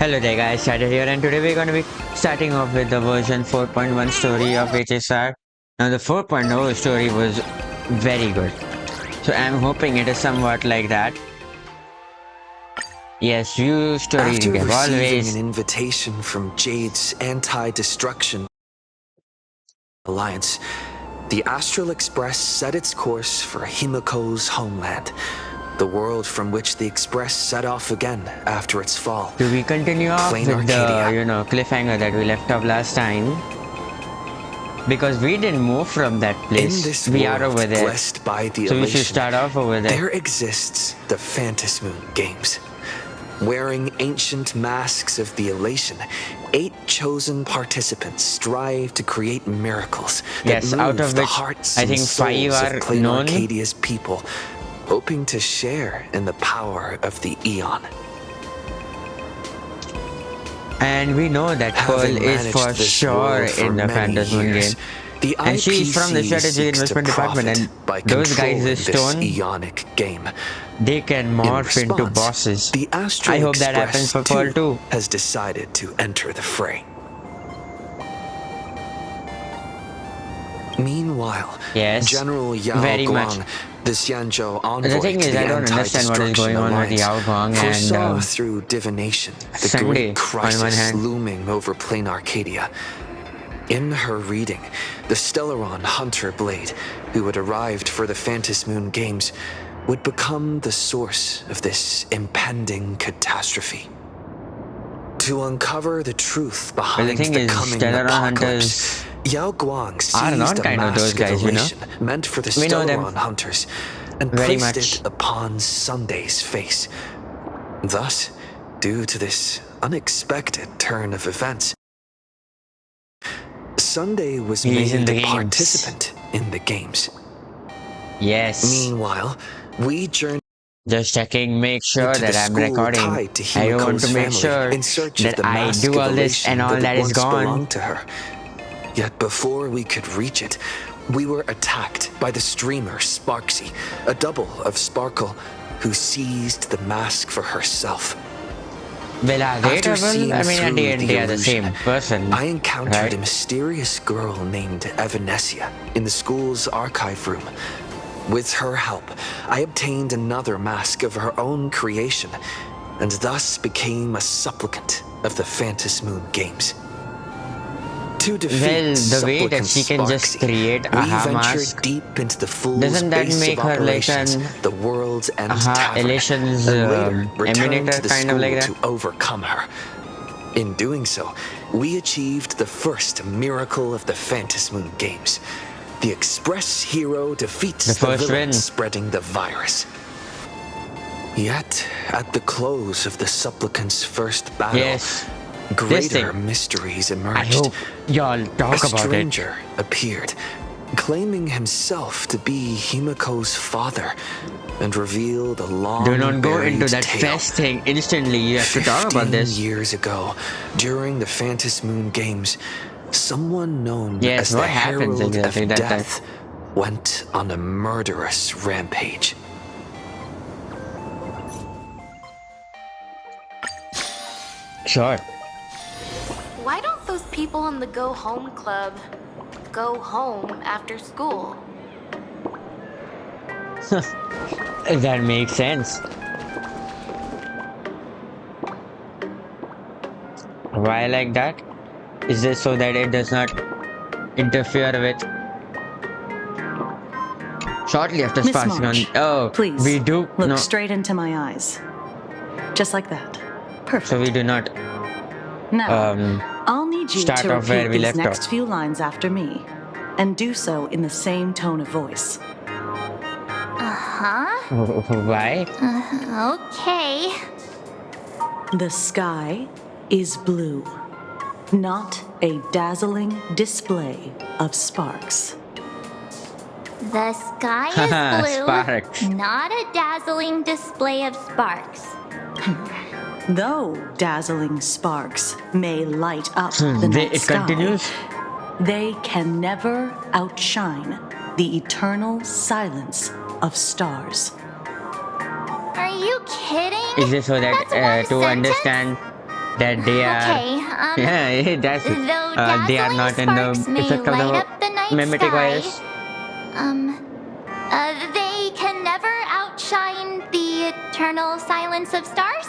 Hello there guys, Shadow here, and today we're going to be starting off with the version 4.1 story of HSR. Now the 4.0 story was very good, so I'm hoping it is somewhat like that. Yes, view story After recap receiving always. an invitation from Jade's anti-destruction alliance, the Astral Express set its course for Himiko's homeland, the world from which the Express set off again after its fall. Do we continue off Plain with Arcadia. the cliffhanger that we left off last time? Because we didn't move from that place. In this We world are over there, blessed by the so we elation, should start off over there. there exists the Phantasmoon Games. Wearing ancient masks of the elation, 8 chosen participants strive to create miracles that Yes, out move of the which hearts I and think 5 souls are of Plain known. Arcadia's people, hoping to share in the power of the Eon. And we know that Pearl Having is managed for this sure world for in the many Phantasmoon years, game. the And she's from the IPC strategy seeks to investment department, profit and by those guys controlling is this stone. Eonic game. They can morph into response, bosses. The Astral I hope that happens Express for Pearl too. has decided to enter the fray. Meanwhile, Yes, General Yao very much. Guang, the Xianzhou envoy The thing to is, the I don't understand what is going on with Anti-Destruction Yao Guang Alliance, foresaw and through divination the Sunday, great on one crisis hand. looming over Plain Arcadia. In her reading, the Stellaron Hunter Blade, who had arrived for the Phantasmoon Games, would become the source of this impending catastrophe. To uncover the truth behind thing the is, coming Stellaron apocalypse, Hunters Yao Guang are not seized a kind of those mask guys, of you know. elation meant for the We know them Stellaron Hunters and very placed much. it upon Sunday's face. Thus, due to this unexpected turn of events, Sunday was He's in made the a games. participant in the games. Yes. Meanwhile, we journeyed Just checking, make sure to that the I'm school recording. tied to I want Himiko's to make family sure in search of that the I mask do of all this elation and all that is once gone. belonged to her. Yet before we could reach it, we were attacked by the streamer Sparksy, a double of Sparkle, who seized the mask for herself. Well, are they After double? seeing I mean, at through the end, the they are the illusion, same person. I encountered right? a mysterious girl named Evanesia in the school's archive room. With her help, I obtained another mask of her own creation, and thus became a supplicant of the Phantasmoon Games. To defeat Well, the way that supplicant she can just Sparksy, create a we aha ventured mask, deep into the fool's doesn't that base make of her like operations, an the World's End aha Tavern, Elation's and later returned emulator, to the kind of school like that? to overcome her. In doing so, we achieved the first miracle of the Phantasmoon Games. The Express hero defeats The first villain win. spreading the virus. Yet, at the close of the supplicant's first battle, Yes, this greater thing. mysteries I emerged. hope y'all talk A about it. stranger appeared, claiming himself to be Himiko's father, and revealed a long Do not go into buried that tale. fest thing instantly. You have to talk about 15 this. years ago, during the Phantasmoon Games, someone known Yes, as the what happens Herald exactly of that time? Death went on a murderous rampage. Sure. Why don't those people in the Go Home Club go home after school? That makes sense. Why like that? Is this so that it does not interfere with? Shortly after Miss Sparksy March, on. Oh, please we do. look No, straight into my eyes. Just like that. Perfect. so we do not. Now, I'll need you start to off where repeat we these left next off. few lines after me, and do so in the same tone of voice. Why? Okay. The sky is blue, not a dazzling display of sparks. The sky is blue, Sparks. not a dazzling display of sparks. Though dazzling sparks may light up the night It sky, continues. they can never outshine the eternal silence of stars. Are you kidding? Is this so that That's one to sentence? understand that they are. Okay, Yeah, that's it. though They are dazzling not in sparks the may effect of light the up the night mimetic sky, virus. they can never outshine the eternal silence of stars?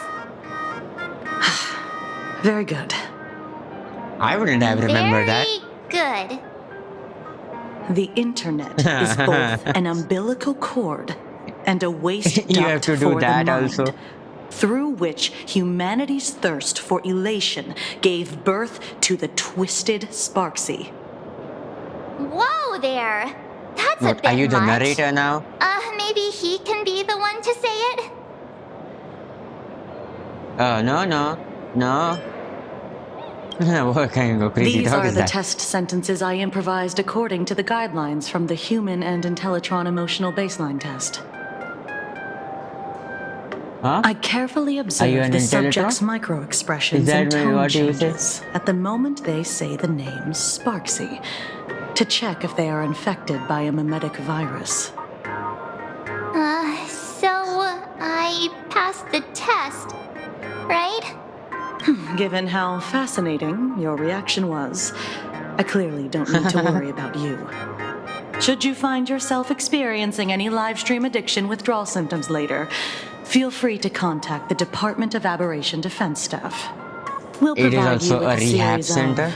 Very good. I wouldn't have remembered that. Very good. The internet is both an umbilical cord and a waste You have duct to do for the that mind, also. through which humanity's thirst for elation gave birth to the twisted Sparksy. Whoa there! That's a What, bit are you the much. narrator now? Maybe he can be the one to say it? No. What kind of crazy These talk are is the that? test sentences I improvised according to the guidelines from the Human and Intellitron Emotional Baseline Test. Huh? I carefully Are you observed an the Intellitron? subject's micro-expressions Is that and tone what you say? changes at the moment they say the name Sparksy, to check if they are infected by a mimetic virus. So I passed the test, right? Given how fascinating your reaction was, I clearly don't need to worry about you. Should you find yourself experiencing any live stream addiction withdrawal symptoms later, feel free to contact the Department of Aberration Defense staff. We'll It is provide you also with a a rehab series center.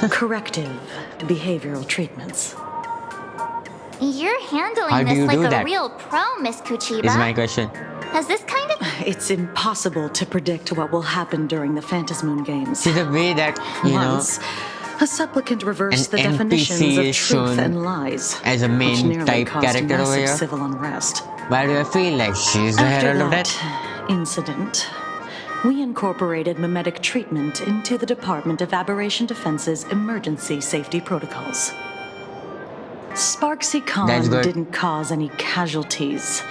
of corrective behavioral treatments. You're handling How do this you like do a that? real pro, Miss Kuchiba. Is my question. Has this kind of... It's impossible to predict what will happen during the Phantasmoon games. See the way that, you know, Once, a supplicant reversed an the definitions NPC of is truth shown and lies, as a which main nearly type caused character over massive here. civil unrest. Why do I feel like she's the After herald of that death? incident, we incorporated mimetic treatment into the Department of Aberration Defense's emergency safety protocols. Sparksy That's Khan good. didn't cause any casualties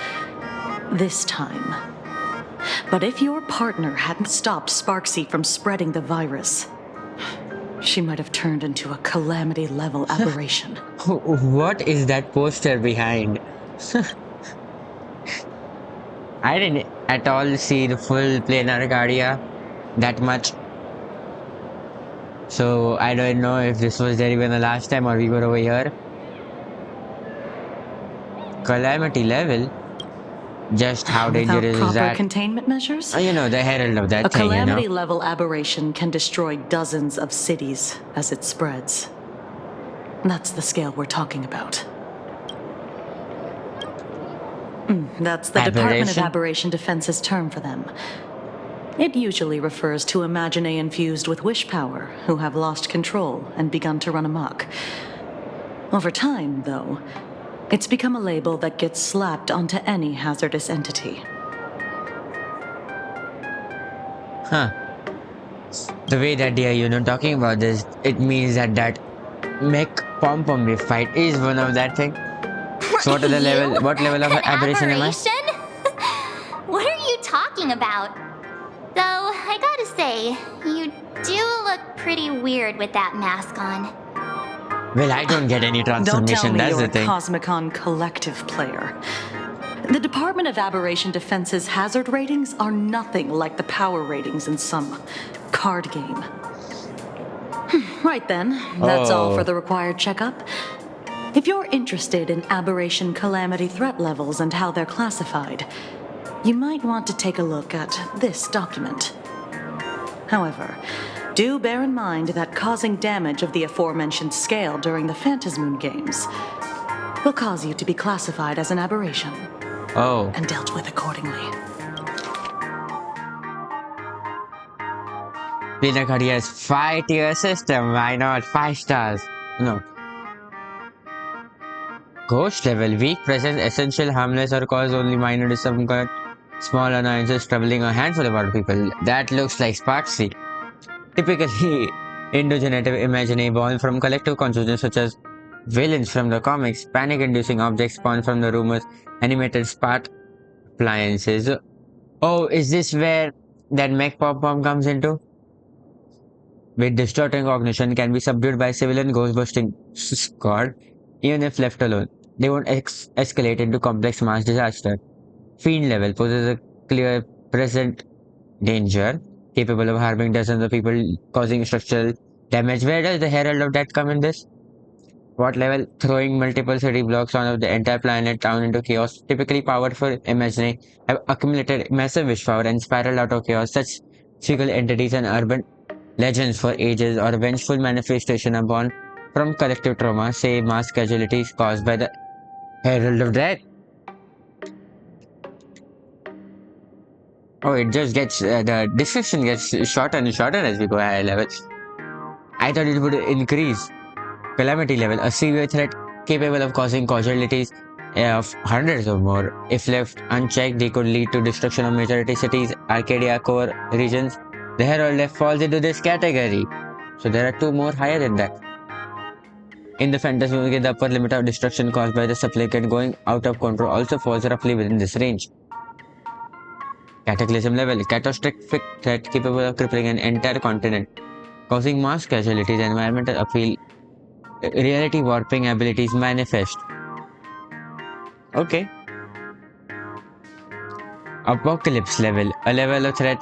this time. But if your partner hadn't stopped Sparksy from spreading the virus, she might have turned into a calamity-level aberration. What is that poster behind? I didn't at all see the full planar Guardia that much. So I don't know if this was there even the last time or we were over here. Calamity level? Just how Without dangerous is proper that? containment measures, You know, the herald of a that thing, you know. calamity-level aberration can destroy dozens of cities as it spreads. That's the scale we're talking about. That's the Department of Aberration? Aberration Defense's term for them. It usually refers to Imagine infused with wish power who have lost control and begun to run amok. Over time, though, it's become a label that gets slapped onto any hazardous entity. Huh. The way that they are, you know, talking about this, it means that that mech pom-pom we fight is one of that thing. So what are the level? What level of An aberration am I? aberration? What are you talking about? Though, I gotta say, you do look pretty weird with that mask on. Well, I don't get any Don't tell transformation. me That's you're the a thing. Cosmicon collective player. The Department of Aberration Defense's hazard ratings are nothing like the power ratings in some card game. Right then, that's all Oh. for the required checkup. If you're interested in aberration calamity threat levels and how they're classified, you might want to take a look at this document. However, do bear in mind that causing damage of the aforementioned scale during the Phantasmoon games will cause you to be classified as an aberration Oh. and dealt with accordingly. Planar Guardia's 5-tier system. Why not? 5 stars. No. Ghost level. Weak presence, essential, harmless, or cause only minor discomfort. Small annoyances troubling a handful of other people. That looks like Sparksy. Typically, endogenetic imagery born from collective consciousness, such as villains from the comics, panic-inducing objects spawned from the rumors, animated spark appliances. Oh, is this where that mech pom-pom comes into? With distorting cognition, can be subdued by civilian ghost-busting squad, even if left alone. They won't escalate into complex mass disaster. Fiend level poses a clear present danger. capable of harming dozens of people, causing structural damage. Where does the Herald of Death come in this? What level? Throwing multiple city blocks on the entire planet down into chaos. Typically powerful imaginary have accumulated massive wish power and spiraled out of chaos. Such fickle entities and urban legends for ages or vengeful manifestation are born from collective trauma, say mass casualties caused by the Herald of Death. Oh, it just gets, the description gets shorter and shorter as we go higher levels. I thought it would increase. Calamity level, a severe threat capable of causing casualties of hundreds or more. If left unchecked, they could lead to destruction of majority cities, Arcadia core regions. The Herald left falls into this category. So there are two more higher than that. In the fantasy movie, the upper limit of destruction caused by the supplicant going out of control also falls roughly within this range. Cataclysm level, catastrophic threat capable of crippling an entire continent, causing mass casualties, environmental upheaval, reality warping abilities manifest. Okay. Apocalypse level, a level of threat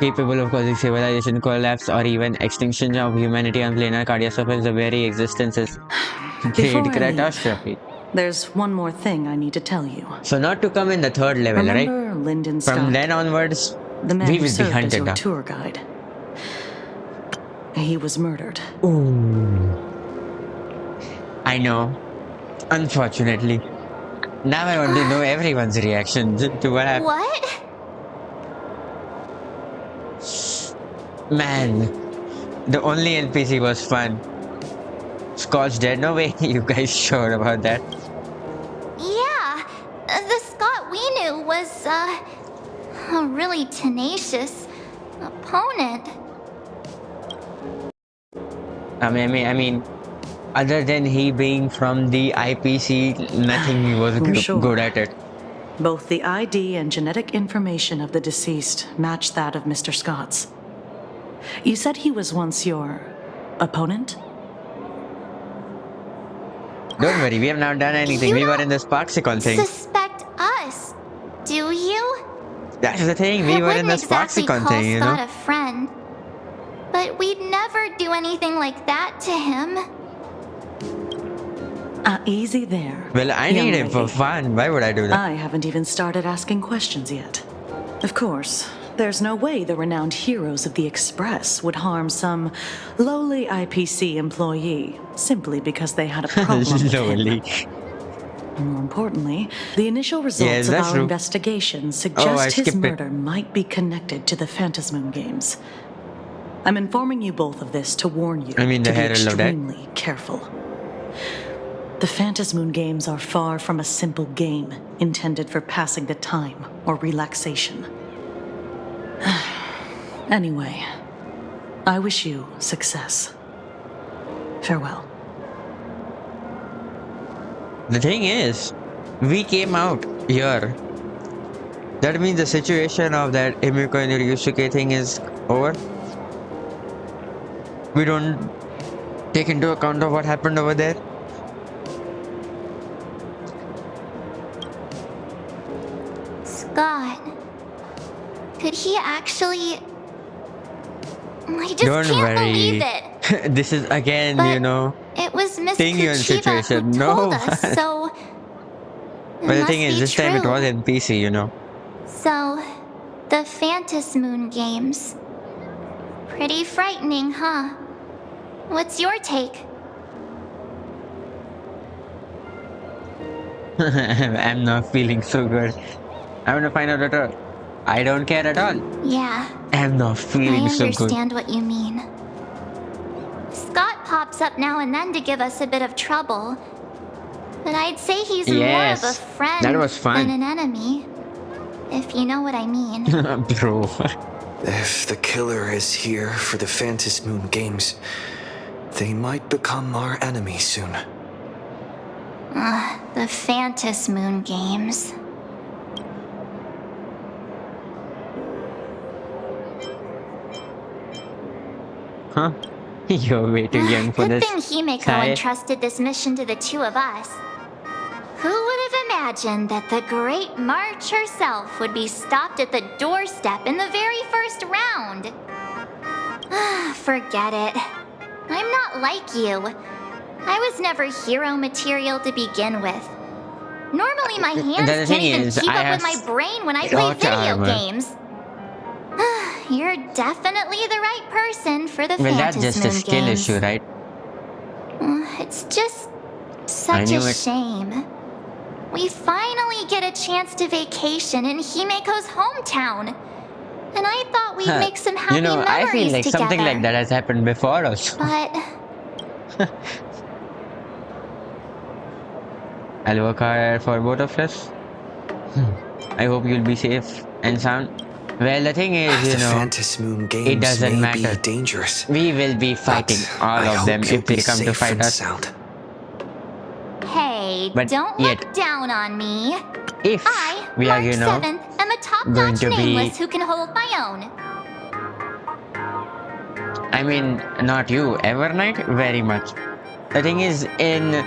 capable of causing civilization collapse or even extinction of humanity on planar catastrophes. The very existence is Before great I leave, catastrophe. there's one more thing I need to tell you. So not to come in the third level, right? Remember Lyndon From Scott, then onwards, the man we who will be served as hunted your down. tour guide? He was murdered. Ooh. I know. Unfortunately. Now I want to know everyone's reaction to what happened. What? Man, the only NPC was fun. Scott's dead. No way you guys sure about that. Yeah, the Scott we knew was, a really tenacious opponent. I mean, other than he being from the IPC, nothing he was Sure. good at it. Both the ID and genetic information of the deceased match that of Mr. Scott's. You said he was once your opponent? Don't worry, we have not done anything. You We were don't in the Sparksicon thing. Suspect us, do you? That's the thing, we I were in wouldn't the exactly Sparksicon call thing, you Scott know? a friend, but we'd never do anything like that to him. Easy there. Well, I young need him for lady. fun. Why would I do that? I haven't even started asking questions yet. Of course, there's no way the renowned heroes of the Express would harm some lowly IPC employee simply because they had a problem with Slowly. him. More importantly, the initial results Yes, of that's our true. investigation I suggest his skipped it. murder might be connected to the Phantasmoon games. I'm informing you both of this to warn you I mean, the to be Herald of Death. extremely careful. The Phantasmoon games are far from a simple game intended for passing the time or relaxation. Anyway, I wish you success. Farewell. The thing is, we came out here. That means the situation of that Emiko and Ryusuke thing is over. We don't take into account of what happened over there. Scott, could he actually... I just Don't can't worry. believe it. This is again, But you know. it was Miss Thing you in Kuchiba situation. who No. told us, so... it But the must thing is, be this time it true. was NPC, you know. So, the Phantasmoon games. Pretty frightening, huh? What's your take? I'm not feeling so good. I want to find out at all. I don't care at all. Yeah, I'm not I feeling so good. understand what you mean. Scott pops up now and then to give us a bit of trouble. But I'd say he's more of a Yes, friend that was fun. than an enemy. If you know what I mean. Bro. If the killer is here for the Phantasmoon games, they might become our enemy soon. The Phantasmoon games. Huh? You're way too young for Good this. thing Himeko Kai. entrusted this mission to the two of us. Who would have imagined that the Great March herself would be stopped at the doorstep in the very first round? Forget it. I'm not like you. I was never hero material to begin with. Normally my hands The can't thing even is, keep I up with have my brain when I play lot video armor. games. You're definitely the right person for the Well, that's Phantasmoon just a skill games. issue, right? It's just such knew a it. shame. We finally get a chance to vacation in Himeko's hometown. And I thought we'd make some happy memories I feel like together. something like that has happened before also. But I'll work hard for both of us. I hope you'll be safe and sound. Well, the thing is, The Phantasmoon games it doesn't may matter. be dangerous, We will be fighting but all I of hope them you'll if they be come to safe fight and us. sound. hey, But don't yet- look down on me. If I, we are, Mark 7th, am a going top-notch to be- nameless who can hold my own. I mean, not you, Evernight, very much. The thing is, in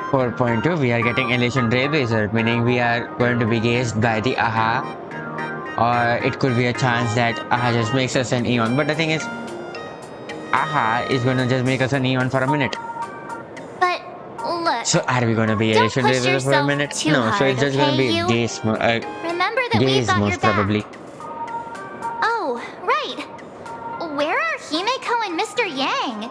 4.2, we are getting Elation Trailblazer, meaning we are going to be gazed by the AHA, or it could be a chance that AHA just makes us an Eon. But the thing is, AHA is going to just make us an Eon for a minute. But look, So are we going to be don't Elation push Trailblazer for a yourself minute? too No, so hard, it's just going to okay, be you? gaze, remember that we've gaze got your most back. probably. Oh, right. Where are Himeko and Mr. Yang?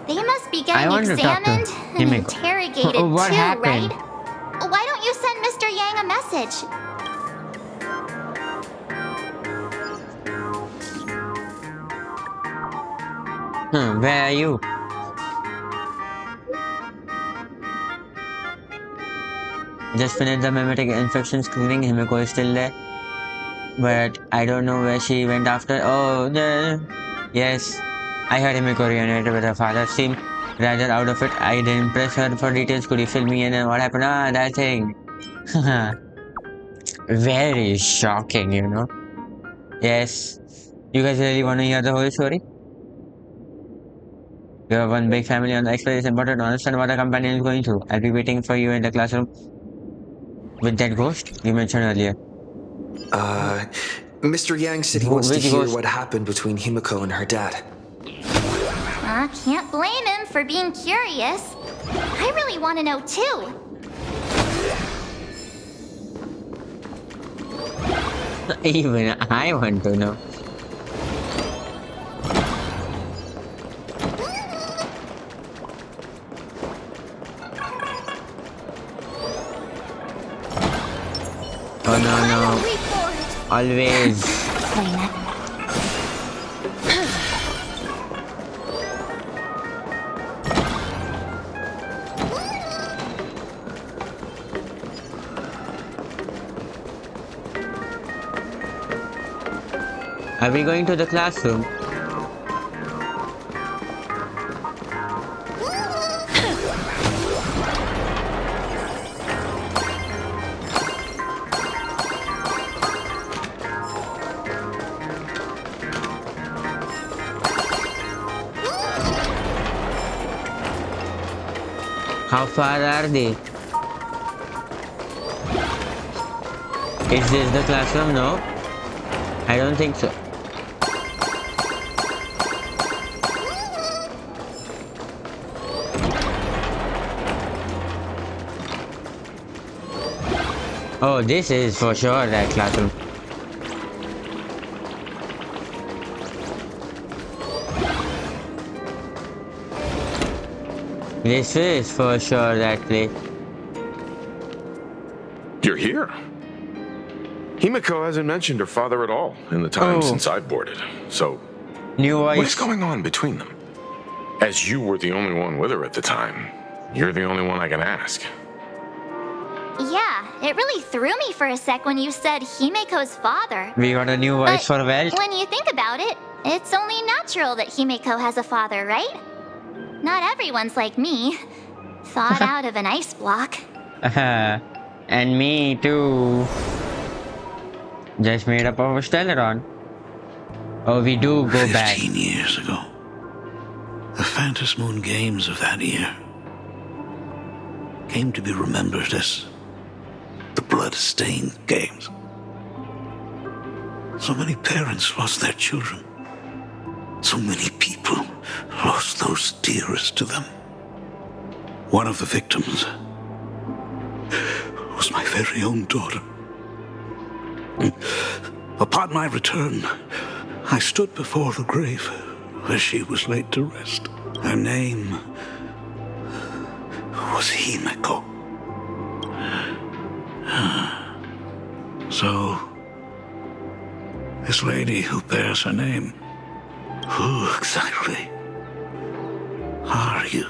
They must be I getting want to talk to examined and Himeko. interrogated What too, happened? right? Why don't you send Mr. Yang a message? Where are you? Just finished the mimetic infection screening. Himeko is still there. But I don't know where she went after. Oh, yes. I heard Himeko reunited with her father. Seemed rather out of it. I didn't press her for details. Could you fill me in on what happened? Ah, that thing. Very shocking, Yes. You guys really want to hear the whole story? You have one big family on the expedition. It's important to understand what the companion is going through. I'll be waiting for you in the classroom with that ghost you mentioned earlier. Mr. Yang said he wants to Which hear ghost? what happened between Himeko and her dad. I can't blame him for being curious. I really want to know too. Even I want to know. Oh no, Report. always. Explain it. Are we going to the classroom? How far are they? Is this the classroom? No. I don't think so. Oh, this is for sure that classroom. This is for sure that place. You're here. Himeko hasn't mentioned her father at all in the time since I boarded. So, New what is voice. going on between them? As you were the only one with her at the time, you're the only one I can ask. Yeah, it really threw me for a sec when you said Himeko's father. We got a new voice But for Welt. when you think about it, it's only natural that Himeko has a father, right? Not everyone's like me, thawed out of an ice block. And me too. Just made up of a Stellaron. Oh, we do go back. 15 years ago. The Phantasmoon games of that year came to be remembered as the blood-stained games. So many parents lost their children. So many people lost those dearest to them. One of the victims was my very own daughter. Upon my return, I stood before the grave where she was laid to rest. Her name was Himeko. So, this lady who bears her name, who exactly are you?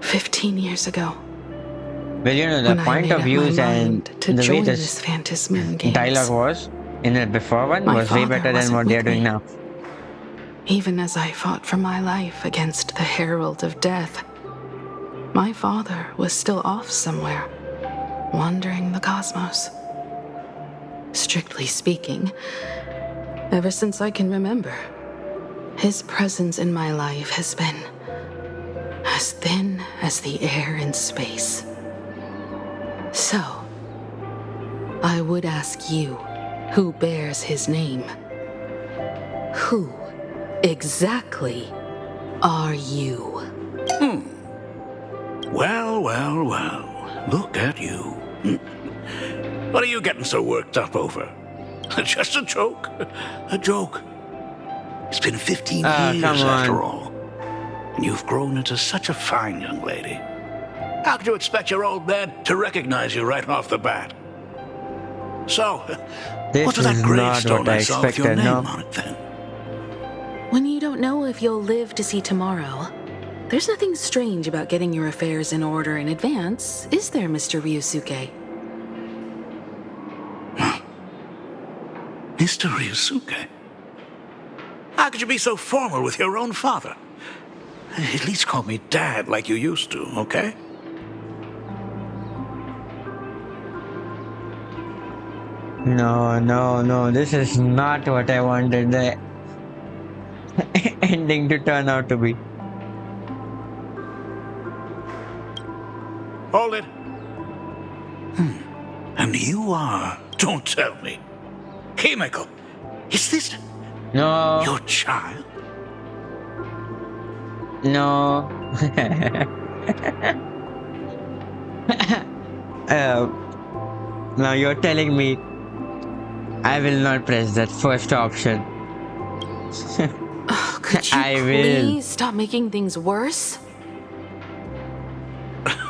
15 years ago, Well, you know, the when I point made of up views my and mind to the way join this this Fantasy Moon Games, dialogue was in the before one my was way father better than wasn't what they are with doing me. now. Even as I fought for my life against the Herald of Death, my father was still off somewhere, wandering the cosmos. Strictly speaking, ever since I can remember, his presence in my life has been as thin as the air in space. So, I would ask you, who bears his name, who exactly are you? Well, well, well. Look at you. What are you getting so worked up over? Just a joke. A joke. It's been 15 Come years after on. all. And you've grown into such a fine young lady. How could you expect your old man to recognize you right off the bat? So, This what's with that is not gravestone what I I saw with your expected, name no. on it then? When you don't know if you'll live to see tomorrow, there's nothing strange about getting your affairs in order in advance, is there, Mr. Ryusuke? Mr. Ryusuke? How could you be so formal with your own father? At least call me Dad like you used to, okay? No, this is not what I wanted the ending to turn out to be. Hold it. And you are, don't tell me. Himeko, is this No, your child? no. Now you're telling me I will not press that first option. Could you I will. please stop making things worse?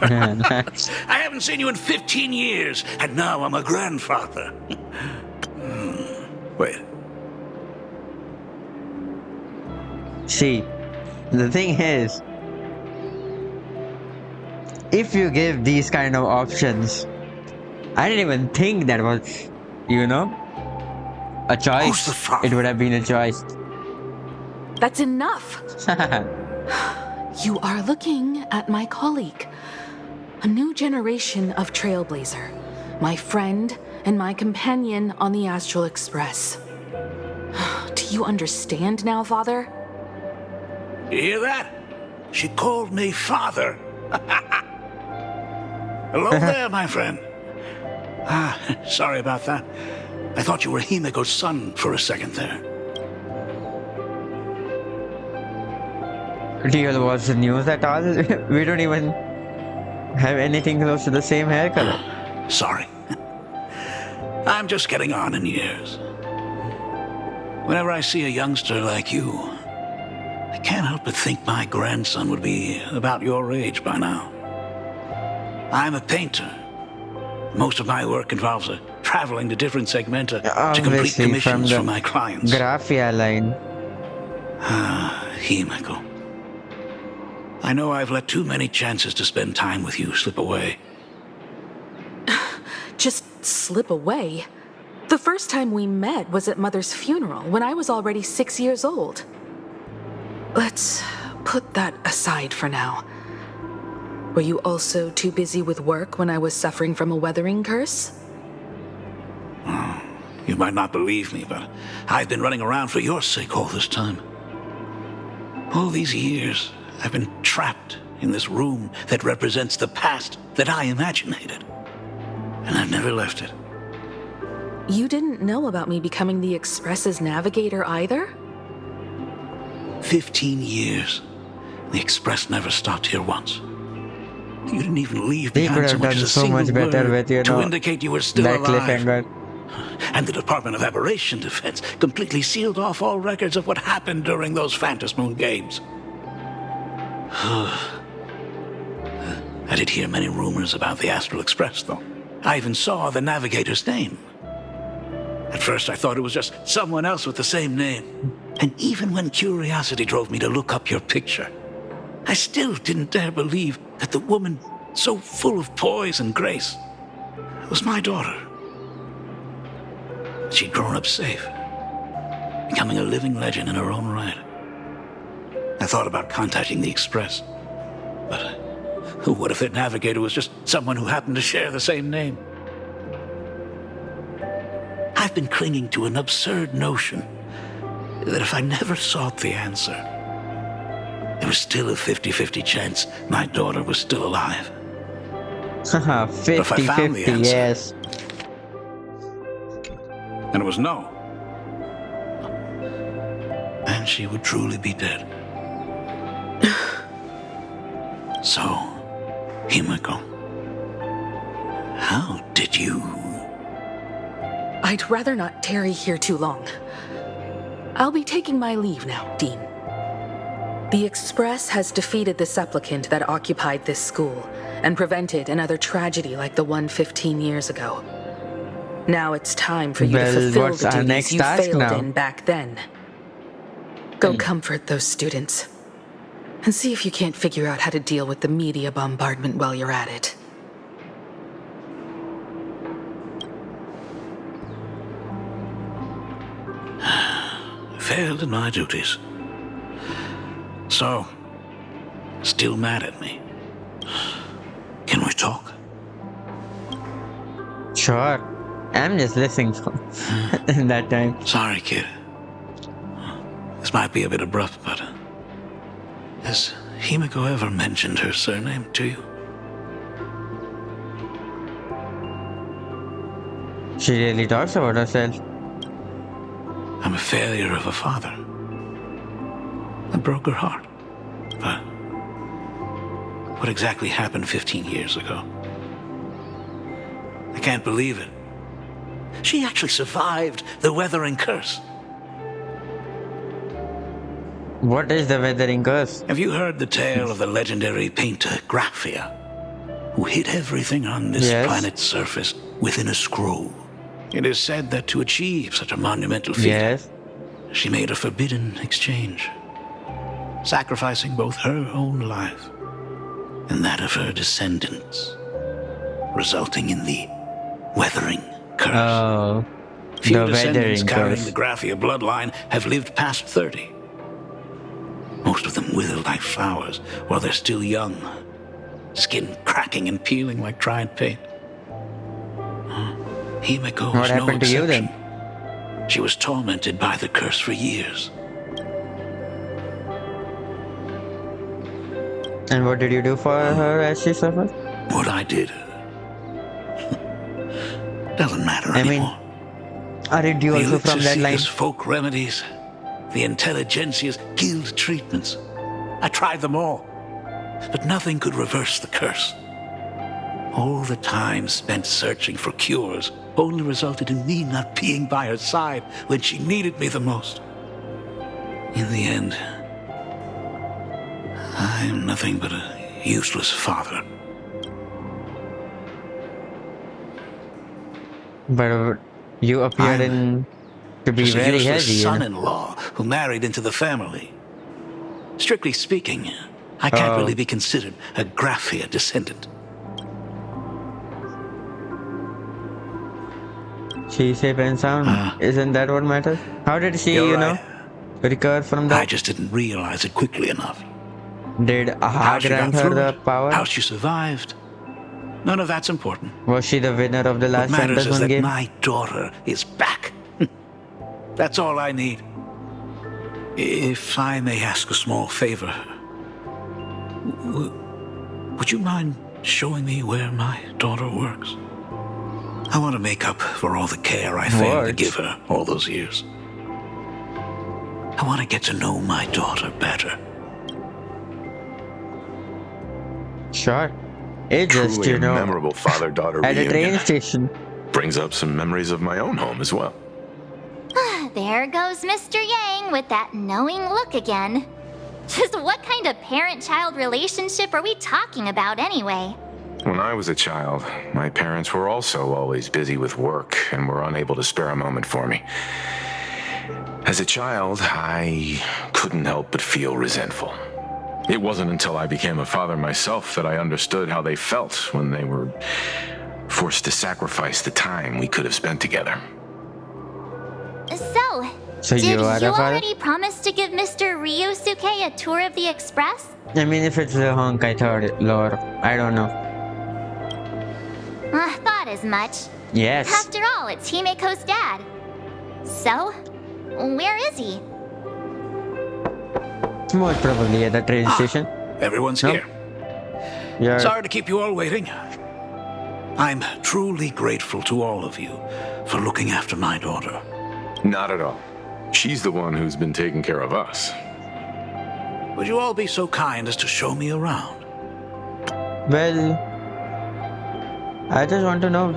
I haven't seen you in 15 years, and now I'm a grandfather. Wait, See, the thing is, if you give these kind of options, I didn't even think that was, you know, a who's choice. the father? It would have been a choice. That's enough! You are looking at my colleague, a new generation of trailblazer, my friend and my companion on the Astral Express. Do you understand now, Father? You hear that? She called me father. Hello there, my friend. Sorry about that. I thought you were Himeko's son for a second there. Do you watch the news at all? We don't even have anything close to the same hair color. Sorry. I'm just getting on in years. Whenever I see a youngster like you, I can't help but think my grandson would be about your age by now. I'm a painter. Most of my work involves traveling to different segmenta to complete Obviously, from commissions the for my clients. Graphia line. Himeko. I know I've let too many chances to spend time with you slip away. Just slip away? The first time we met was at Mother's funeral when I was already 6 years old. Let's put that aside for now. Were you also too busy with work when I was suffering from a weathering curse? You might not believe me, but I've been running around for your sake all this time. All these years, I've been trapped in this room that represents the past that I imaginated. And I've never left it. you didn't know about me becoming the Express's navigator either? 15 years. The Express never stopped here once. You didn't even leave They could behind so have much done as a so single much better word with, you to know, indicate you were still that alive. cliffhanger. And the Department of Aberration Defense completely sealed off all records of what happened during those Phantom Moon games. I did hear many rumors about the Astral Express, though. I even saw the navigator's name. At first, I thought it was just someone else with the same name. And even when curiosity drove me to look up your picture, I still didn't dare believe that the woman so full of poise and grace was my daughter. She'd grown up safe, becoming a living legend in her own right. I thought about contacting the Express, but what if their navigator was just someone who happened to share the same name? I've been clinging to an absurd notion that if I never sought the answer, there was still a 50-50 chance my daughter was still alive. Haha, if I found the 50-50, answer, yes. and it was no, then she would truly be dead. So, Himiko, how did you... I'd rather not tarry here too long. I'll be taking my leave now, Dean. The Express has defeated the supplicant that occupied this school and prevented another tragedy like the one 15 years ago. Now it's time for you to fulfill what's the our duties next you task failed now? in back then. Go comfort those students. And see if you can't figure out how to deal with the media bombardment while you're at it. Failed in my duties. So, still mad at me. Can we talk? Sure. I'm just listening in that time. Sorry, kid. This might be a bit abrupt, but... has Himiko ever mentioned her surname to you? She really talks about herself. I'm a failure of a father. I broke her heart. But what exactly happened 15 years ago? I can't believe it. She actually survived the weathering curse. What is the weathering curse? Have you heard the tale of the legendary painter Graphia, who hid everything on this Yes. planet's surface within a scroll? It is said that to achieve such a monumental feat, Yes. she made a forbidden exchange, sacrificing both her own life and that of her descendants, resulting in the weathering curse. Oh, Few the descendants weathering carrying curse. the Graphia bloodline have lived past 30. Most of them wither like flowers while they're still young, skin cracking and peeling like dried paint. Himiko What was no happened to you exception. then? She was tormented by the curse for years. And what did you do for her as she suffered? What I did doesn't matter I mean, anymore. aren't you The also from that line? elixir-seekers' folk remedies, the intelligentsia's guild treatments. I tried them all, but nothing could reverse the curse. All the time spent searching for cures only resulted in me not being by her side when she needed me the most. In the end, I am nothing but a useless father. But you appeared I'm to be Just a very useless heavy, you know? son-in-law who married into the family. Strictly speaking, I can't Oh. really be considered a Graphia descendant. She safe and sound. Isn't that what matters? How did she, You're you know, right. recover from I that? just didn't realize it quickly enough. Did How Aha she got grant her through the it, power? how she survived, none of that's important. Was she the winner of the What last matters Phantom is that game? my daughter is back. That's all I need. If I may ask a small favor, would you mind showing me where my daughter works? I want to make up for all the care I failed to give her all those years. I want to get to know my daughter better. Sure. It just, Truly you a know, memorable father-daughter at a reunion. train station. Brings up some memories of my own home as well. There goes Mr. Yang with that knowing look again. Just what kind of parent-child relationship are we talking about anyway? When I was a child, my parents were also always busy with work and were unable to spare a moment for me. As a child, I couldn't help but feel resentful. It wasn't until I became a father myself that I understood how they felt when they were forced to sacrifice the time we could have spent together. So did you are you a father? already promise to give Mr. Ryusuke a tour of the Express? I mean, if it's the Honkai third lore, I don't know. Thought as much. Yes. After all, it's Himeko's dad. So, where is he? Most probably at the train station. Everyone's Nope. here. Yeah. Sorry to keep you all waiting. I'm truly grateful to all of you for looking after my daughter. Not at all. She's the one who's been taking care of us. Would you all be so kind as to show me around? Well, I just want to know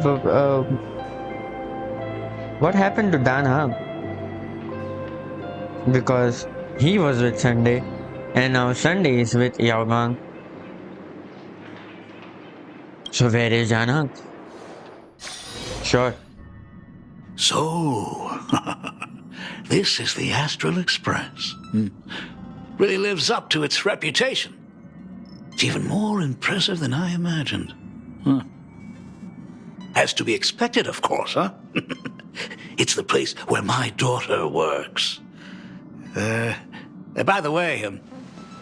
what happened to Dan Hub? Because he was with Sunday, and now Sunday is with Yao Gang. So where is Dan Hub? Sure. So, this is the Astral Express. Really lives up to its reputation. It's even more impressive than I imagined. As to be expected, of course, huh? It's the place where my daughter works. By the way,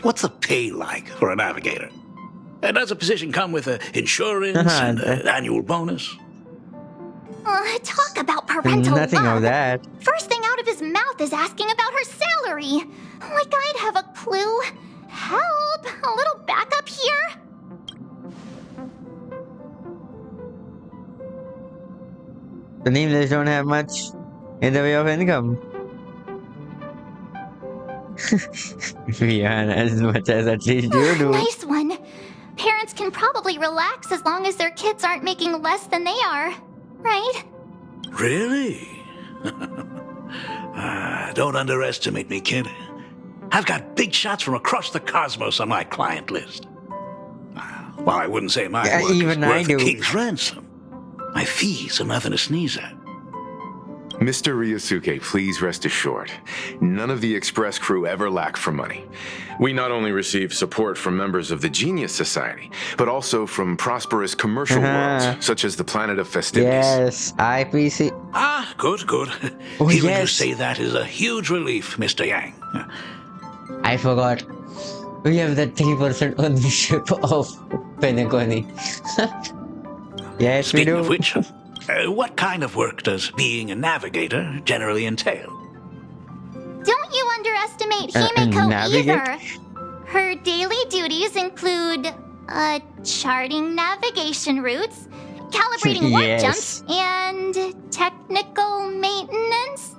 what's the pay like for a navigator? Does a position come with insurance and an annual bonus? Talk about parental Nothing love. of that. First thing out of his mouth is asking about her salary. Like I'd have a clue. Help! A little backup here? The nameless don't have much in the way of income. Rihanna, as much as at least you do. Nice one. Parents can probably relax as long as their kids aren't making less than they are. Right? Really? Don't underestimate me, kid. I've got big shots from across the cosmos on my client list. Well, I wouldn't say my work even is I worth do. a king's ransom. My fees are nothing to sneeze at. Mr. Ryusuke, please rest assured, none of the Express crew ever lack for money. We not only receive support from members of the Genius Society, but also from prosperous commercial worlds, such as the Planet of Festivities. Yes, IPC. Good. Oh, Hearing you yes. say that is a huge relief, Mr. Yang. I forgot. We have the 3% ownership of Penacony. Yes, we Speaking do. of which, what kind of work does being a navigator generally entail? Don't you underestimate Himeko navigate? either. Her daily duties include charting navigation routes, calibrating warp Yes. jumps, and technical maintenance.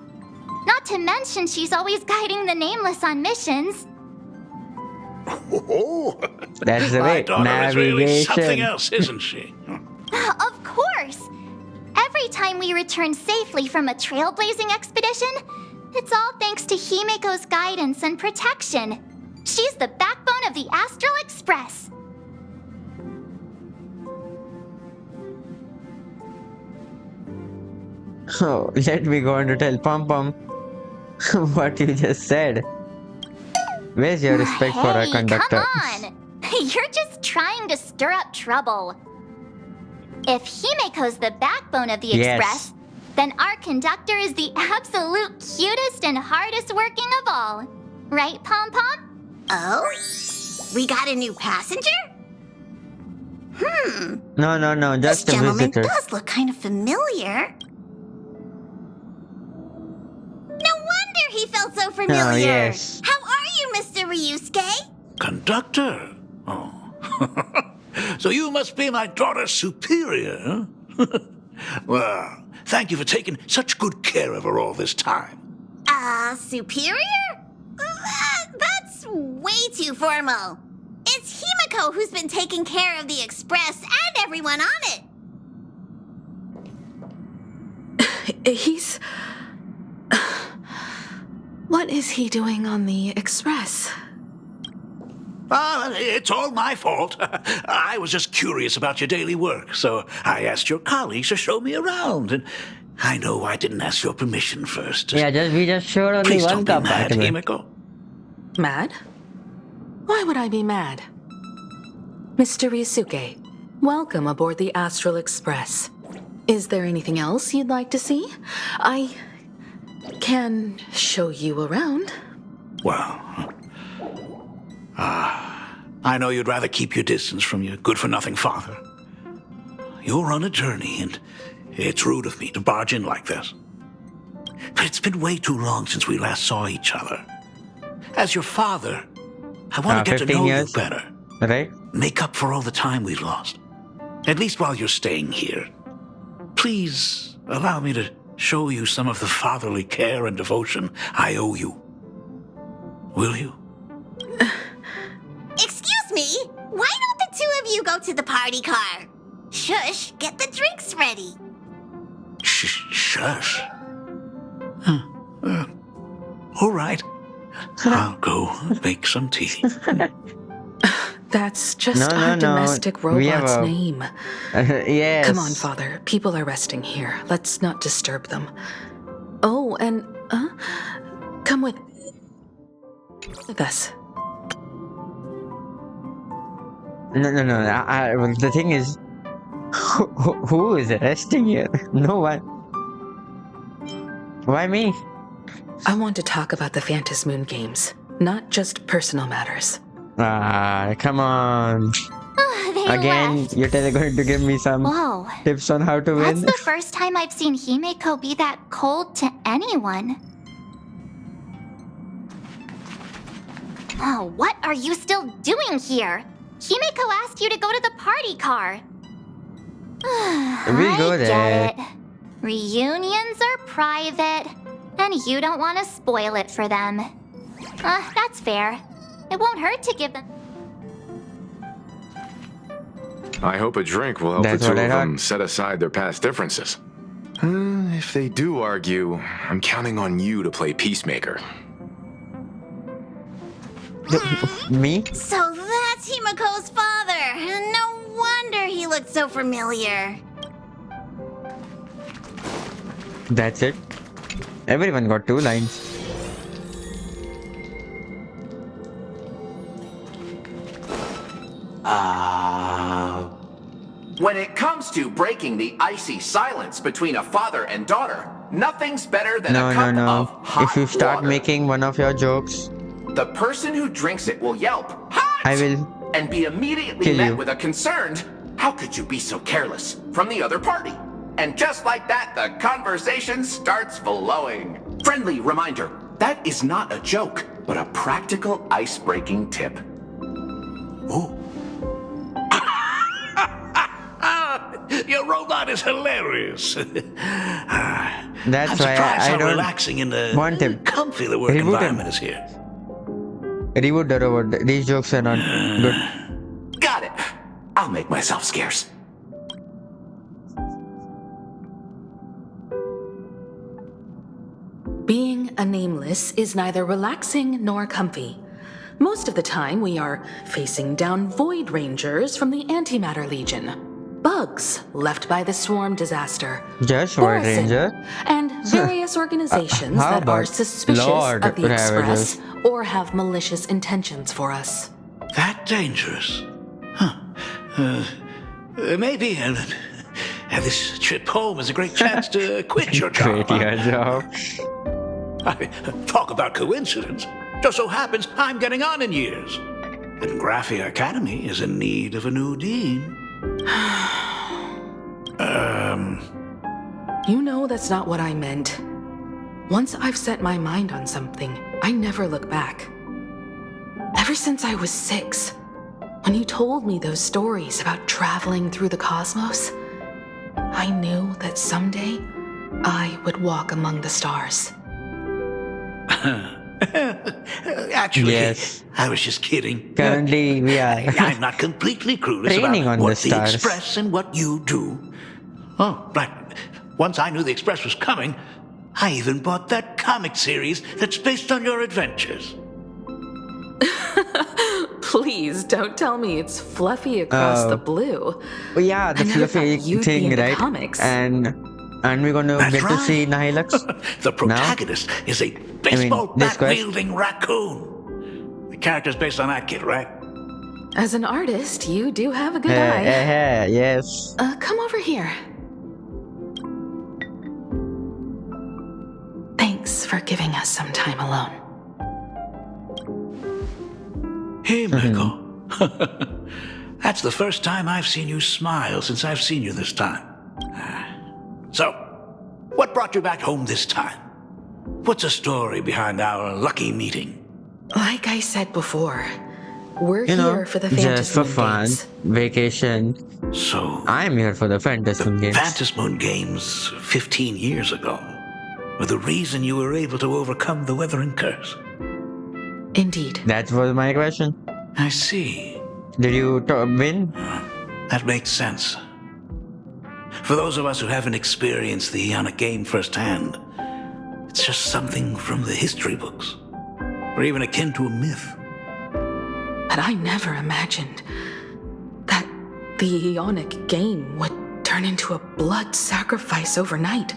Not to mention she's always guiding the Nameless on missions. Oh, That's the my way. daughter is really something Navigation. else, isn't she? Of course! Every time we return safely from a trailblazing expedition, it's all thanks to Himeko's guidance and protection. She's the backbone of the Astral Express. Oh, let me go on to tell Pom Pom what you just said. Where's your respect for our Hey, conductor? come on! You're just trying to stir up trouble. If Himeko's the backbone of the Yes. Express, then our conductor is the absolute cutest and hardest working of all. Right, Pom Pom? Oh? We got a new passenger? No, This just a gentleman visitor. does look kind of familiar. No wonder he felt so familiar. Oh, yes. How are you, Mr. Ryusuke? Conductor? Oh. So you must be my daughter's superior, huh? Well, thank you for taking such good care of her all this time. Superior? That's way too formal. It's Himiko who's been taking care of the Express and everyone on it. He's... What is he doing on the Express? It's all my fault. I was just curious about your daily work, so I asked your colleagues to show me around. And I know I didn't ask your permission first. Yeah, we just showed only Please one don't be cup mad, out of it. Himiko. Mad? Why would I be mad? Mr. Ryusuke, welcome aboard the Astral Express. Is there anything else you'd like to see? I can show you around. Well, I know you'd rather keep your distance from your good-for-nothing father. You're on a journey, and it's rude of me to barge in like this. But it's been way too long since we last saw each other. As your father, I want to get to 15 know years. you better. Right? Make up for all the time we've lost. At least while you're staying here. Please allow me to show you some of the fatherly care and devotion I owe you. Will you? Excuse me? Why don't the two of you go to the party car? Shush, get the drinks ready. Shush. All right. I'll go make some tea. That's just No, our no. domestic We have robot's a- name. Yes. Come on, Father. People are resting here. Let's not disturb them. Oh, and come with us. No. Well, the thing is, who is arresting here? No one. Why me? I want to talk about the Phantom Moon games, not just personal matters. Come on. They Again, left. you're going to give me some Whoa. tips on how to That's win? the first time I've seen Himeko be that cold to anyone. Oh, what are you still doing here? Himeko asked you to go to the party car. We'll go I there. get it. Reunions are private, and you don't want to spoil it for them. That's fair. It won't hurt to give them. I hope a drink will help That's the two what I of thought. them set aside their past differences. If they do argue, I'm counting on you to play peacemaker. Me? So that's Himiko's father. No wonder he looked so familiar. That's it. Everyone got 2 lines. When it comes to breaking the icy silence between a father and daughter, nothing's better than a cup No. of hot If you start water. making one of your jokes, The person who drinks it will yelp, "Hot!" I will and be immediately kill met you. with a concerned, "How could you be so careless?" from the other party. And just like that, the conversation starts flowing. Friendly reminder, that is not a joke, but a practical ice-breaking tip. Oh. Your robot is hilarious. That's I'm why surprised I how don't relaxing and want him. comfy the work Reboot him. environment is here. reboot the robot. These jokes are not good. Got it. I'll make myself scarce. Being a nameless is neither relaxing nor comfy. Most of the time, we are facing down Void Rangers from the Antimatter Legion, bugs left by the Swarm disaster, Just Void Orison, Ranger. and various organizations how that are about suspicious Lord of the Express Ravagers? or have malicious intentions for us. That dangerous? Huh. Maybe. This trip home is a great chance to quit your job. Quit your job. Talk about coincidence. Just so happens I'm getting on in years. And Graphia Academy is in need of a new dean. You know that's not what I meant. Once I've set my mind on something, I never look back. Ever since I was 6, when you told me those stories about traveling through the cosmos, I knew that someday I would walk among the stars. Actually, Yes. I was just kidding. Currently, we are I'm not completely clueless training about on the what the stars. Express and what you do. Oh, right. Once I knew the Express was coming, I even bought that comic series that's based on your adventures. Please don't tell me it's fluffy across the blue. Oh, yeah, the I never fluffy thought you'd be thing, into right? comics. And we're gonna That's get to right. see Nihilux. The protagonist is a baseball this bat-wielding raccoon. The character's based on that kid, right? As an artist, you do have a good eye. Yes. Come over here. Thanks for giving us some time alone. Hey, Michael. That's the first time I've seen you smile since I've seen you this time. So, what brought you back home this time? What's the story behind our lucky meeting? Like I said before, we're You know, here for the just for Phantasmoon fun, Games. vacation. So, I'm here for the the Phantasmoon games. Phantasmoon Games 15 years ago were the reason you were able to overcome the Weathering Curse. Indeed. That was my question. I see. Did you win? That makes sense. For those of us who haven't experienced the Ionic game firsthand, it's just something from the history books, or even akin to a myth. But I never imagined that the Ionic game would turn into a blood sacrifice overnight.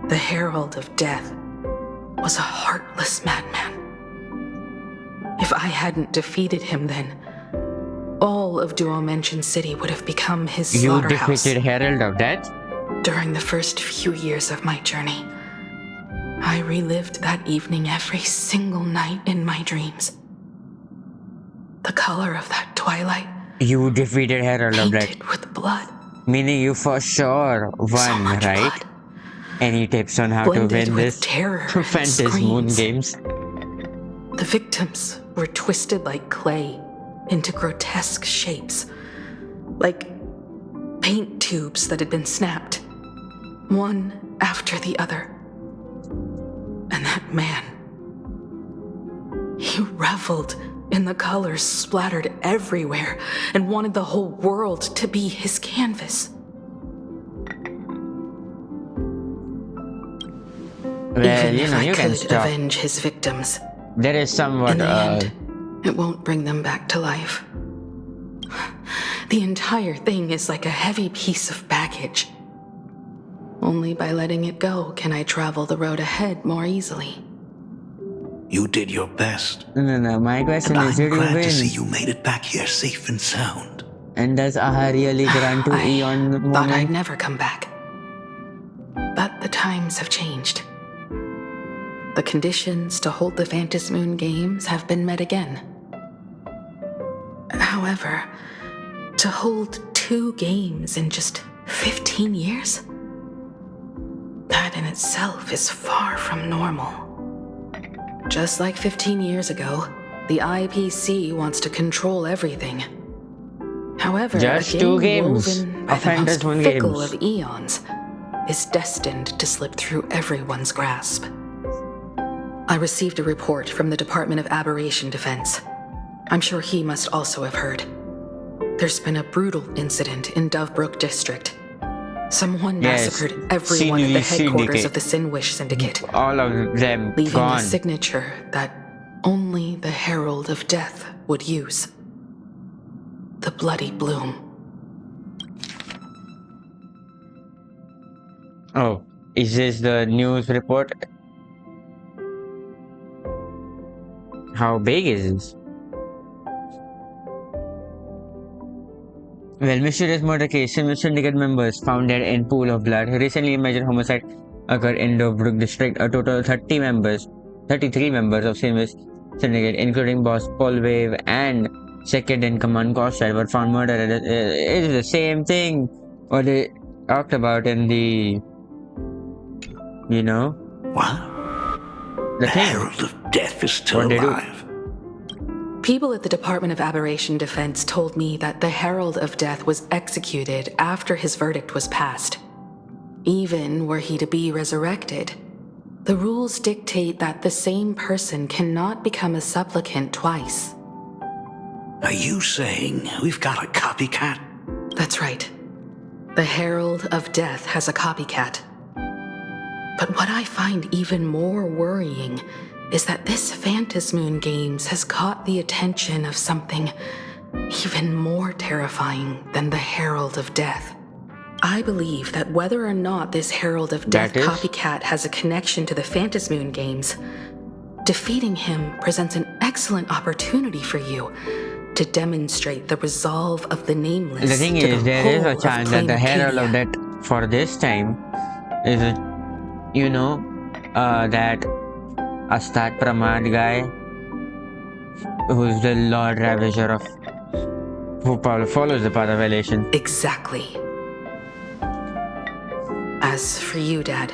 The Herald of Death was a heartless madman. If I hadn't defeated him then, all of Duomension City would have become his You slaughterhouse. defeated Herald of Death? During the first few years of my journey, I relived that evening every single night in my dreams. The color of that twilight You defeated Herald of Death. painted with blood. Meaning you for sure So won, much right? blood. Any tips on how to Blended win with this terror and Phantasmoon screams. games? The victims were twisted like clay into grotesque shapes, like paint tubes that had been snapped, one after the other. And that man, he reveled in the colors splattered everywhere and wanted the whole world to be his canvas. Well, Even you if know, I you can could stop. avenge his victims, There is somewhat, in the end, it won't bring them back to life. The entire thing is like a heavy piece of baggage. Only by letting it go can I travel the road ahead more easily. You did your best, no. My question and is, I'm did you glad to see win? you made it back here safe and sound. And does Aha really grant to I Eon thought I'd moment? never come back. But the times have changed. The conditions to hold the Phantasmoon Games have been met again. However, to hold 2 games in just 15 years? That in itself is far from normal. Just like 15 years ago, the IPC wants to control everything. However, Just a 2 game games woven by of the most Phantasmoon fickle games. of eons is destined to slip through everyone's grasp. I received a report from the Department of Aberration Defense. I'm sure he must also have heard. There's been a brutal incident in Dovebrook District. Someone Yes, massacred everyone at the Sinewy headquarters Syndicate. of the Sinwish Syndicate, All of them leaving gone. a signature that only the Herald of Death would use. The Bloody Bloom. Oh, is this the news report? How big is this? Well, mysterious murder case. Sinwish Syndicate members found dead in pool of blood. Recently, a major homicide occurred in Dovebrook District. A total of 33 members of Sinwish Syndicate, including boss Paul Wave and second in command Koshai, were found murdered. It is the same thing what they talked about in the, you know, What? the The thing. Herald of Death is still What they do? alive. People at the Department of Aberration Defense told me that the Herald of Death was executed after his verdict was passed. Even were he to be resurrected, the rules dictate that the same person cannot become a supplicant twice. Are you saying we've got a copycat? That's right. The Herald of Death has a copycat. But what I find even more worrying is that this Phantasmoon Games has caught the attention of something even more terrifying than the Herald of Death. I believe that whether or not this Herald of Death copycat has a connection to the Phantasmoon Games, defeating him presents an excellent opportunity for you to demonstrate the resolve of the Nameless. The thing is, there is a chance that the Herald of Death for this time is that Astad Pramad guy who's the Lord Ravager of who follows the path of elation. Exactly. As for you, Dad,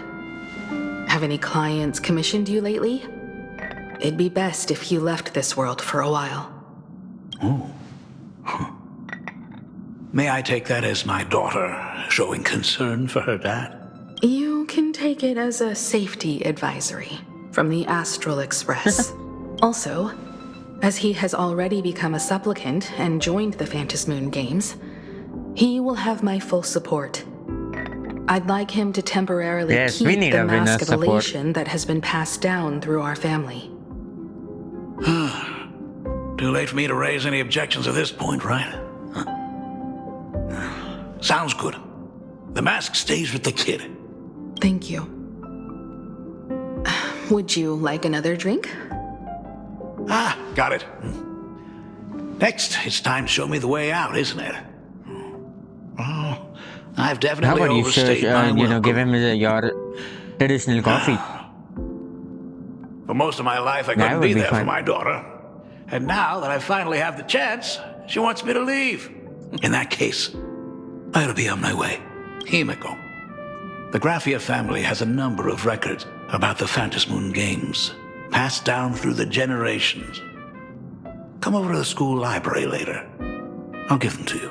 have any clients commissioned you lately? It'd be best if you left this world for a while. Oh. May I take that as my daughter showing concern for her dad? You can take it as a safety advisory from the Astral Express. Also, as he has already become a supplicant and joined the Phantasmoon Games, he will have my full support. I'd like him to temporarily keep the mask of elation that has been passed down through our family. Too late for me to raise any objections at this point, right? Huh. Sounds good. The mask stays with the kid. Thank you. Would you like another drink? Got it. Next, it's time to show me the way out, isn't it? Oh, I've definitely overstayed my welcome. Give him your traditional coffee. For most of my life, I couldn't be there for my daughter. And now that I finally have the chance, she wants me to leave. In that case, I ought to be on my way. Himiko. The Graphia family has a number of records about the Phantasmoon Games, passed down through the generations. Come over to the school library later. I'll give them to you.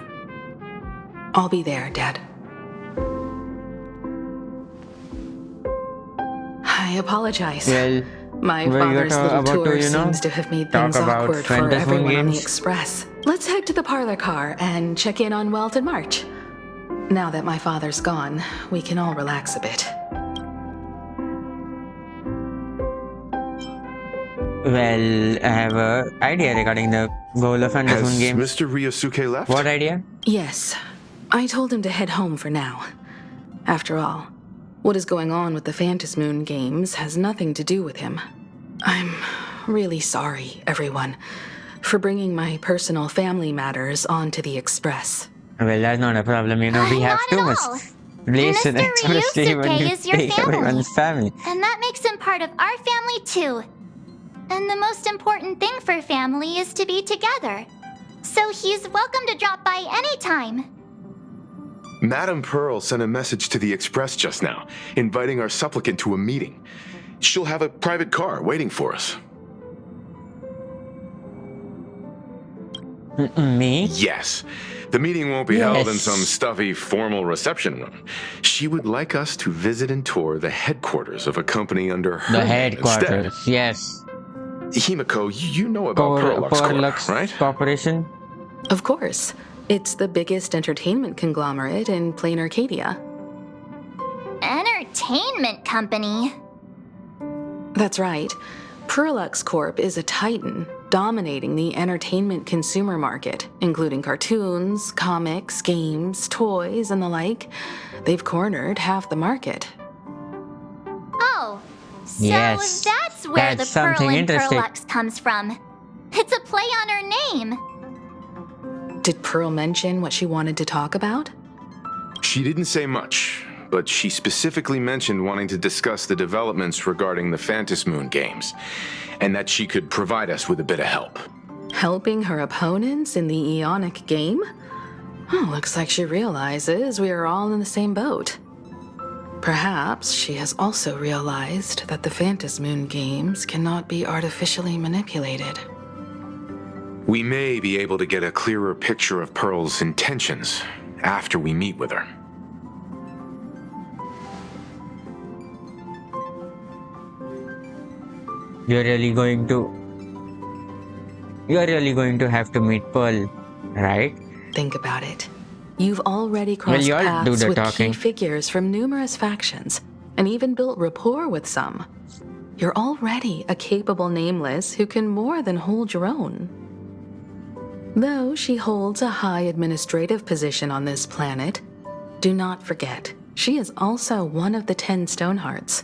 I'll be there, Dad. I apologize. Well, my father's little tour seems to have made things awkward for everyone on the Express. Let's head to the parlor car and check in on Welton March. Now that my father's gone, we can all relax a bit. Well, I have an idea regarding the goal of Phantasmoon Games. Has Mr. Ryosuke left? What idea? Yes. I told him to head home for now. After all, what is going on with the Phantasmoon Games has nothing to do with him. I'm really sorry, everyone, for bringing my personal family matters onto the Express. Well, that's not a problem, we have too much place in Express when you take everyone's family. And that makes him part of our family too. And the most important thing for family is to be together. So he's welcome to drop by anytime. Madame Pearl sent a message to the Express just now, inviting our supplicant to a meeting. She'll have a private car waiting for us. Me? Yes. The meeting won't be held in some stuffy, formal reception room. She would like us to visit and tour the headquarters of a company under her The name headquarters, instead. yes. Himiko, you know about Perlux Corp, right? Corporation? Of course. It's the biggest entertainment conglomerate in plain Arcadia. Entertainment company? That's right. Perlux Corp is a titan, dominating the entertainment consumer market, including cartoons, comics, games, toys, and the like. They've cornered half the market. Oh, so Yes, that's where that's the Pearl something in interesting. Perlux comes from. It's a play on her name. Did Pearl mention what she wanted to talk about? She didn't say much, but she specifically mentioned wanting to discuss the developments regarding the Phantasmoon Games, and that she could provide us with a bit of help. Helping her opponents in the Eonic game? Oh, looks like she realizes we are all in the same boat. Perhaps she has also realized that the Phantasmoon Games cannot be artificially manipulated. We may be able to get a clearer picture of Pearl's intentions after we meet with her. You're really going to have to meet Pearl, right? Think about it. You've already crossed y'all do paths the with talking. key figures from numerous factions, and even built rapport with some. You're already a capable nameless who can more than hold your own. Though she holds a high administrative position on this planet, do not forget, she is also one of the 10 Stonehearts.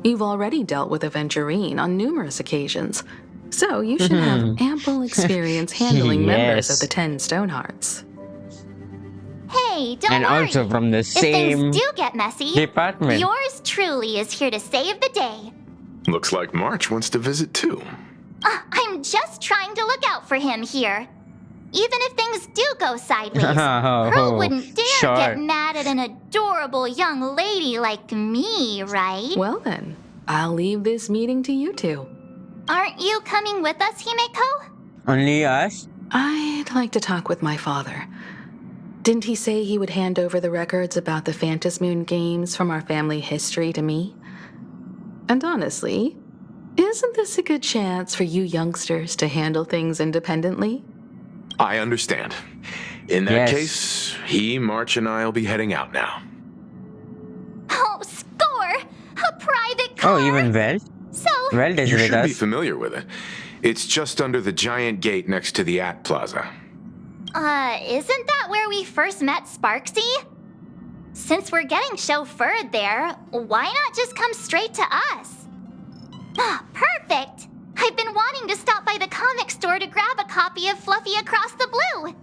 You've already dealt with Aventurine on numerous occasions, so you should have ample experience handling members of Yes. the 10 Stonehearts. Hey, don't And worry. also from the If same things do get messy, department. yours truly is here to save the day. Looks like March wants to visit too. I'm just trying to look out for him here. Even if things do go sideways, Pearl wouldn't dare sure. get mad at an adorable young lady like me, right? Well then, I'll leave this meeting to you two. Aren't you coming with us, Himeko? Only us? I'd like to talk with my father. Didn't he say he would hand over the records about the Phantom Moon games from our family history to me? And honestly, isn't this a good chance for you youngsters to handle things independently? I understand. In Yes. that case, March, and I'll be heading out now. Oh, score! A private car! Oh, even Well? So, Well is You with should be us. familiar with it. It's just under the giant gate next to the At Plaza. isn't that where we first met Sparksy? Since we're getting chauffeured there, why not just come straight to us? Ah, perfect! I've been wanting to stop by the comic store to grab a copy of Fluffy Across the Blue.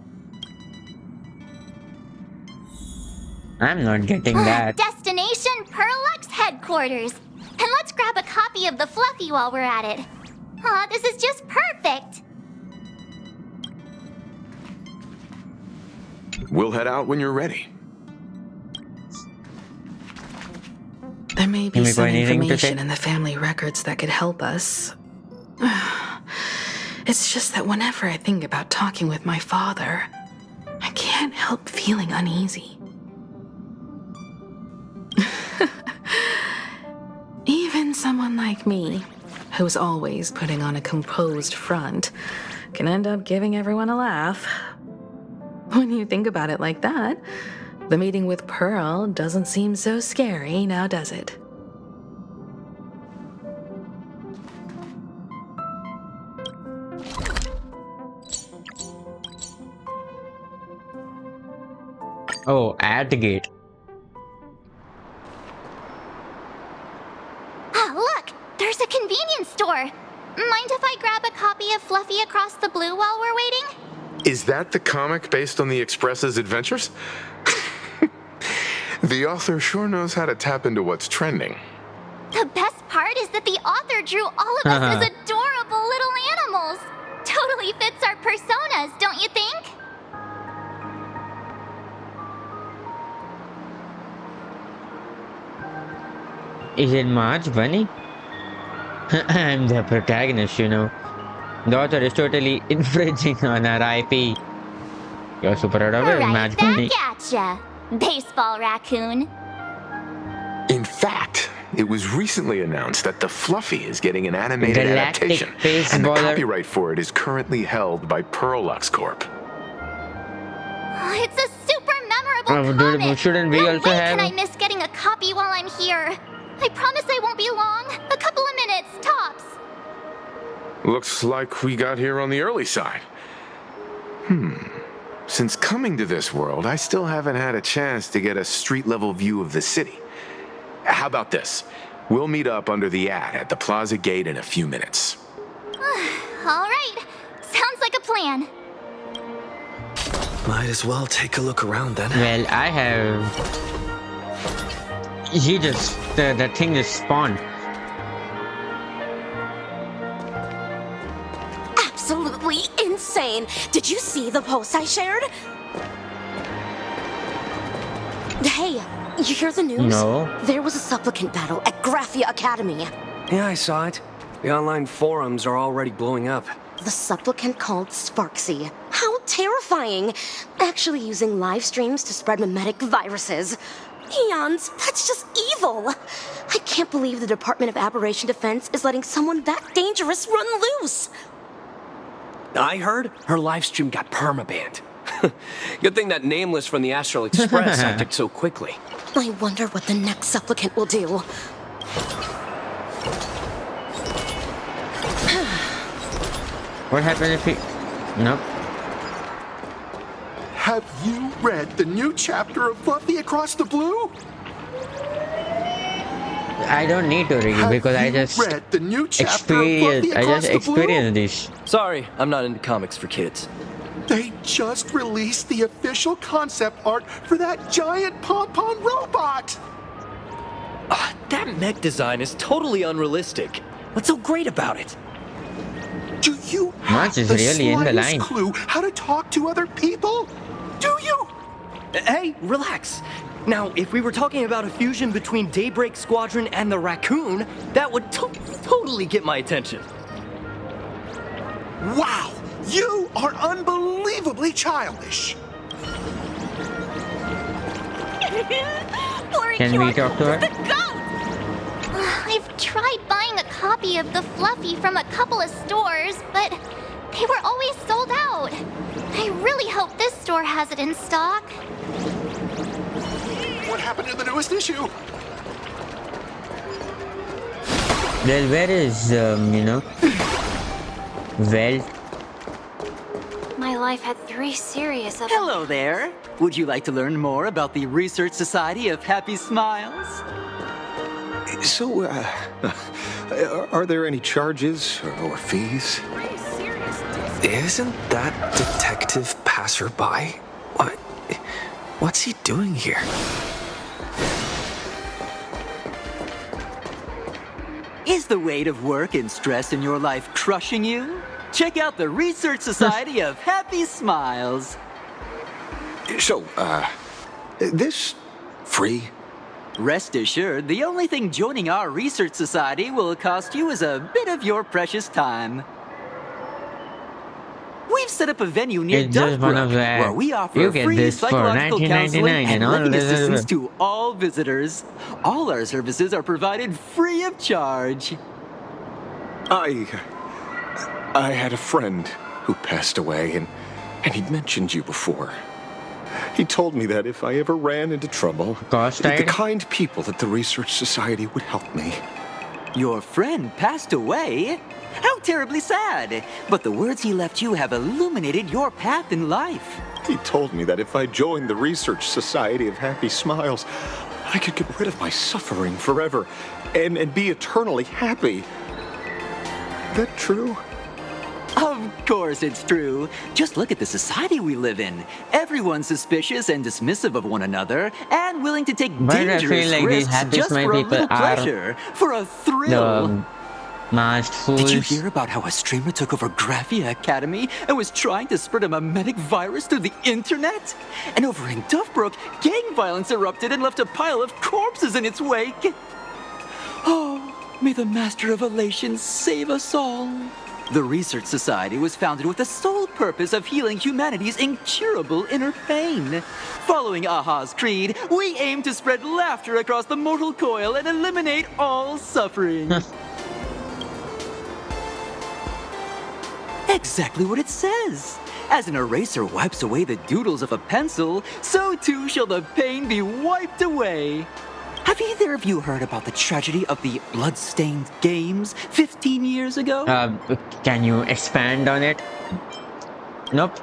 I'm not getting that. Destination Perlux headquarters. And let's grab a copy of the Fluffy while we're at it. Aw, this is just perfect. We'll head out when you're ready. There may be Himeko, some anything to say? information in the family records that could help us. It's just that whenever I think about talking with my father, I can't help feeling uneasy. Even someone like me, who's always putting on a composed front, can end up giving everyone a laugh. When you think about it like that, the meeting with Pearl doesn't seem so scary, now does it? Oh, at the gate. Ah, look! There's a convenience store. Mind if I grab a copy of Fluffy Across the Blue while we're waiting? Is that the comic based on the Express's adventures? The author sure knows how to tap into what's trending. The best part is that the author drew all of us as adorable little animals. Totally fits our personas, don't you think? Is it March Bunny? I'm the protagonist, you know. The author is totally infringing on our IP. You're super proud of it, Right March Bunny. back at ya, baseball raccoon. In fact, it was recently announced that the Fluffy is getting an animated Galactic adaptation, and the Baseballer. copyright for it is currently held by Perlux Corp. It's a super memorable Oh, dude, comic. shouldn't we no also way have- can I miss getting a copy while I'm here. I promise I won't be long. A couple of minutes, tops. Looks like we got here on the early side. Since coming to this world, I still haven't had a chance to get a street-level view of the city. How about this? We'll meet up under the at the plaza gate in a few minutes. All right. Sounds like a plan. Might as well take a look around then. Well, I have. He just. The thing just spawned. Absolutely insane. Did you see the post I shared? Hey, you hear the news? No. There was a supplicant battle at Graphia Academy. Yeah, I saw it. The online forums are already blowing up. The supplicant called Sparksy. How terrifying! Actually using live streams to spread mimetic viruses. Eons, that's just evil! I can't believe the Department of Aberration Defense is letting someone that dangerous run loose! I heard her live stream got permabanned. Good thing that Nameless from the Astral Express acted so quickly. I wonder what the next supplicant will do. What happened if he... Nope. Have you read the new chapter of Fluffy Across the Blue? I don't need to read because I just read the new chapter of Fluffy Across the Blue? experienced this. Sorry, I'm not into comics for kids. They just released the official concept art for that giant pom-pom robot! That mech design is totally unrealistic. What's so great about it? Do you Max is the really in the slightest line. clue how to talk to other people? Do you? Hey, relax. Now, if we were talking about a fusion between Daybreak Squadron and the Raccoon, that would totally get my attention. Wow! You are unbelievably childish! Can we talk to her? I've tried buying a copy of the Fluffy from a couple of stores, but they were always sold out. I really hope this store has it in stock. What happened to the newest issue? Well, where is, well... My life had 3 serious... Hello there. Would you like to learn more about the Research Society of Happy Smiles? So, are there any charges or fees? Isn't that Detective Passerby? What's he doing here? Is the weight of work and stress in your life crushing you? Check out the Research Society of Happy Smiles. So, this free? Rest assured, the only thing joining our Research Society will cost you is a bit of your precious time. We've set up a venue near It's just one of Duckbrook, the... where we offer You get free this for psychological counseling $19.99 and and all living this. assistance to all visitors. All our services are provided free of charge. I had a friend who passed away, and he'd mentioned you before. He told me that if I ever ran into trouble, the kind people at the Research Society would help me. Your friend passed away? How terribly sad. But the words he left you have illuminated your path in life. He told me that if I joined the Research Society of Happy Smiles, I could get rid of my suffering forever and be eternally happy. That true? Of course it's true. Just look at the society we live in. Everyone's suspicious and dismissive of one another, and willing to take dangerous risks just for a little pleasure, for a thrill. Masked fools. Did you hear about how a streamer took over Graphia Academy and was trying to spread a mimetic virus through the internet? And over in Duffbrook, gang violence erupted and left a pile of corpses in its wake. Oh, may the Master of Elation save us all. The Research Society was founded with the sole purpose of healing humanity's incurable inner pain. Following Aha's creed, we aim to spread laughter across the mortal coil and eliminate all suffering. Exactly what it says. As an eraser wipes away the doodles of a pencil, so too shall the pain be wiped away. Have either of you heard about the tragedy of the blood-stained games 15 years ago? Can you expand on it? Nope.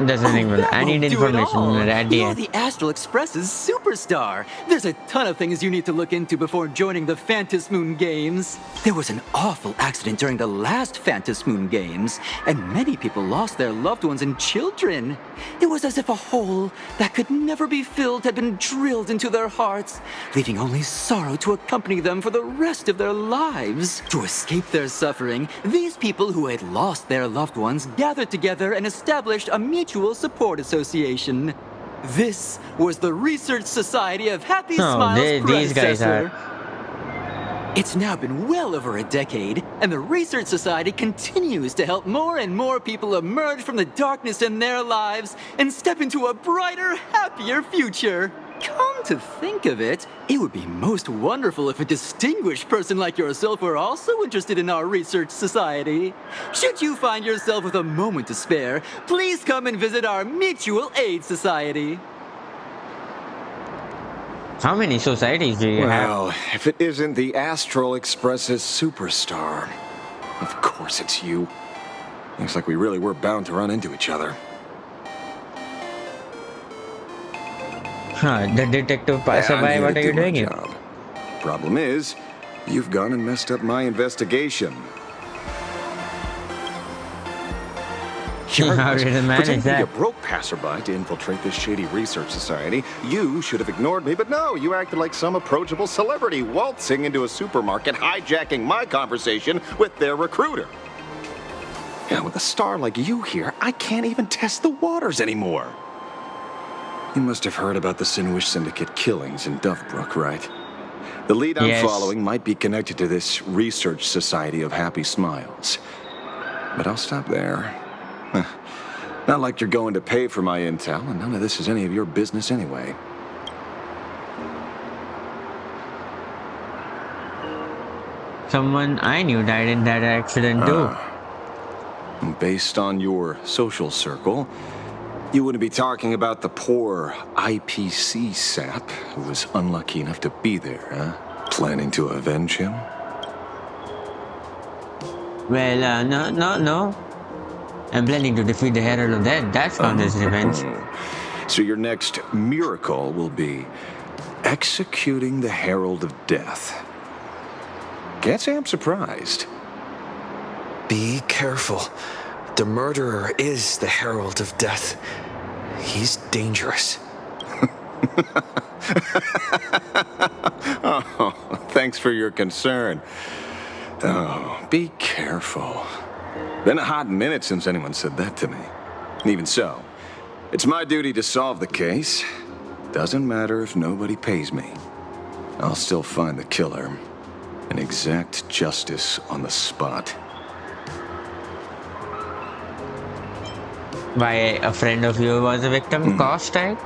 Doesn't even. I need information at the You're end. the Astral Express's superstar. There's a ton of things you need to look into before joining the Phantom Moon Games. There was an awful accident during the last Phantom Moon Games, and many people lost their loved ones and children. It was as if a hole that could never be filled had been drilled into their hearts, leaving only sorrow to accompany them for the rest of their lives. To escape their suffering, these people who had lost their loved ones gathered together and established a mutual support association. This was the Research Society of Happy Smiles these guys predecessor. It's now been well over a decade, and the Research Society continues to help more and more people emerge from the darkness in their lives and step into a brighter, happier future. Come to think of it, it would be most wonderful if a distinguished person like yourself were also interested in our Research Society. Should you find yourself with a moment to spare, please come and visit our Mutual Aid Society. How many societies do you have? Well, if it isn't the Astral Express's superstar. Of course it's you. Looks like we really were bound to run into each other. Huh, the detective passerby, what are you doing here? Problem is, you've gone and messed up my investigation. How did it manage Pretending to be that? a broke passerby to infiltrate this shady research society, you should have ignored me, but no, you acted like some approachable celebrity waltzing into a supermarket, hijacking my conversation with their recruiter. Yeah, with a star like you here, I can't even test the waters anymore. You must have heard about the Sinuish Syndicate killings in Dovebrook, right? The lead I'm following might be connected to this research society of happy smiles. But I'll stop there. Not like you're going to pay for my intel, and none of this is any of your business anyway. Someone I knew died in that accident too. Based on your social circle, you wouldn't be talking about the poor IPC sap who was unlucky enough to be there, huh? Planning to avenge him? Well, no. I'm planning to defeat the Herald of Death. That's not his revenge. So your next miracle will be executing the Herald of Death. Can't say I'm surprised. Be careful. The murderer is the Herald of Death. He's dangerous. Oh, thanks for your concern. Oh, be careful. Been a hot minute since anyone said that to me. Even so, it's my duty to solve the case. Doesn't matter if nobody pays me. I'll still find the killer and exact justice on the spot. Why, a friend of yours was a victim? Cost type?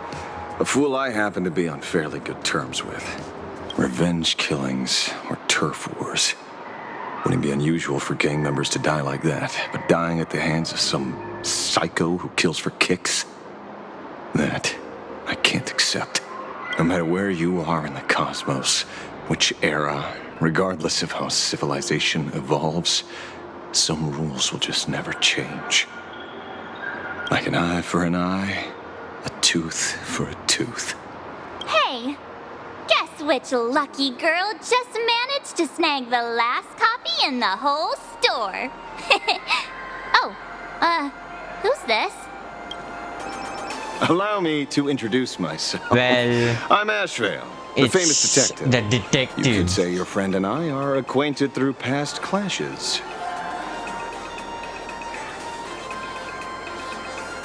A fool I happen to be on fairly good terms with. Revenge killings or turf wars. Wouldn't be unusual for gang members to die like that, but dying at the hands of some psycho who kills for kicks? That I can't accept. No matter where you are in the cosmos, which era, regardless of how civilization evolves, some rules will just never change. Like an eye for an eye, a tooth for a tooth. Hey, guess which lucky girl just managed to snag the last copy in the whole store? Who's this? Allow me to introduce myself. Well, I'm Ashvale, the famous detective. The detective. You could say your friend and I are acquainted through past clashes.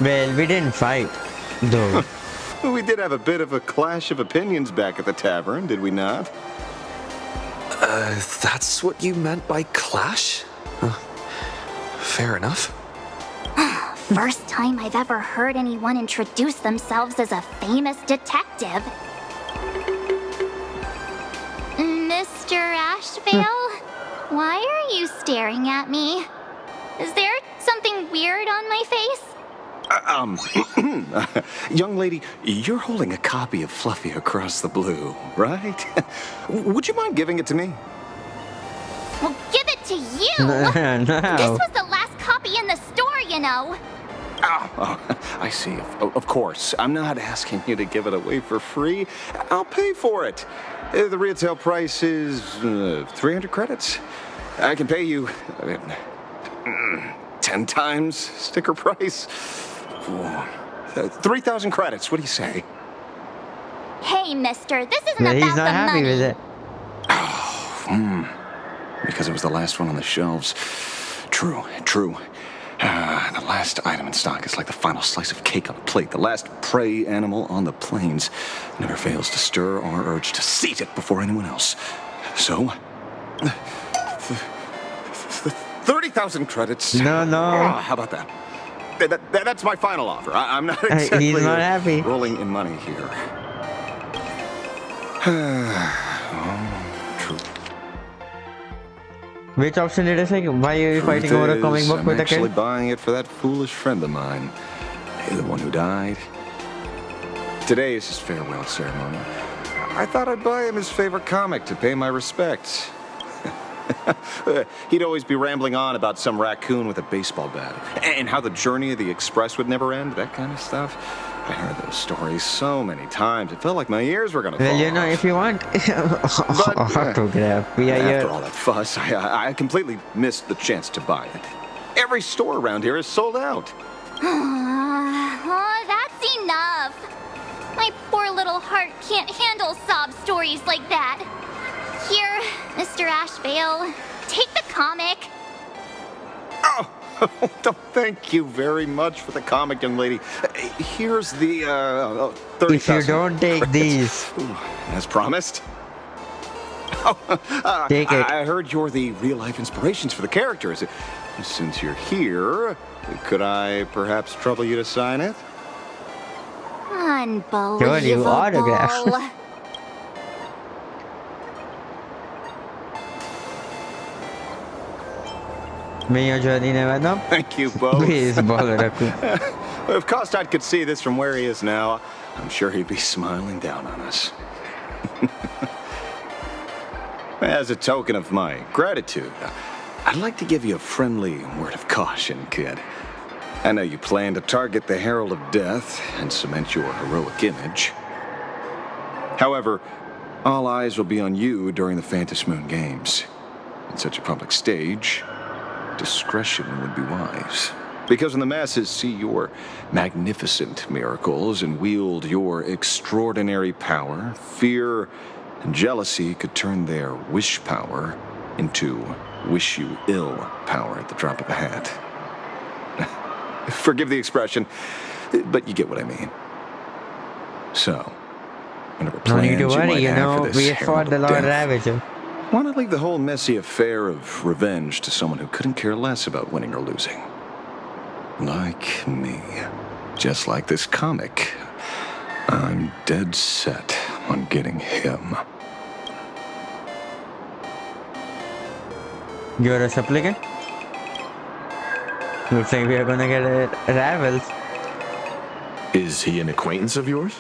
Well, we didn't fight, though. We did have a bit of a clash of opinions back at the tavern, did we not? That's what you meant by clash? Fair enough. First time I've ever heard anyone introduce themselves as a famous detective. Mr. Ashvale, why are you staring at me? Is there something weird on my face? Young lady, you're holding a copy of Fluffy Across the Blue, right? Would you mind giving it to me? Well, give it to you! No. This was the last copy in the store, you know. Oh, I see. Of course. I'm not asking you to give it away for free. I'll pay for it. The retail price is 300 credits. I can pay you 10 times sticker price. 3,000 credits. What do you say? Hey, mister, this isn't No, about he's not the happy money. with it. Because it was the last one on the shelves. True. The last item in stock is like the final slice of cake on a plate. The last prey animal on the plains never fails to stir our urge to seize it before anyone else. So, 30,000 credits. No. How about that? That's my final offer. I'm not exactly He's not happy. rolling in money here. True. Which option did I say? Why are you fighting over a comic book I'm with a actually kid? buying it for that foolish friend of mine. The one who died. Today is his farewell ceremony. I thought I'd buy him his favorite comic to pay my respects. He'd always be rambling on about some raccoon with a baseball bat, and how the journey of the Express would never end, that kind of stuff. I heard those stories so many times, it felt like my ears were gonna fall Well, you know, off. if you want autograph, we are After here. all that fuss, I completely missed the chance to buy it. Every store around here is sold out. Oh, that's enough. My poor little heart can't handle sob stories like that. Here, Mr. Ashvale, take the comic. Oh, thank you very much for the comic, young lady. Here's the 30,000. If you don't take these, as promised. Take it. I heard you're the real-life inspirations for the characters. Since you're here, could I perhaps trouble you to sign it? Unbelievable. autograph. May your journey never know. Thank you both. Please, Balaraku. If Kostat could see this from where he is now, I'm sure he'd be smiling down on us. As a token of my gratitude, I'd like to give you a friendly word of caution, kid. I know you plan to target the Herald of Death and cement your heroic image. However, all eyes will be on you during the Phantom Moon Games. In such a public stage, discretion would be wise. Because when the masses see your magnificent miracles and wield your extraordinary power, fear and jealousy could turn their wish power into wish you ill power at the drop of a hat. Forgive the expression, but you get what I mean. So, whatever No plans need to you worry, might you have know, for this we Herald fought the of Lord Death, Ravager. why not leave the whole messy affair of revenge to someone who couldn't care less about winning or losing? Like me. Just like this comic. I'm dead set on getting him. You're a supplicant? Looks like we are gonna get rivals. Is he an acquaintance of yours?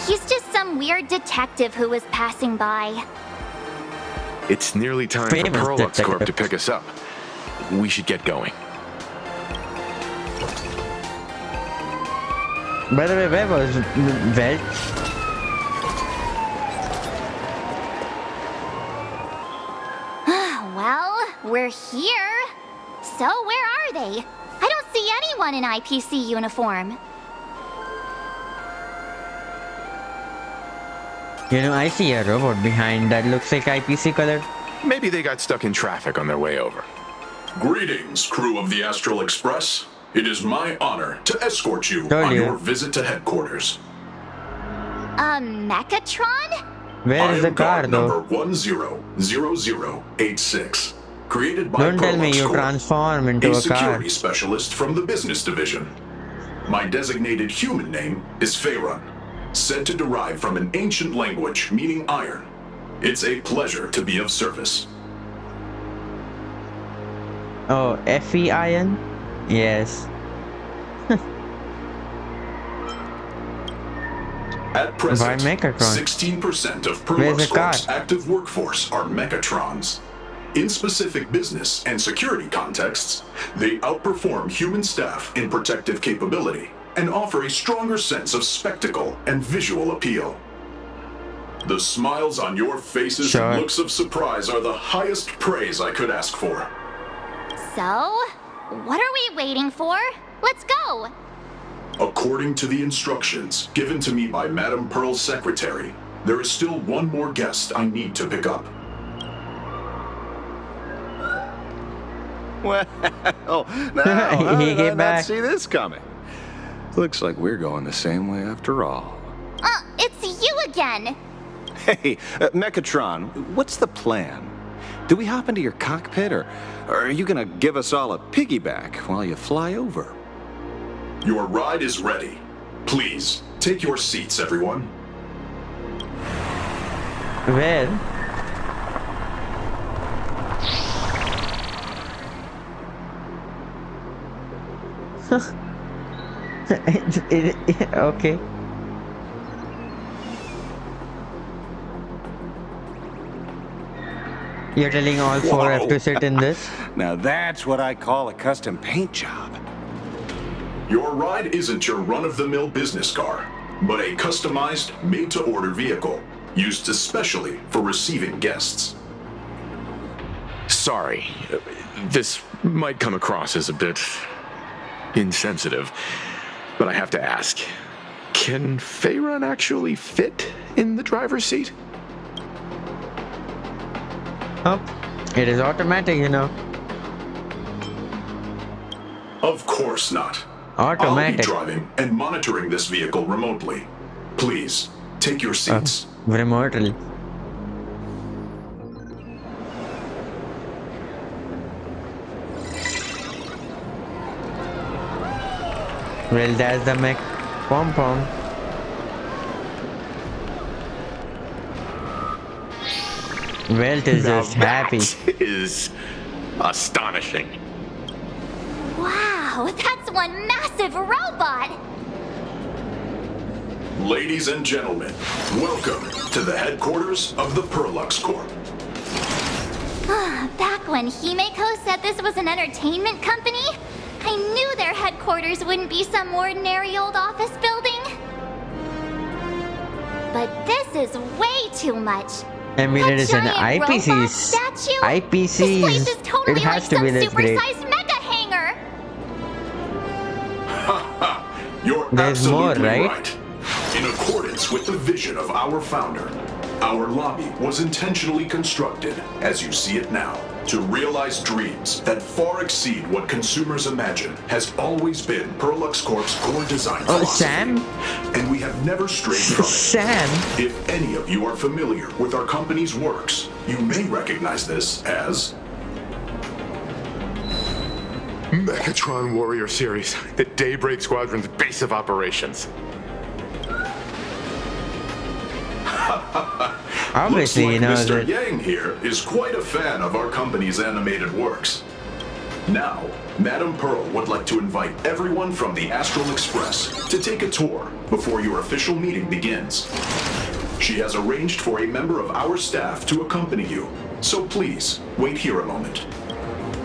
He's just some weird detective who was passing by. It's nearly time Famous for Perlux Corp to detective. pick us up. We should get going. By the way, where was Welt? Well, we're here. So where are they? I don't see anyone in IPC uniform. You know, I see a robot behind that looks like IPC color. Maybe they got stuck in traffic on their way over. Greetings, crew of the Astral Express. It is my honor to escort you Told on you. your visit to headquarters. A Mechatron? Where is the car guard though? number 100086, created by Don't tell me Perlux you Corp, transform into a a car. security specialist from the business division. My designated human name is Faerun, said to derive from an ancient language meaning iron. It's a pleasure to be of service. Oh, FEIN? Yes. At present, Why Mechatron? 16% of Where's the Perlux Corp's car? active workforce are Mechatrons. In specific business and security contexts, they outperform human staff in protective capability and offer a stronger sense of spectacle and visual appeal. The smiles on your faces Sure. and looks of surprise are the highest praise I could ask for. So, what are we waiting for? Let's go. According to the instructions given to me by Madame Pearl's secretary, there is still one more guest I need to pick up. Well, now, how He did I came not back. see this coming? Looks like we're going the same way after all. It's you again. Hey, Mechatron, what's the plan? Do we hop into your cockpit, or are you gonna give us all a piggyback while you fly over? Your ride is ready. Please, take your seats, everyone. Where? Okay. You're telling all four have to sit in this? Now that's what I call a custom paint job. Your ride isn't your run-of-the-mill business car, but a customized, made-to-order vehicle, used especially for receiving guests. Sorry, this might come across as a bit insensitive, but I have to ask. Can Faerun actually fit in the driver's seat? Oh, it is automatic, you know. Of course not. Automatic. I'll be driving and monitoring this vehicle remotely. Please, take your seats. Remotely. Well, that's the mech pom-pom. Welt is just happy. Is astonishing. Wow, that's one massive robot! Ladies and gentlemen, welcome to the headquarters of the Perlux Corp. Back when Himeko said this was an entertainment company, I knew their headquarters wouldn't be some ordinary old office building. But this is way too much. I mean, it is an giant robot IPC. statue? IPC. This place is totally It has like to some be this great. supersized mega hangar. You're There's more, absolutely right? In accordance with the vision of our founder, our lobby was intentionally constructed, as you see it now, to realize dreams that far exceed what consumers imagine has always been Perlux Corp's core design philosophy. Sam? And we have never strayed from it. Sam? If any of you are familiar with our company's works, you may recognize this as Mechatron Warrior Series, the Daybreak Squadron's base of operations. Obviously, Looks you like know Mr. that. Yang here is quite a fan of our company's animated works. Now, Madame Pearl would like to invite everyone from the Astral Express to take a tour before your official meeting begins. She has arranged for a member of our staff to accompany you, so please, wait here a moment.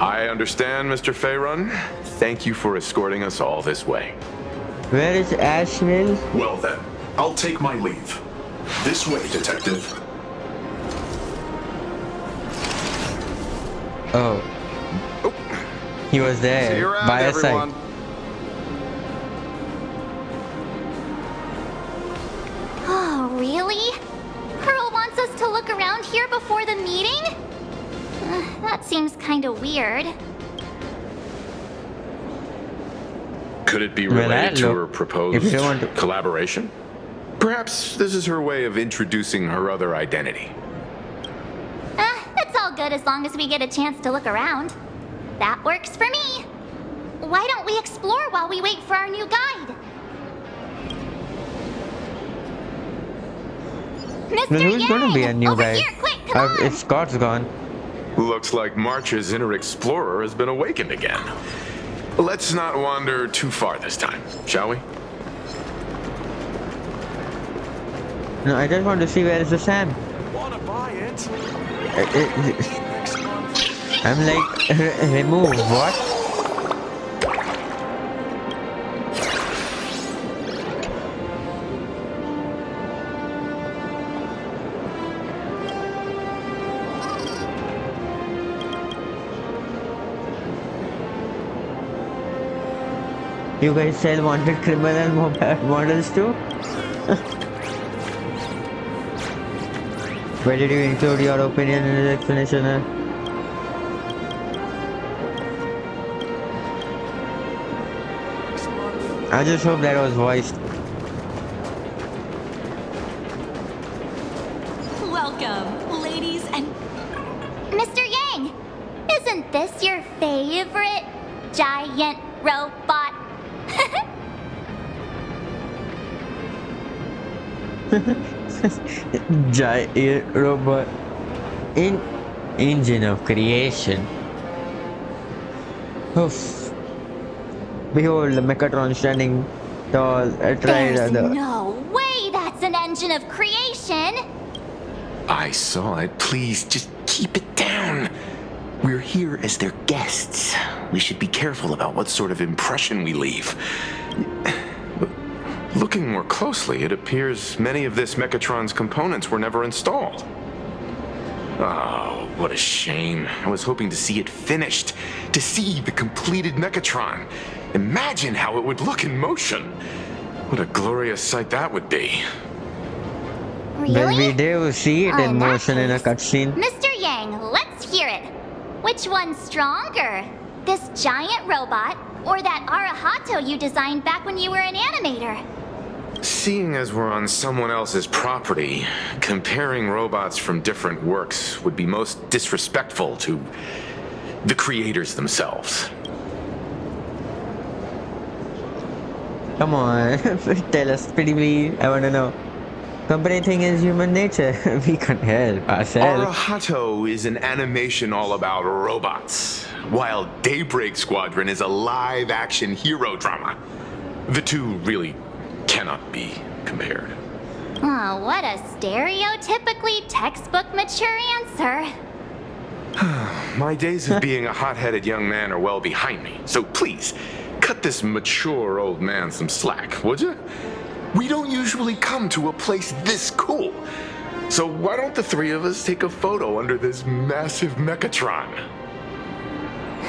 I understand, Mr. Faerun. Thank you for escorting us all this way. Where is Asheville? Well then, I'll take my leave. This way, detective. Oh. He was there. See you around, by his everyone. side. Oh, really? Pearl wants us to look around here before the meeting? That seems kinda weird. Could it be Well, related to look, her if proposed you want to- collaboration? Perhaps this is her way of introducing her other identity. It's all good as long as we get a chance to look around. That works for me. Why don't we explore while we wait for our new guide? Mr. Well, who's gonna be a Yang! new Over guy? here, quick, come on! If Scott's gone. Looks like March's inner explorer has been awakened again. Let's not wander too far this time, shall we? No, I just want to see where is the Sam. Wanna buy it? I'm like, remove what? You guys sell wanted criminal mobile models too? Where did you include your opinion in the explanation? I just hope that was voiced. Welcome, ladies and... Mr. Yang! this your favorite giant robot? Giant robot. Engine of creation. Oof. Behold the Mechatron standing tall astride There's the. no way that's an engine of creation! I saw it. Please, just keep it down. We're here as their guests. We should be careful about what sort of impression we leave. Looking more closely, it appears many of this Mechatron's components were never installed. Oh, what a shame. I was hoping to see it finished, to see the completed Mechatron. Imagine how it would look in motion. What a glorious sight that would be. Well, we do see it in motion in a cutscene. Mr. Yang, let's hear it. Which one's stronger? This giant robot or that Arahato you designed back when you were an animator? Seeing as we're on someone else's property, comparing robots from different works would be most disrespectful to the creators themselves. Come on, tell us pretty please. I wanna know. Comparing thing is human nature. We can't help ourselves. Arahato is an animation all about robots, while Daybreak Squadron is a live-action hero drama. The two really cannot be compared. Oh, what a stereotypically textbook mature answer. My days of being a hot-headed young man are well behind me, so please, cut this mature old man some slack, would you? We don't usually come to a place this cool. So why don't the three of us take a photo under this massive Mechatron?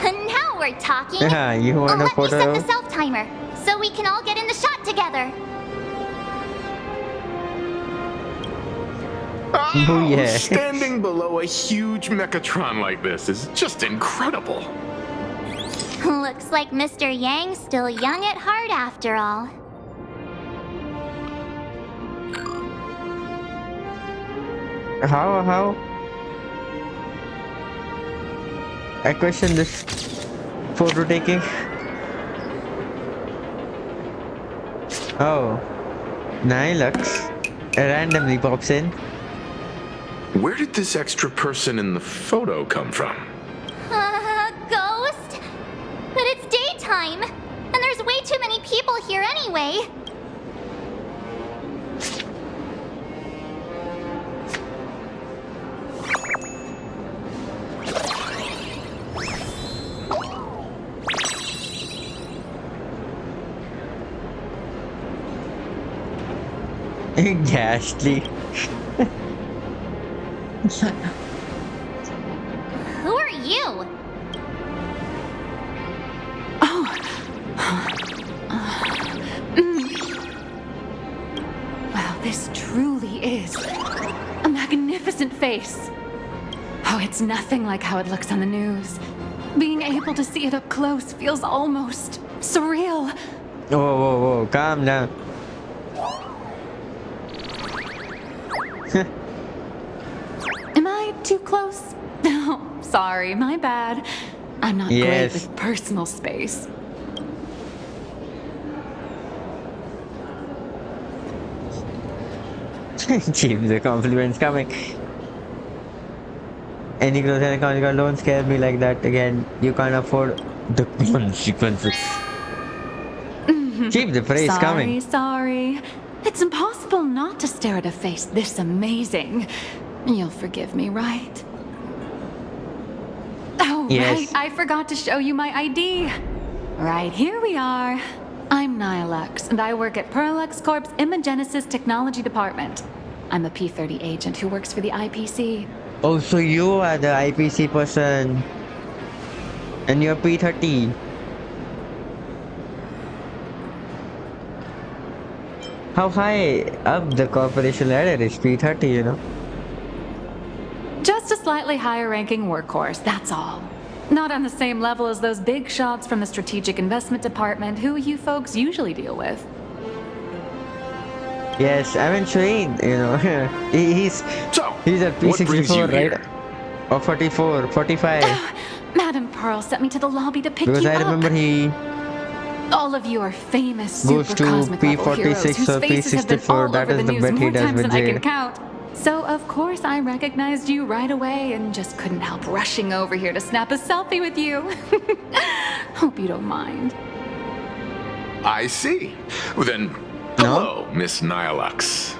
Now we're talking. You want a Let me set photo? the self-timer so we can all get in the shot together. Oh, yeah. Standing below a huge Mechatron like this is just incredible. Looks like Mr. Yang's still young at heart after all. How? I question this photo taking. Oh, nihilux randomly pops in. Where did this extra person in the photo come from? Ghost? But it's daytime, and there's way too many people here anyway. Ghastly. Who are you? Wow, this truly is a magnificent face. Oh, it's nothing like how it looks on the news. Being able to see it up close feels almost surreal. Whoa, calm down. Am I too close? Oh, sorry, my bad. I'm not great with personal space. Keep the compliments coming. Any close encounter, don't scare me like that again. You can't afford the consequences. Keep the praise coming. Sorry. It's impossible not to stare at a face this amazing. You'll forgive me, right? Oh, yes. right. I forgot to show you my ID. Right, here we are. I'm nihilux, and I work at Perlex Corp's Imagenesis Technology Department. I'm a P-30 agent who works for the IPC. Oh, so you are the IPC person. And you're P-30. How high up the corporation ladder is P-30, you know? Just a slightly higher ranking workhorse, that's all. Not on the same level as those big shots from the Strategic Investment Department who you folks usually deal with. Yes, I mean Shane, you know. he's a what brings you P64, here? right? or 44, 45. Madam Pearl sent me to the lobby to pick Because you I remember up. he All of you are famous goes super to cosmic level heroes P46 whose or faces have been P64. all That over the is the news bet he more does times with than I can Jade. count. So of course I recognized you right away and just couldn't help rushing over here to snap a selfie with you. Hope you don't mind. I see. Well, then, hello, Miss Nihilux.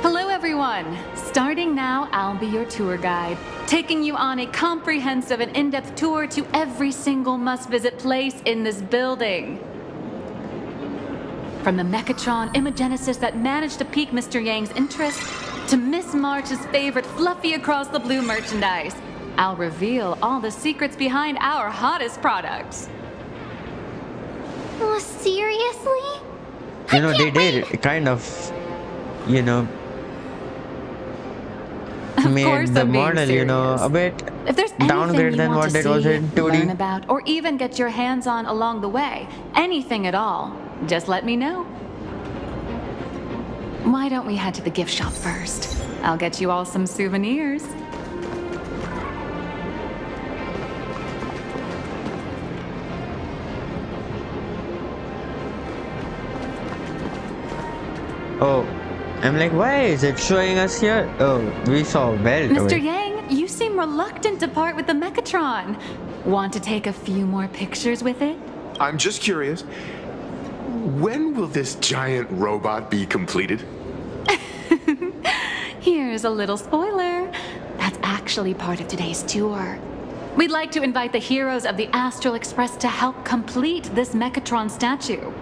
Hello everyone. Starting now, I'll be your tour guide, taking you on a comprehensive and in-depth tour to every single must-visit place in this building. From the Mechatron imagenesis that managed to pique Mr. Yang's interest, to Miss March's favorite fluffy across the blue merchandise, I'll reveal all the secrets behind our hottest products. Oh, seriously? You know, they did kind of, you know, made course the I'm being model, you know, a bit If there's downgrade anything you than want what to it was see, in 2D. learn about, or even get your hands on along the way, anything at all, just let me know. Why don't we head to the gift shop first? I'll get you all some souvenirs. Oh, I'm like, why is it showing us here? Oh, we saw a belt. Mr. Yang, you seem reluctant to part with the Mechatron. Want to take a few more pictures with it? I'm just curious. When will this giant robot be completed? Here's a little spoiler. That's actually part of today's tour. We'd like to invite the heroes of the Astral Express to help complete this Mechatron statue.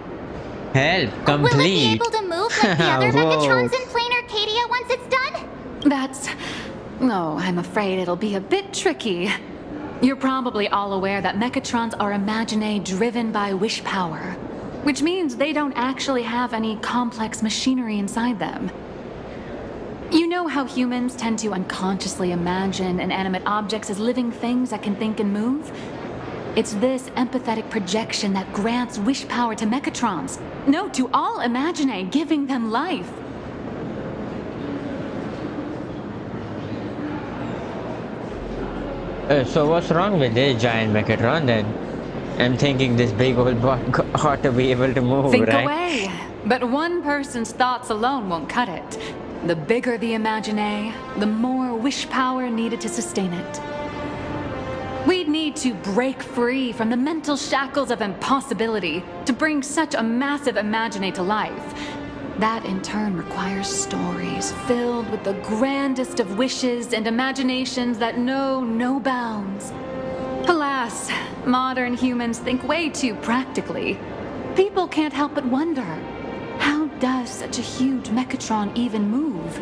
Help Will it be complete. able to move like the other Whoa. Mechatrons in Plain Arcadia once it's done? That's... Oh, I'm afraid it'll be a bit tricky. You're probably all aware that Mechatrons are imaginae driven by wish power, which means they don't actually have any complex machinery inside them. You know how humans tend to unconsciously imagine inanimate objects as living things that can think and move? It's this empathetic projection that grants wish power to Mechatrons. No, to all imaginae, giving them life. So what's wrong with this giant Mechatron then? I'm thinking this big old bot ought to be able to move, Think right? away. But one person's thoughts alone won't cut it. The bigger the imaginae, the more wish power needed to sustain it. We'd need to break free from the mental shackles of impossibility to bring such a massive imaginae to life. That in turn requires stories filled with the grandest of wishes and imaginations that know no bounds. Alas, modern humans think way too practically. People can't help but wonder, how does such a huge Mechatron even move?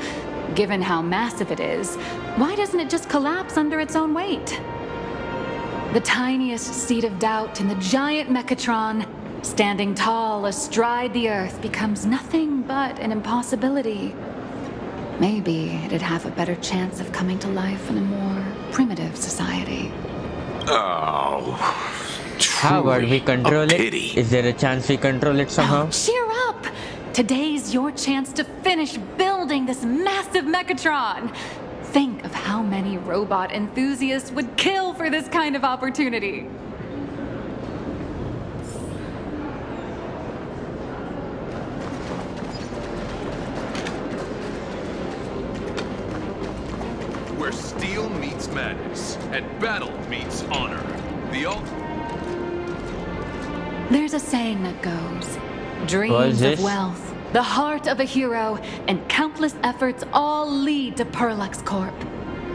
Given how massive it is, why doesn't it just collapse under its own weight? The tiniest seed of doubt in the giant Mechatron, standing tall astride the earth, becomes nothing but an impossibility. Maybe it'd have a better chance of coming to life in a more primitive society. Oh, How about we control it? pity. Is there a chance we control it somehow? Cheer up! Today's your chance to finish building this massive Mechatron. Think of how many robot enthusiasts would kill for this kind of opportunity. Where steel meets madness and battle meets honor. There's a saying that goes, What is dreams this? of wealth, the heart of a hero, and countless efforts all lead to Perlux Corp.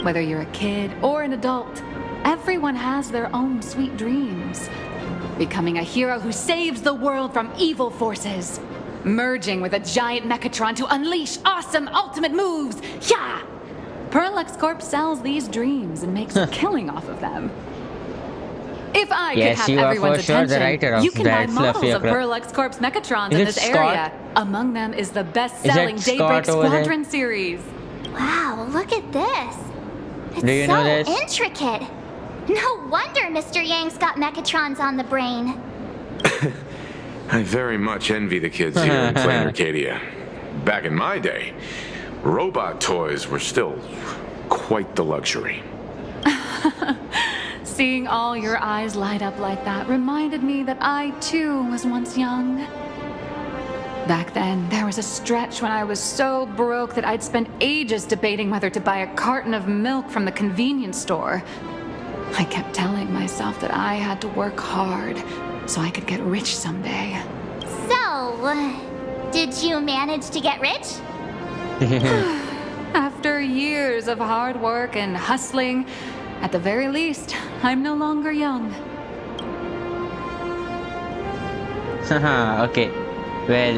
Whether you're a kid or an adult, everyone has their own sweet dreams. Becoming a hero who saves the world from evil forces. Merging with a giant Mechatron to unleash awesome ultimate moves. Yeah! Perlux Corp sells these dreams and makes a killing off of them. If I Yes, could you have are everyone's for sure the attention, writer of you can buy that models fluffy of acro- Perlux Corp's Mechatrons Is in it this Scott? area. Among them is the best-selling Is that Daybreak Scott over there? Squadron series. Wow, look at this. It's Do you so know this? intricate. No wonder Mr. Yang's got Mechatrons on the brain. I very much envy the kids here in Plain Arcadia. Back in my day, robot toys were still quite the luxury. Seeing all your eyes light up like that reminded me that I too was once young. Back then, there was a stretch when I was so broke that I'd spend ages debating whether to buy a carton of milk from the convenience store. I kept telling myself that I had to work hard so I could get rich someday. So, did you manage to get rich? After years of hard work and hustling, at the very least, I'm no longer young. Haha, okay. Well,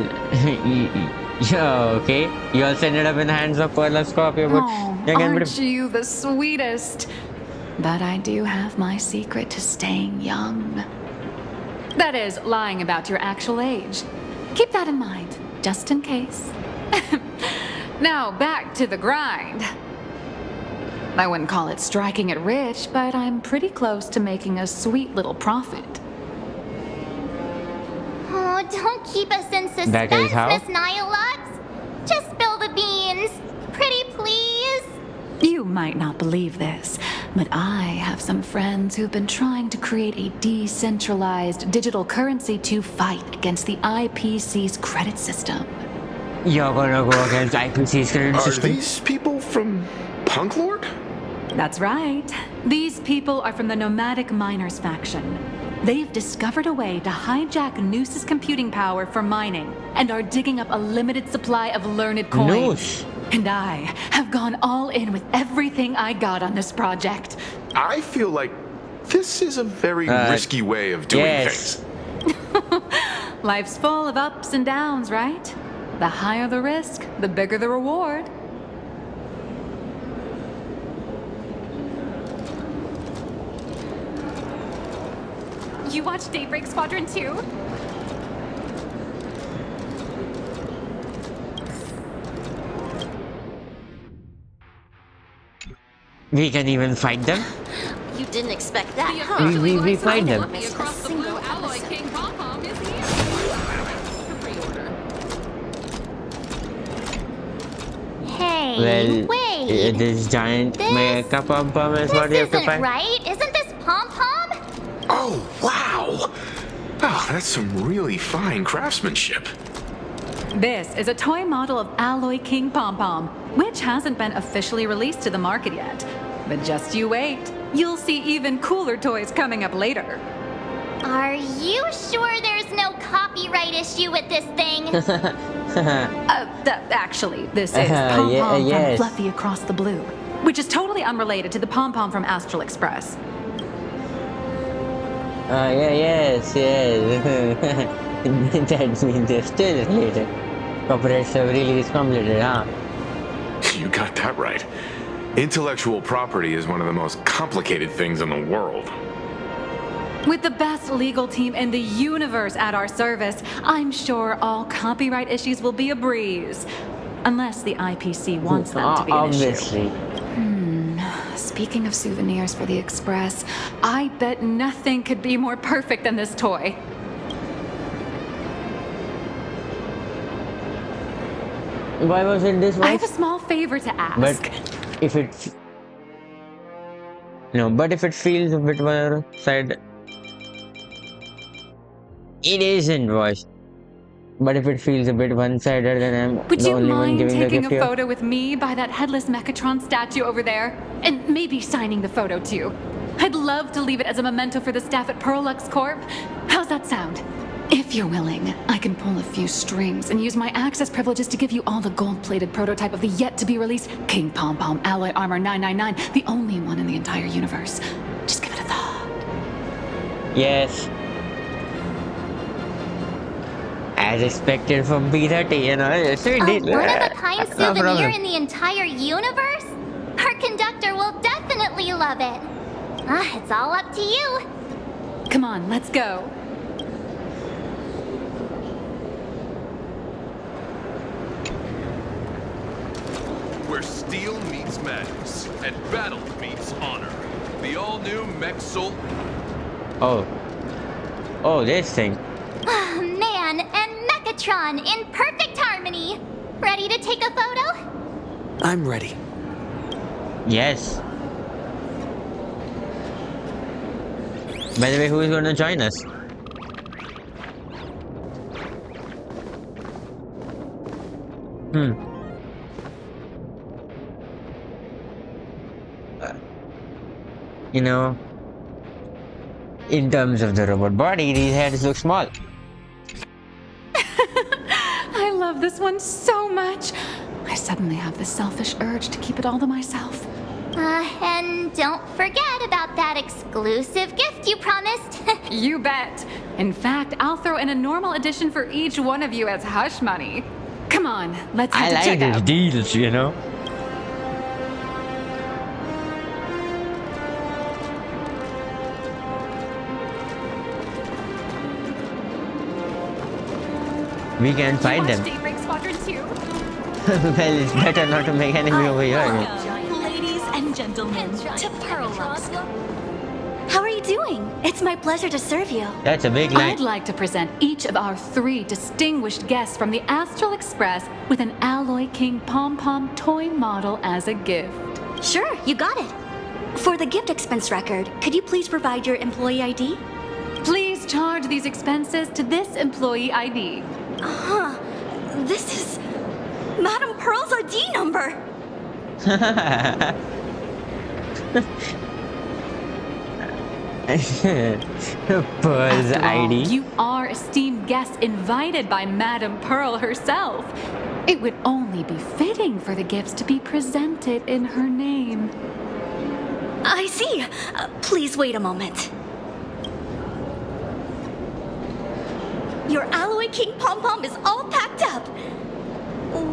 yeah, okay. You also ended up in the hands of Perla Scorpio, but Aren't you the sweetest? But I do have my secret to staying young. That is, lying about your actual age. Keep that in mind, just in case. Now, back to the grind. I wouldn't call it striking it rich, but I'm pretty close to making a sweet little profit. Oh, don't keep us in suspense, That is how? Miss Nihilux. Just spill the beans. Pretty please. You might not believe this, but I have some friends who've been trying to create a decentralized digital currency to fight against the IPC's credit system. You're gonna go against IPC's credit Are system? these people from Punk Lord? That's right. These people are from the Nomadic Miners faction. They've discovered a way to hijack Noose's computing power for mining and are digging up a limited supply of learned coins. Noose? And I have gone all in with everything I got on this project. I feel like this is a very risky way of doing things. Life's full of ups and downs, right? The higher the risk, the bigger the reward. You watched Daybreak Squadron 2? We can even fight them? You didn't expect that, huh? We fight them. Across the blue alloy king pom-pom is here. Hey, Well, wait. this giant makeup pom-pom is what you have to Isn't fight? right? Isn't this pom-pom? Oh, wow! Oh, that's some really fine craftsmanship. This is a toy model of Alloy King Pom-Pom, which hasn't been officially released to the market yet. But just you wait. You'll see even cooler toys coming up later. Are you sure there's no copyright issue with this thing? Actually, this is Pom-Pom yes. from Fluffy Across the Blue, which is totally unrelated to the Pom-Pom from Astral Express. Yes. That means they're still related. Copyrights have release completed, huh? You got that right. Intellectual property is one of the most complicated things in the world. With the best legal team in the universe at our service, I'm sure all copyright issues will be a breeze. Unless the IPC wants them to be an Obviously. issue. Speaking of souvenirs for the Express, I bet nothing could be more perfect than this toy. Why was it this way? I have a small favor to ask. But if it feels a bit one side, it isn't voiced. But if it feels a bit one-sided, then I'm Would the you only one mind giving the taking gift a here. photo with me by that headless Mechatron statue over there? And maybe signing the photo too. I'd love to leave it as a memento for the staff at Perlux Corp. How's that sound? If you're willing, I can pull a few strings and use my access privileges to give you all the gold-plated prototype of the yet-to-be-released King Pom-Pom Alloy Armor 999, the only one in the entire universe. Just give it a thought. Yes. As expected from B30, you know. Yes, we did. A one-of-a-kind No souvenir problem. in the entire universe? Our conductor will definitely love it. It's all up to you. Come on, let's go. Where steel meets madness and battle meets honor. The all-new Mech Soul. Oh, this thing. Man and Mechatron in perfect harmony. Ready to take a photo? I'm ready. Yes. By the way, who is going to join us? Hmm. You know, in terms of the robot body, these heads look small. I love this one so much. I suddenly have this selfish urge to keep it all to myself. And don't forget about that exclusive gift you promised. You bet. In fact, I'll throw in a normal edition for each one of you as hush money. Come on, let's head to I like these checkout. deals, you know. We can fight them. Daybreak Squadron 2? Well, it's better not to make enemy over here. Ladies and gentlemen, to Pearlux. How are you doing? It's my pleasure to serve you. That's a big line. I'd like to present each of our 3 distinguished guests from the Astral Express with an Alloy King Pom Pom toy model as a gift. Sure, you got it. For the gift expense record, could you please provide your employee ID? Please charge these expenses to this employee ID. Huh. This is Madame Pearl's ID number. Pearl's After all, ID. you are esteemed guests invited by Madame Pearl herself. It would only be fitting for the gifts to be presented in her name. I see. Please wait a moment. Your Alloy King Pom Pom is all packed up.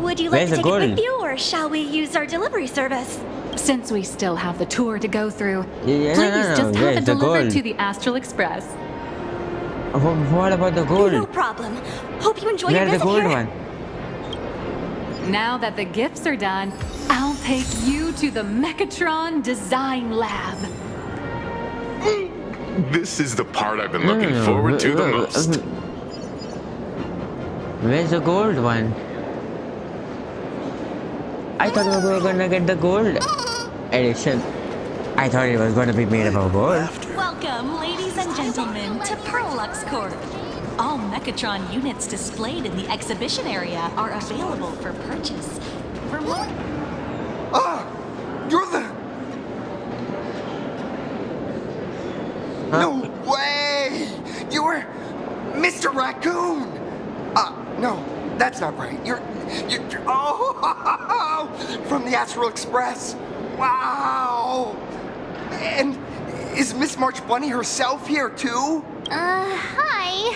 Would you like Where's to the take it gold? with you, or shall we use our delivery service? Since we still have the tour to go through, Yeah, please no, just have where's it the delivered gold? to the Astral Express. What about the gold? No problem. Hope you enjoy your Where's the visit gold here. one? Now that the gifts are done, I'll take you to the Mechatron Design Lab. This is the part I've been looking forward to the most. Where's the gold one? I thought we were gonna get the gold edition. I thought it was gonna be made of gold. Welcome, ladies and gentlemen, to Pearlux Corp. All Mechatron units displayed in the exhibition area are available for purchase. For more... You're the... No way! You were Mr. Raccoon! No, that's not right. You're oh, from the Astral Express. Wow! And is Miss March Bunny herself here too? Hi.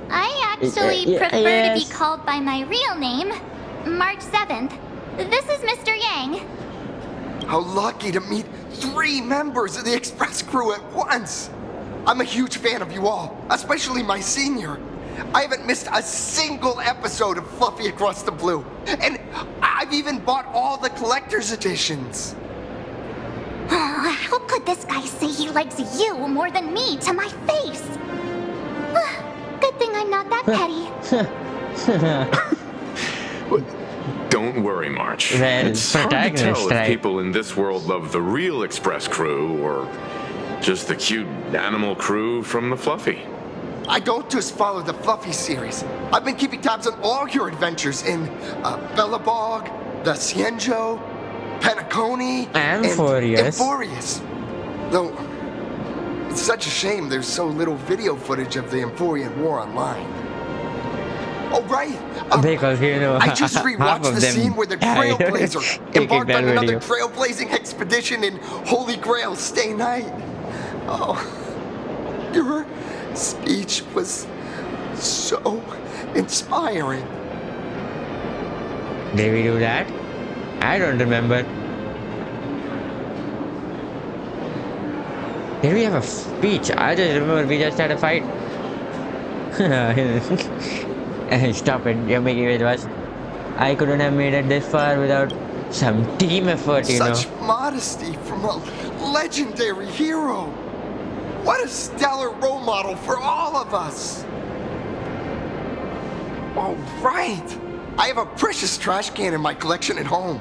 I actually prefer to be called by my real name, March 7th. This is Mr. Yang. How lucky to meet 3 members of the Express crew at once. I'm a huge fan of you all, especially my senior. I haven't missed a single episode of Fluffy Across the Blue. And I've even bought all the collector's editions. Oh, how could this guy say he likes you more than me to my face? Good thing I'm not that petty. Don't worry, March. Well, It's hard to protagonist, tell if right? people in this world love the real Express crew or just the cute animal crew from the Fluffy. I don't just follow the Fluffy series. I've been keeping tabs on all your adventures in Bellabog, the Cienjo, Penacony, and Amphorius. Amphorius. Though, it's such a shame there's so little video footage of the Amphorian War online. Oh, right. Because you know, I just half rewatched of the them scene where the died Trailblazer taking embarked that on another video. trailblazing expedition in Holy Grail Stay Night. Oh, your speech was so inspiring. Did we do that? I don't remember. Did we have a speech? I just remember we just had a fight. Stop it, you're making it worse. I couldn't have made it this far without some team effort, you know. Such modesty from a legendary hero. What a stellar role model for all of us. Oh, right. I have a precious trash can in my collection at home.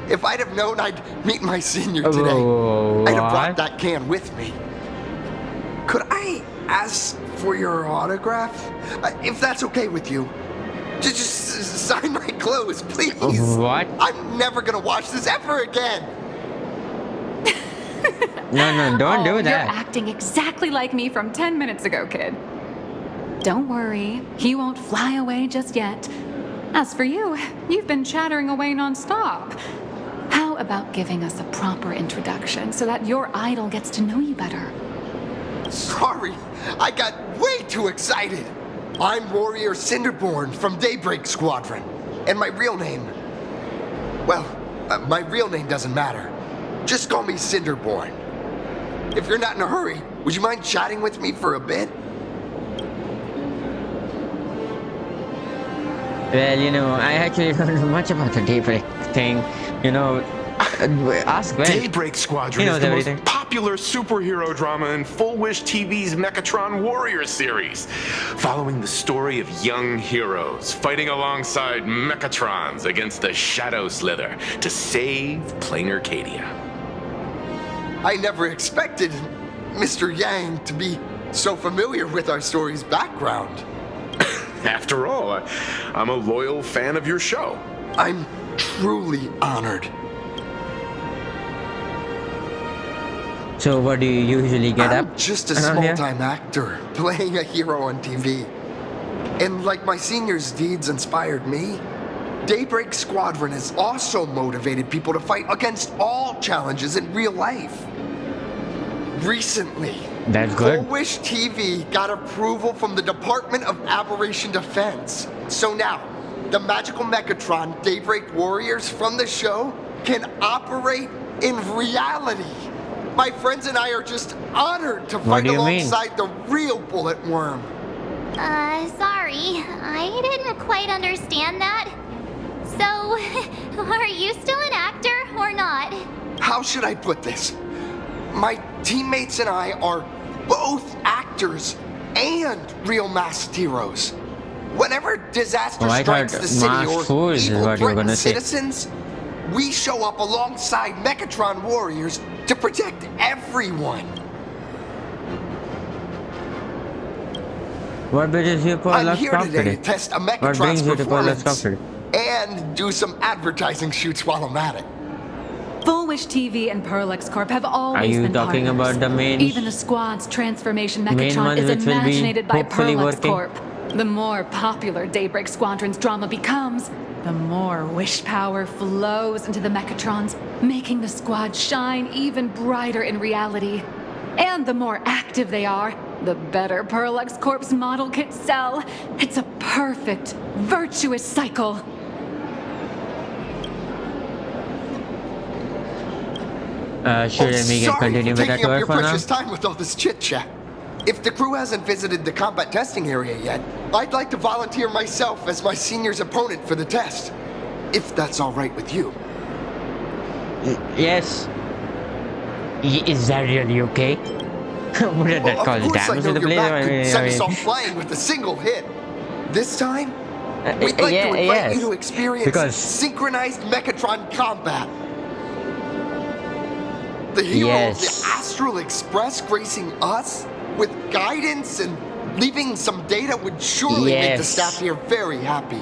If I'd have known I'd meet my senior today, I'd have brought that can with me. Could I ask for your autograph? If that's okay with you. Just sign my clothes, please. What? I'm never gonna watch this ever again. No, don't do that. You're acting exactly like me from 10 minutes ago, kid. Don't worry, he won't fly away just yet. As for you, you've been chattering away nonstop. How about giving us a proper introduction so that your idol gets to know you better? Sorry, I got way too excited. I'm Warrior Cinderborn from Daybreak Squadron. And my real name... Well, my real name doesn't matter. Just call me Cinderborn. If you're not in a hurry, would you mind chatting with me for a bit? Well, I actually don't know much about the Daybreak thing. Ask Gwen. Daybreak Squadron is the most popular superhero drama in Full Wish TV's Mechatron Warrior series, following the story of young heroes fighting alongside Mechatrons against the Shadow Slither to save plain Arcadia. I never expected Mr. Yang to be so familiar with our story's background. After all, I'm a loyal fan of your show. I'm truly honored. So what do you usually get I'm up? just a small-time actor playing a hero on TV. And like my senior's deeds inspired me, Daybreak Squadron has also motivated people to fight against all challenges in real life. Recently, That's good. Full Wish TV got approval from the Department of Aberration Defense. So now, the magical Mechatron Daybreak Warriors from the show can operate in reality. My friends and I are just honored to fight alongside the real Bullet Worm. Sorry. I didn't quite understand that. So, are you still an actor or not? How should I put this? My teammates and I are both actors and real masked heroes. Whenever disaster strikes the city or evil threatens citizens, we show up alongside Mechatron warriors to protect everyone. What brings you to I'm here today to test a Mechatron's performance and do some advertising shoots while I'm at it. Full Wish TV and Perlex Corp have always been talking partners. about the main? Even the squad's transformation main Mechatron ones is which will be imaginated by hopefully Perlex working? Corp. The more popular Daybreak Squadron's drama becomes, the more wish power flows into the Mechatrons, making the squad shine even brighter in reality. And the more active they are, the better Perlex Corp's model kits sell. It's a perfect, virtuous cycle. Sure, then we can continue with that Taking up tour your for now. precious time with all this chit-chat. If the crew hasn't visited the combat testing area yet, I'd like to volunteer myself as my senior's opponent for the test. If that's all right with you. Yes. Is that really okay? Wouldn't that cause damage to the place? I mean, send us all flying with a single hit. This time, we'd like to invite you to experience synchronized Mechatron combat. The hero of the Astral Express gracing us with guidance and leaving some data would surely make the staff here very happy.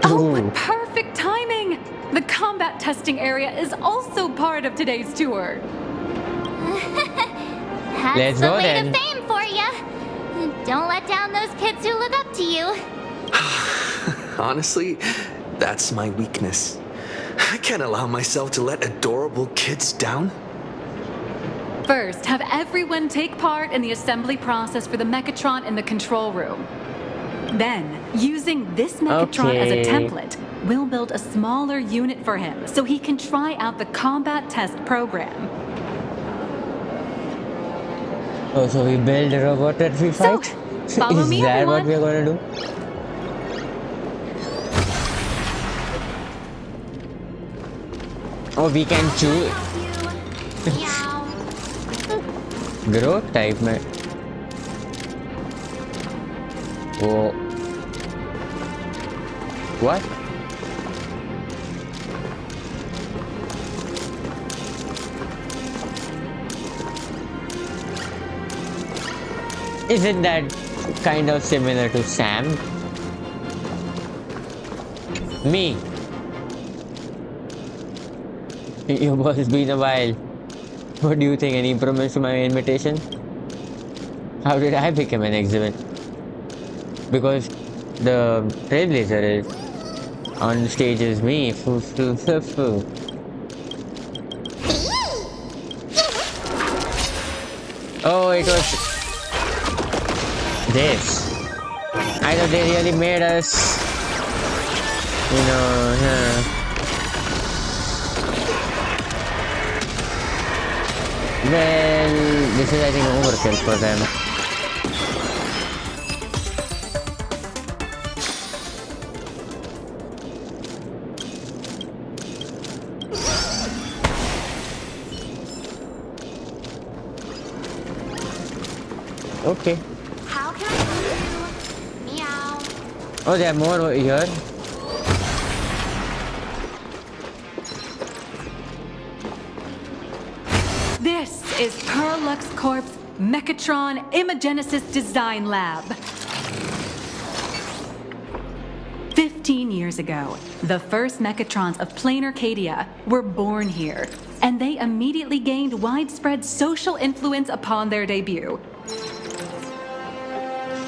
Oh, what perfect timing! The combat testing area is also part of today's tour. That's the way to fame for ya. Don't let down those kids who look up to you. Honestly, that's my weakness. I can't allow myself to let adorable kids down. First, have everyone take part in the assembly process for the Mechatron in the control room. Then, using this Mechatron as a template, we'll build a smaller unit for him so he can try out the combat test program. Oh, so we build a robot that we fight? Follow Is me, that everyone. what we're gonna do? Oh, we can choose. Growth type में. Oh. What? Isn't that kind of similar to Sam? Me. It has been a while. What do you think? Any improvements to my invitation? How did I become an exhibit? Because the trailblazer is on stage is me. Foo, foo, foo, foo. Oh, it was this. I thought they really made us, you know. Well, this is I think overkill for them. Okay. How can I help you? Meow. Oh, there are more over here. This is Perlux Corp's Mechatron Imagenesis Design Lab. 15 years ago, the first Mechatrons of plain Arcadia were born here, and they immediately gained widespread social influence upon their debut.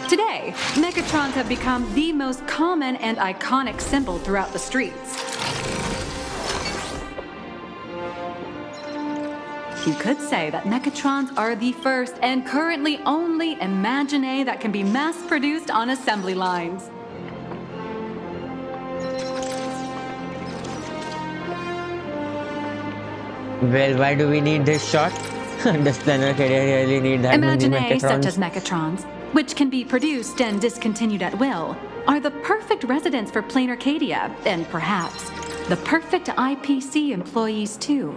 Today, Mechatrons have become the most common and iconic symbol throughout the streets. You could say that Mechatrons are the first and currently only Imagine that can be mass-produced on assembly lines. Well, why do we need this shot? Does Planet Arcadia really need that many Imagine such Mechatrons? as Mechatrons, which can be produced and discontinued at will, are the perfect residents for plain Arcadia, and perhaps the perfect IPC employees too.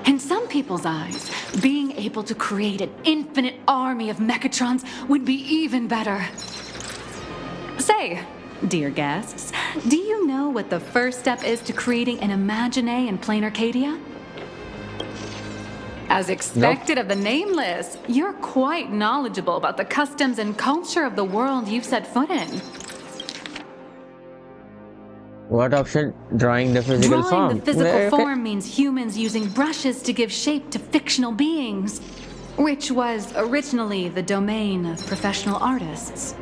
In some people's eyes, being able to create an infinite army of Mechatrons would be even better. Say, dear guests, do you know what the first step is to creating an Imagine in plain Arcadia? As expected of the Nameless, you're quite knowledgeable about the customs and culture of the world you've set foot in. What option? Drawing the physical form. Drawing the physical Okay. form means humans using brushes to give shape to fictional beings, which was originally the domain of professional artists.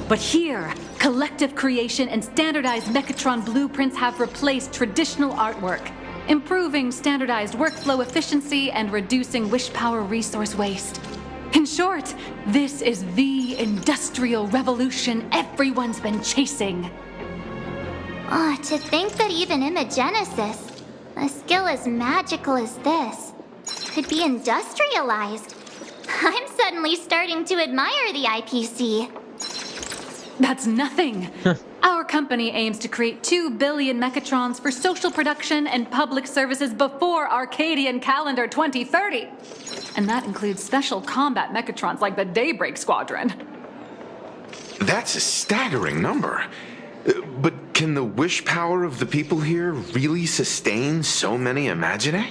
But here, collective creation and standardized Mechatron blueprints have replaced traditional artwork, improving standardized workflow efficiency and reducing wish power resource waste. In short, this is the industrial revolution everyone's been chasing. Oh, to think that even Imagenesis, a skill as magical as this, could be industrialized. I'm suddenly starting to admire the IPC. That's nothing. Our company aims to create 2 billion Mechatrons for social production and public services before Arcadian calendar 2030. And that includes special combat Mechatrons like the Daybreak Squadron. That's a staggering number. But can the wish power of the people here really sustain so many Imagine?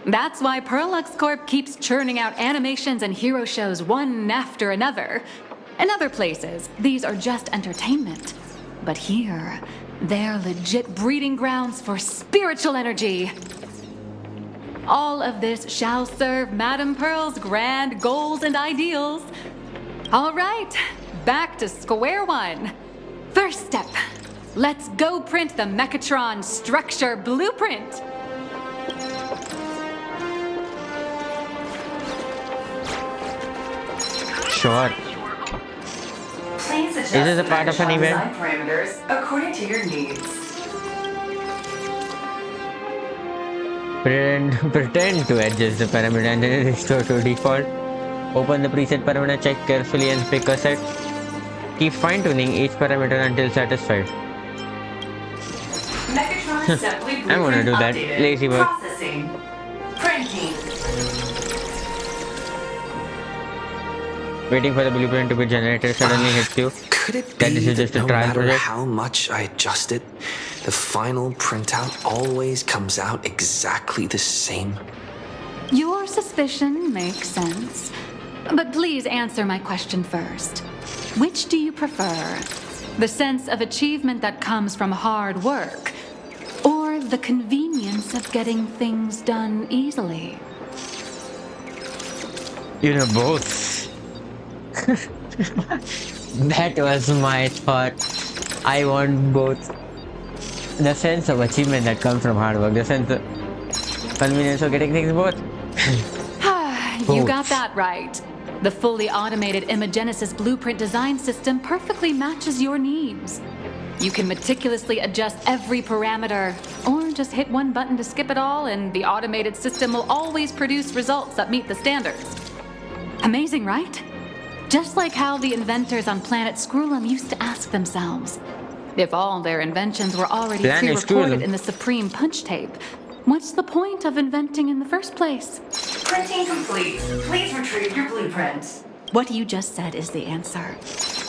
That's why Perlux Corp keeps churning out animations and hero shows one after another. In other places, these are just entertainment. But here, they're legit breeding grounds for spiritual energy. All of this shall serve Madame Pearl's grand goals and ideals. All right, back to square one. First step, let's go print the Mechatron structure blueprint. Sure. Please adjust Is this a part of an the event? design parameters according to your needs. Pretend to adjust the parameter and then restore to default. Open the preset parameter, check carefully and pick a set. Keep fine-tuning each parameter until satisfied. Mechatron assembly I'm gonna do that. updated. Lazy work. Processing. Printing. Waiting for the blueprint to be generated suddenly hits you. Could it That be this is that just a no trial matter project? how much I adjust it, the final printout always comes out exactly the same? Your suspicion makes sense. But please answer my question first. Which do you prefer? The sense of achievement that comes from hard work, or the convenience of getting things done easily? You know, both. That was my thought. I want both. The sense of achievement that comes from hard work, the sense of convenience of getting things both. You got that right. The fully automated Imagenesis blueprint design system perfectly matches your needs. You can meticulously adjust every parameter, or just hit one button to skip it all, and the automated system will always produce results that meet the standards. Amazing, right? Just like how the inventors on planet Skrullum used to ask themselves, if all their inventions were already pre-recorded in the Supreme Punch Tape, what's the point of inventing in the first place? Printing complete. Please retrieve your blueprint. What you just said is the answer.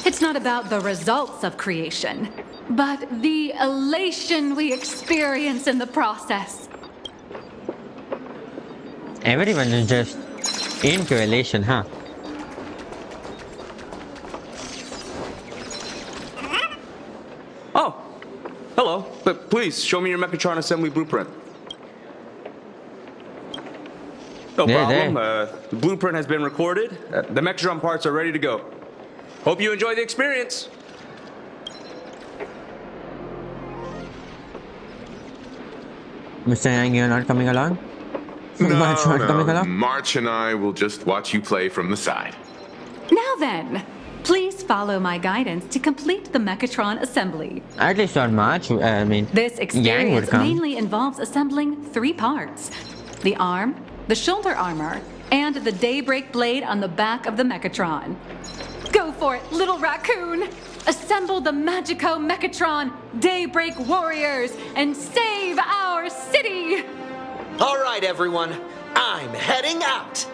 It's not about the results of creation, but the elation we experience in the process. Everyone is just into elation, huh? Oh, hello. But please, show me your Mechatron assembly blueprint. No problem. The blueprint has been recorded. The Mechatron parts are ready to go. Hope you enjoy the experience. Mr. Yang, you're not coming along? No, March and I will just watch you play from the side. Now then, please follow my guidance to complete the Mechatron assembly. At least not March. I mean, This Yang would experience come. mainly involves assembling 3 parts: the arm, the shoulder armor, and the daybreak blade on the back of the Mechatron. Go for it, little raccoon! Assemble the Magico Mechatron Daybreak Warriors and save our city! All right, everyone. I'm heading out.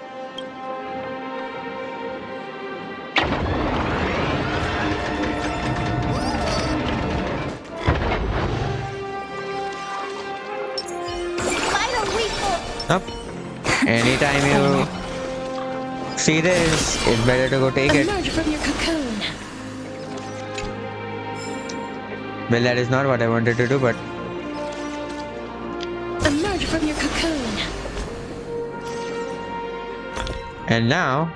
Up. Anytime you see this, it's better to go take it. Emerge from your cocoon. Well, that is not what I wanted to do, but Emerge from your cocoon. and now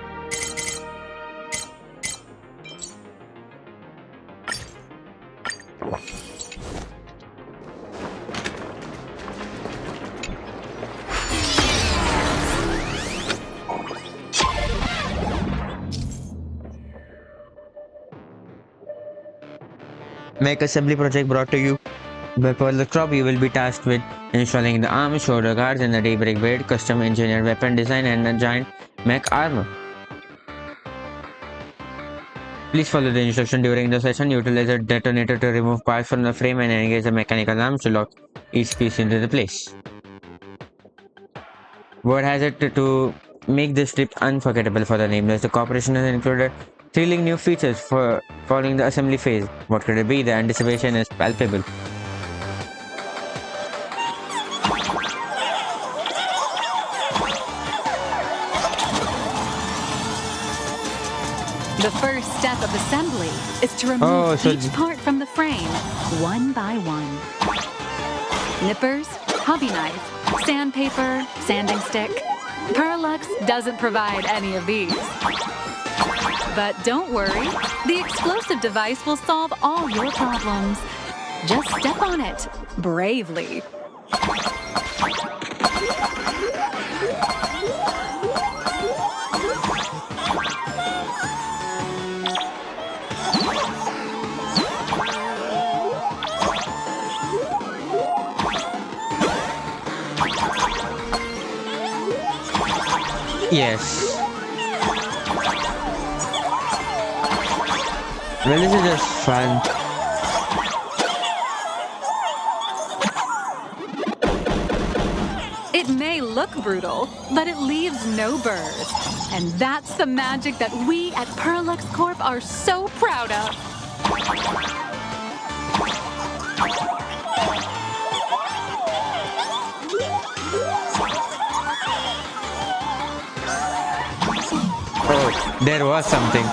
make assembly project brought to you by Pearl Crop. You will be tasked with installing the arm, shoulder guards, and the daybreak blade, custom engineered weapon design, and a giant mech armor. Please follow the instruction during the session. Utilize a detonator to remove parts from the frame and engage the mechanical arms to lock each piece into the place. Word has it to make this trip unforgettable for the nameless. The corporation has included thrilling new features for following the assembly phase. What could it be? The anticipation is palpable. The first step of assembly is to remove each part from the frame, one by one. Nippers, hobby knife, sandpaper, sanding stick. Perlux doesn't provide any of these. But don't worry, the explosive device will solve all your problems. Just step on it, bravely. Yes. Well, this is just fun. It may look brutal, but it leaves no burrs. And that's the magic that we at Perlux Corp are so proud of. There was something.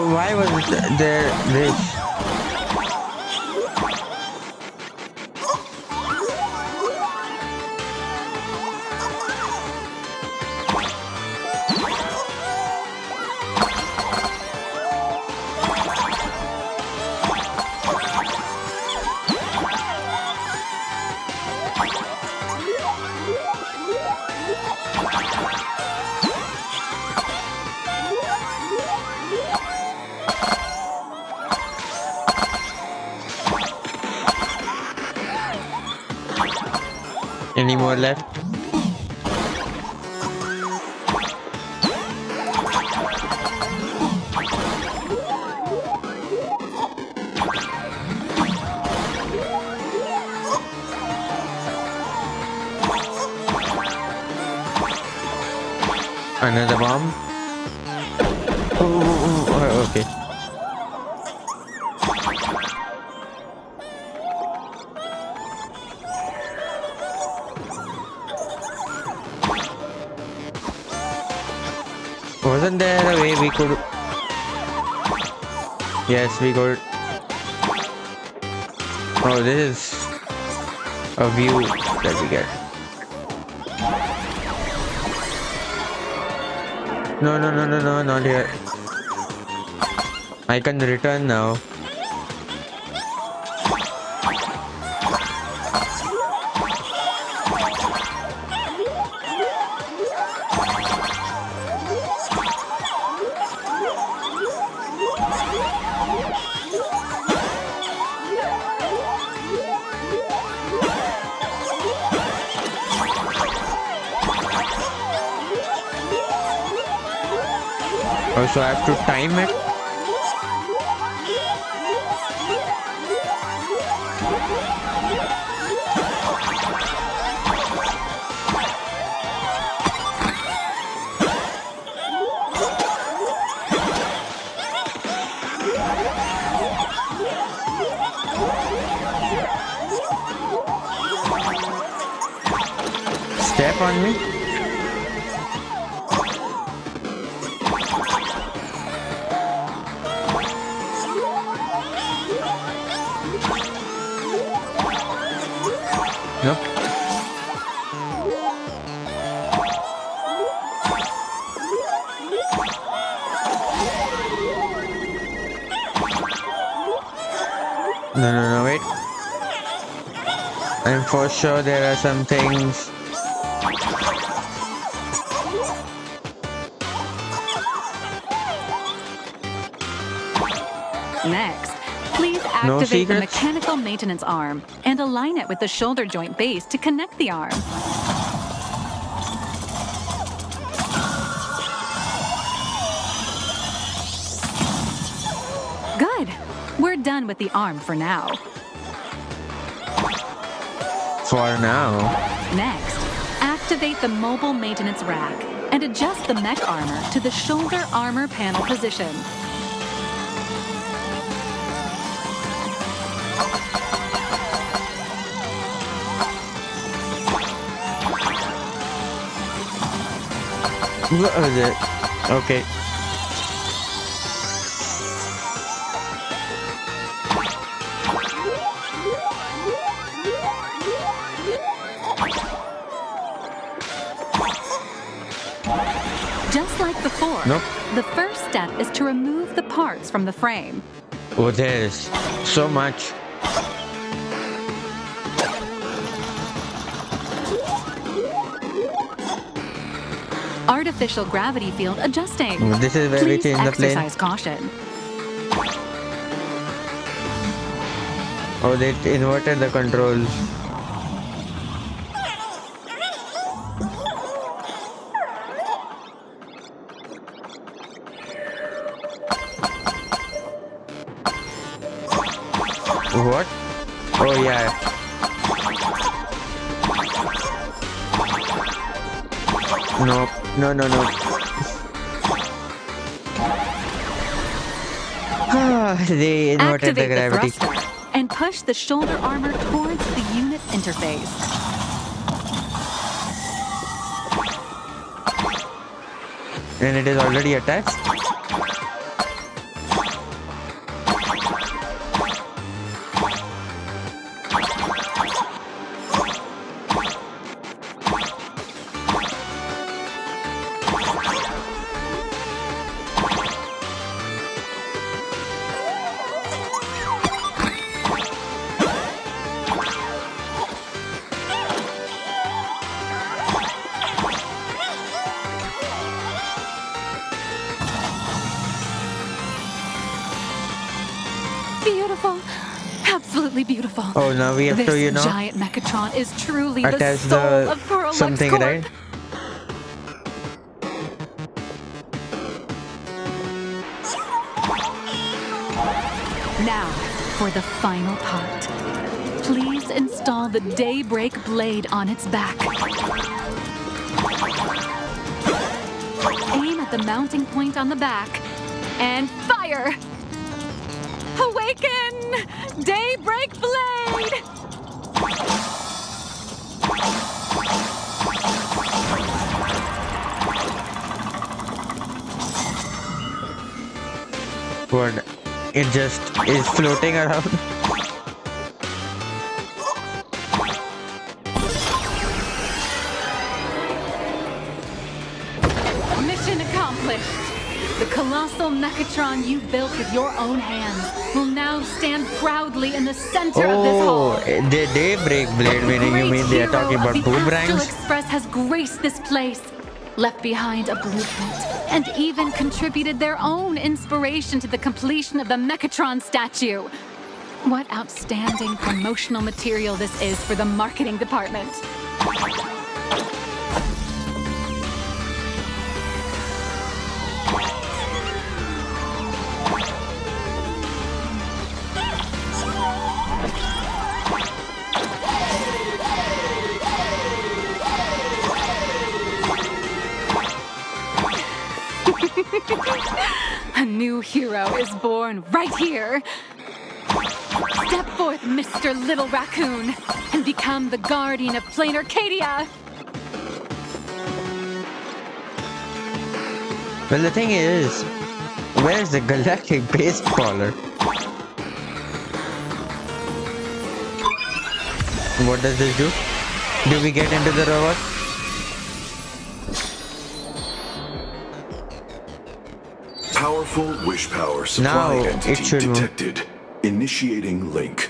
Why was there this? Any more left? Another bomb? Oh, okay. Wasn't there a way we could... Yes, we could... Oh, this is a view that we get. No, not here. I can return now. So I have to time it. Step on me. Nope. No, wait. I'm for sure there are some things. Next, please activate the mechanical maintenance arm and align it with the shoulder joint base to connect the arm. Good. We're done with the arm for now. For now. Next, activate the mobile maintenance rack and adjust the mech armor to the shoulder armor panel position. What was it? Okay. Just like before, nope. The first step is to remove the parts from the frame. Oh, there's so much. Artificial gravity field adjusting. This is where we change the plane. Exercise caution. Oh, they inverted the controls. What? Oh yeah. No. They inverted the Activate the gravity. thruster and push the shoulder armor towards the unit interface. And it is already attached. Beautiful. Absolutely beautiful. Oh, now we have this to, giant Mechatron is truly the attach soul the of Parallax something, Corp. right? Now, for the final part. Please install the Daybreak blade on its back. Aim at the mounting point on the back and fire! Awaken! Daybreak blade! What? It just is floating around. Mission accomplished. The colossal Mechatron you built with your own hands will now stand proudly in the center of this hall. The Daybreak blade, meaning you mean they are talking about The Astral boomerangs? Express has graced this place, left behind a blueprint, and even contributed their own inspiration to the completion of the Mechatron statue. What outstanding promotional material this is for the marketing department. A new hero is born right here. Step forth, Mr. Little Raccoon, and become the guardian of Plain Arcadia. Well, the thing is, where's the galactic baseballer? What does this do? Do we get into the robot? Powerful wish power supply Now it entity should move. detected. Initiating link.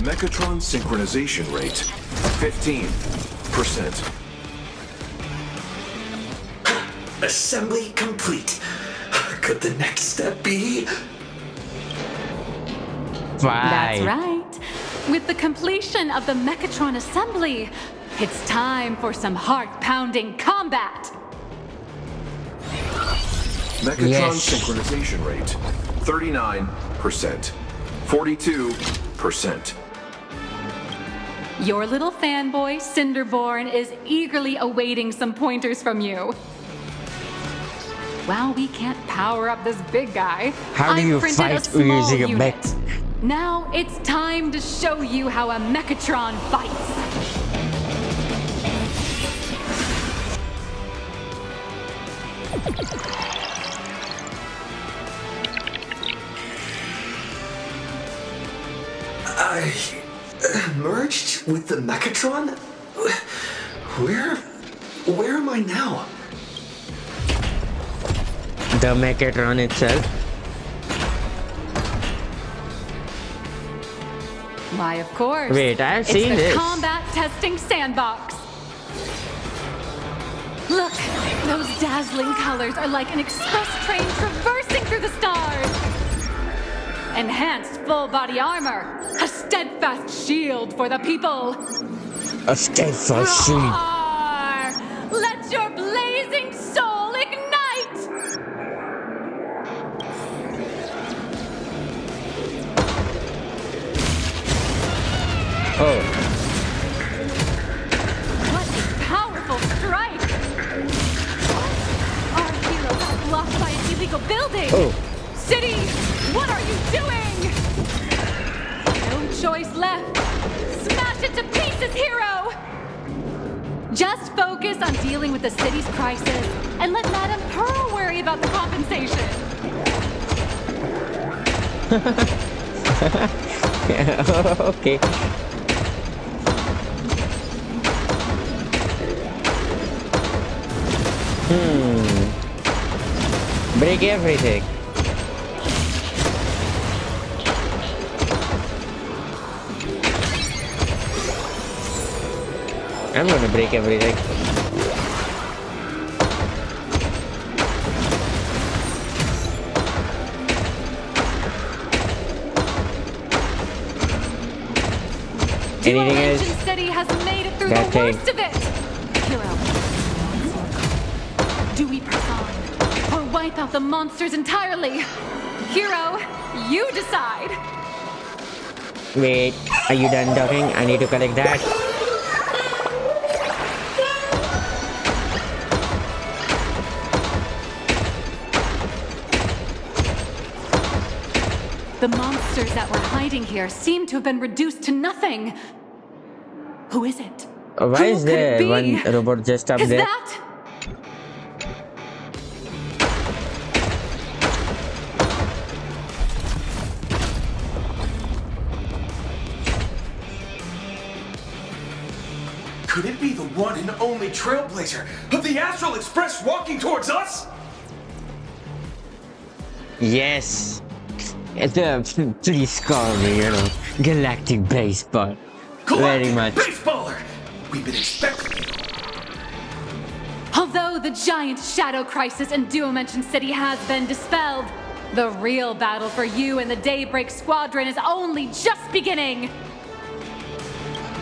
Mechatron synchronization rate 15%. Assembly complete. Could the next step be? That's right. With the completion of the Mechatron assembly, it's time for some heart-pounding combat. Mechatron synchronization rate 39%. 42%. Your little fanboy, Cinderborn, is eagerly awaiting some pointers from you. While we can't power up this big guy, How do I you printed fight a small using a unit. mech? Now it's time to show you how a Mechatron fights. I merged with the Mechatron? Where am I now? The Mechatron itself. Why, of course. Wait, I've seen it's the this. combat testing sandbox. Look, those dazzling colors are like an express train traversing through the stars. Enhanced full body armor, a steadfast shield for the people. A steadfast shield. Roar! Let your blazing soul ignite! Oh. What a powerful strike! crisis, hero! Just focus on dealing with the city's crisis and let Madame Pearl worry about the compensation. Okay. Break everything. I'm gonna break everything. Anything else? City has made it through the worst of it. Hero, do we press on or wipe out the monsters entirely? Hero, you decide. Wait, are you done talking? I need to collect that. The monsters that were hiding here seem to have been reduced to nothing. Who is it? Why is there one robot just up is there? That? Could it be the one and only trailblazer of the Astral Express walking towards us? Yes. It's a please call me, Galactic Baseball. Very much. Baseballer! We've been expecting you. Although the giant shadow crisis in Dimension City has been dispelled, the real battle for you and the Daybreak Squadron is only just beginning.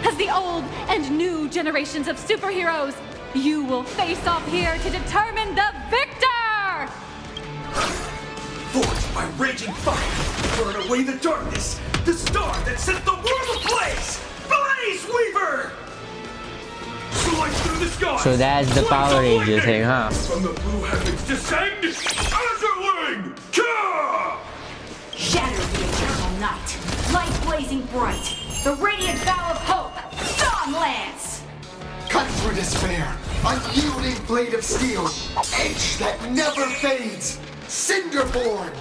As the old and new generations of superheroes, you will face off here to determine the victor! Forged by raging fire, burn away the darkness, the star that set the world ablaze! Blaze Weaver! Slice through the sky! So that's the Power Ranger thing, huh? From the blue heavens descend, Azurling! Ka! Shatter the eternal night, light blazing bright, the radiant bow of hope, Dawn Lance! Cut through despair, unyielding blade of steel, edge that never fades, Cinderborn!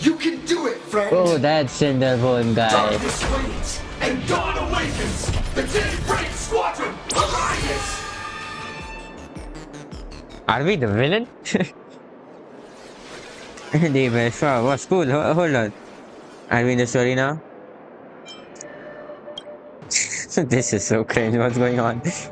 You can do it, friend! Oh, that's Cinderborn guy. Darkness wanes, and dawn awakens! The Daybreak Squadron arises! Are we the villain? Daybreak, wow, what's cool? Hold on. Are we in the story now? This is so crazy. What's going on? This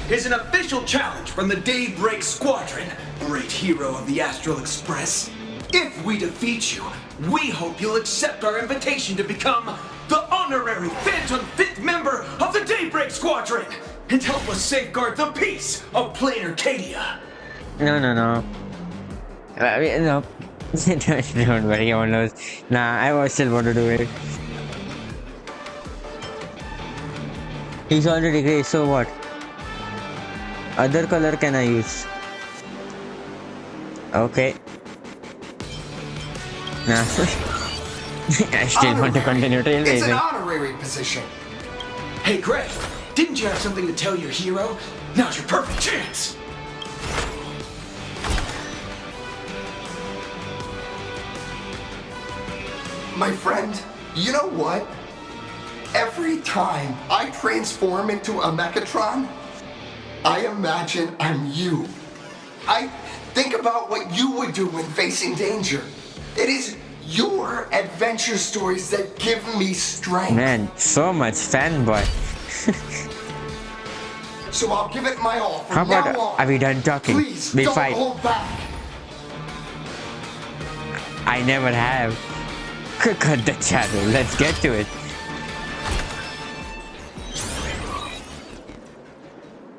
is an official challenge from the Daybreak Squadron, great hero of the Astral Express. If we defeat you, we hope you'll accept our invitation to become the honorary Phantom 5th member of the Daybreak Squadron and help us safeguard the peace of Plain Arcadia. No. No. Don't worry, almost. Nah, I was still want to do it. He's already grey, so what? Other color can I use? Okay. Nah. I still want to continue It's an trailblazing. honorary position. Hey, Greg, didn't you have something to tell your hero? Now's your perfect chance. My friend, you know what? Every time I transform into a Mechatron, I imagine I'm you. I think about what you would do when facing danger. It is your adventure stories that give me strength. Man, so much fanboy. So I'll give it my all from How about now on. are we done talking? Please We don't fight. hold back. I never have. Cut the chatter. Let's get to it.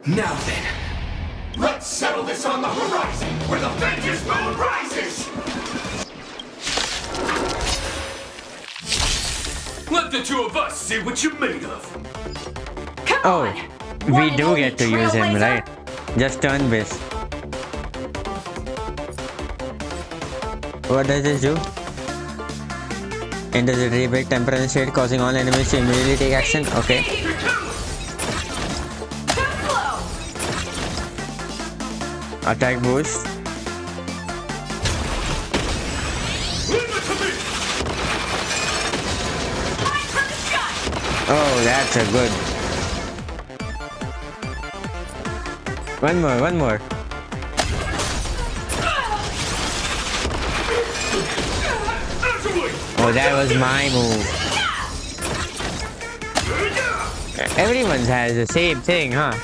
Now then, let's settle this on the horizon where the Vengeance Moon rises! Let the two of us see what you're made of. Oh, we do get to use him, right? Just turn base. What does this do? Enters the daybreak temperance state, causing all enemies to immediately take action. Okay. Attack boost. Oh, that's a good. One more. Oh, that was my move. Everyone has the same thing, huh?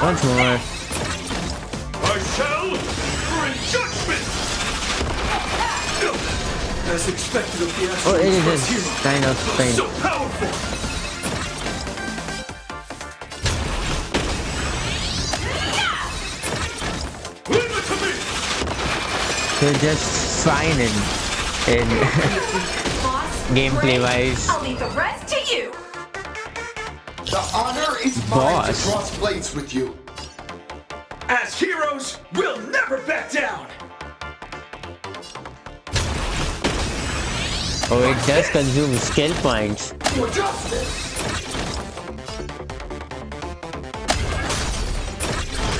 Once more. I shall bring judgment! As expected of the Oh, it Astral is hero. kind of pain. So powerful! They're just fine in gameplay wise. I'll leave the rest to you. The honor is mine to cross blades with you. As heroes, we'll never back down! Oh, it does consume skill points. For justice!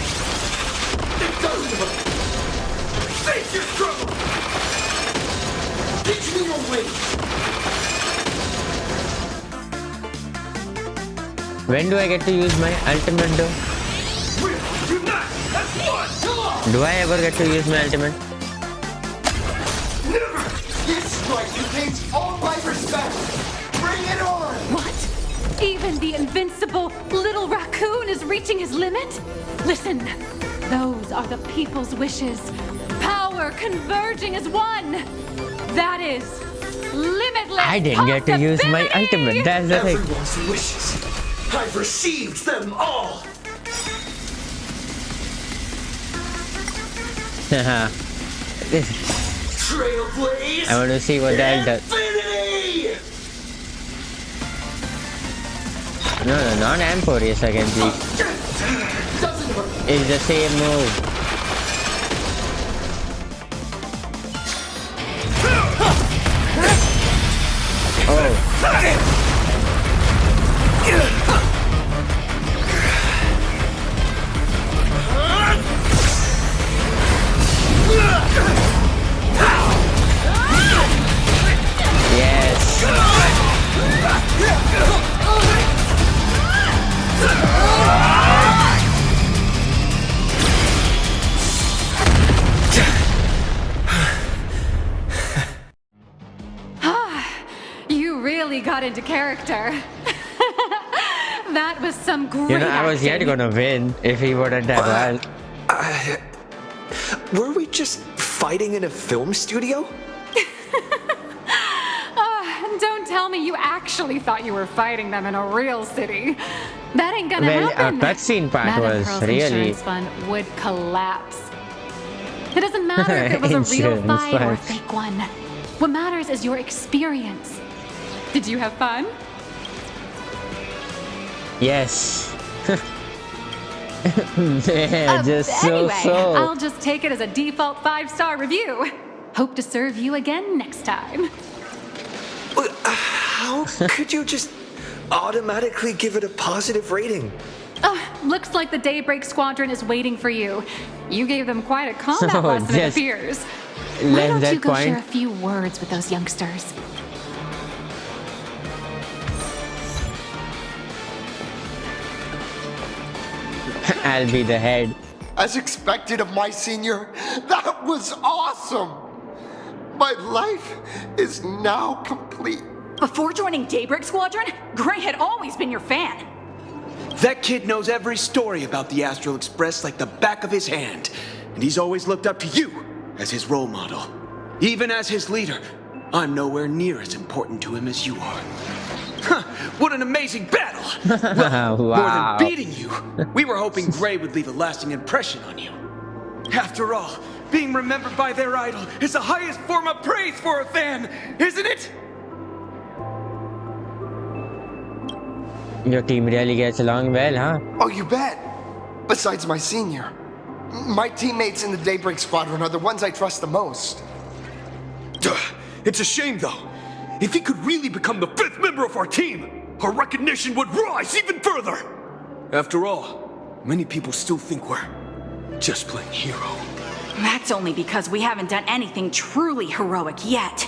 It doesn't work! Face your struggle! Teach me your ways! When do I get to use my ultimate though? We'll unite as one! Do I ever get to use my ultimate? Never! This fight retains all my respect. Bring it on! What? Even the invincible little raccoon is reaching his limit? Listen, those are the people's wishes. Power converging as one. That is limitless. I didn't get to use my ultimate. That's the thing. Everyone's wishes. I've received them all! Trailblaze! I want to see what that does. Infinity! No, not Amporius again, please. It's the same move. Oh. Yes. You really got into character. That was some great You know, I was yet acting. gonna win if he wouldn't have Were we just fighting in a film studio? Don't tell me you actually thought you were fighting them in a real city. That ain't gonna Well, happen. cutscene part Madame was Pearl's really- insurance fund would collapse. It doesn't matter if it was a real Insurance fight or a fund. fake one. What matters is your experience. Did you have fun? Yes. Yeah, just anyway, so. I'll just take it as a default 5-star review. Hope to serve you again next time. How could you just automatically give it a positive rating? Looks like the Daybreak Squadron is waiting for you. You gave them quite a combat So, lesson, it just appears. Why left don't that you go point. share a few words with those youngsters? I'll be the head. As expected of my senior, that was awesome! My life is now complete. Before joining Daybreak Squadron, Gray had always been your fan. That kid knows every story about the Astral Express like the back of his hand. And he's always looked up to you as his role model. Even as his leader, I'm nowhere near as important to him as you are. Huh, what an amazing battle! Well, Wow. more than beating you, we were hoping Gray would leave a lasting impression on you. After all, being remembered by their idol is the highest form of praise for a fan, isn't it? Your team really gets along well, huh? Oh, you bet. Besides my senior. My teammates in the Daybreak Squadron are the ones I trust the most. It's a shame, though. If he could really become the 5th member of our team, our recognition would rise even further. After all, many people still think we're just plain hero. That's only because we haven't done anything truly heroic yet.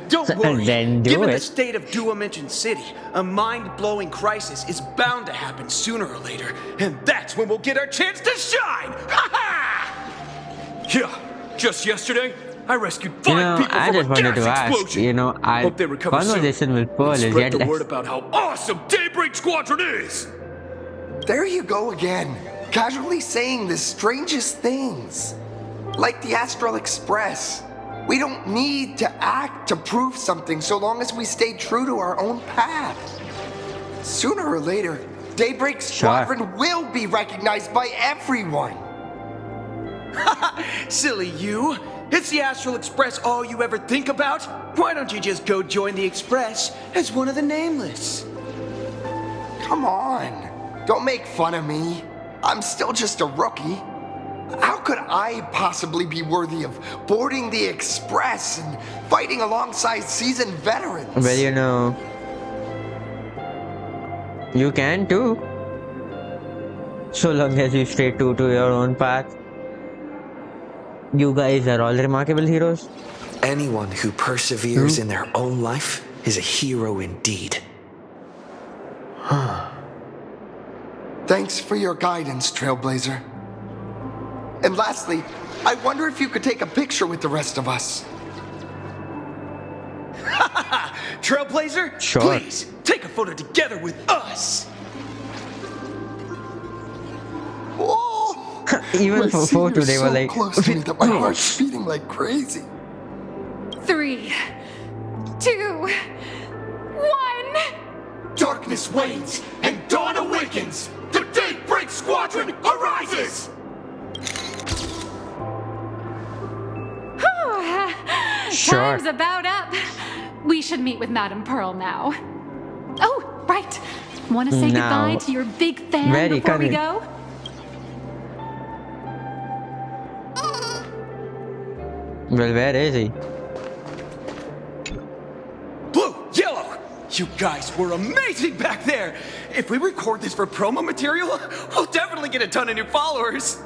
Don't worry. Then do Given the it. state of Duamention City, a mind-blowing crisis is bound to happen sooner or later, and that's when we'll get our chance to shine! Ha ha! Yeah, just yesterday, I rescued 5 people I from just a wanted gas to ask, explosion. I Hope they recover conversation soon. with Pearl And is spread yet the word about how awesome Daybreak Squadron is! There you go again, casually saying the strangest things. Like the Astral Express. We don't need to act to prove something so long as we stay true to our own path. Sooner or later, Daybreak Squadron will be recognized by everyone. Silly you! Is the Astral Express all you ever think about? Why don't you just go join the Express as one of the Nameless? Come on. Don't make fun of me. I'm still just a rookie. How could I possibly be worthy of boarding the Express and fighting alongside seasoned veterans? Well, you can too. So long as you stay true to your own path. You guys are all remarkable heroes. Anyone who perseveres in their own life is a hero indeed. Thanks for your guidance, Trailblazer. And lastly, I wonder if you could take a picture with the rest of us. Trailblazer, Sure. please take a photo together with us. Even My for photo, senior's they were so like, close to me that my heart's beating like crazy. 3, 2, 1. Darkness wanes and dawn awakens. The Daybreak Squadron arises. Sure. Time's about up. We should meet with Madame Pearl now. Oh, right. Want to say Now. goodbye to your big fan Very before we convenient. go? Well, where is he? Blue, yellow, you guys were amazing back there. If we record this for promo material, we'll definitely get a ton of new followers.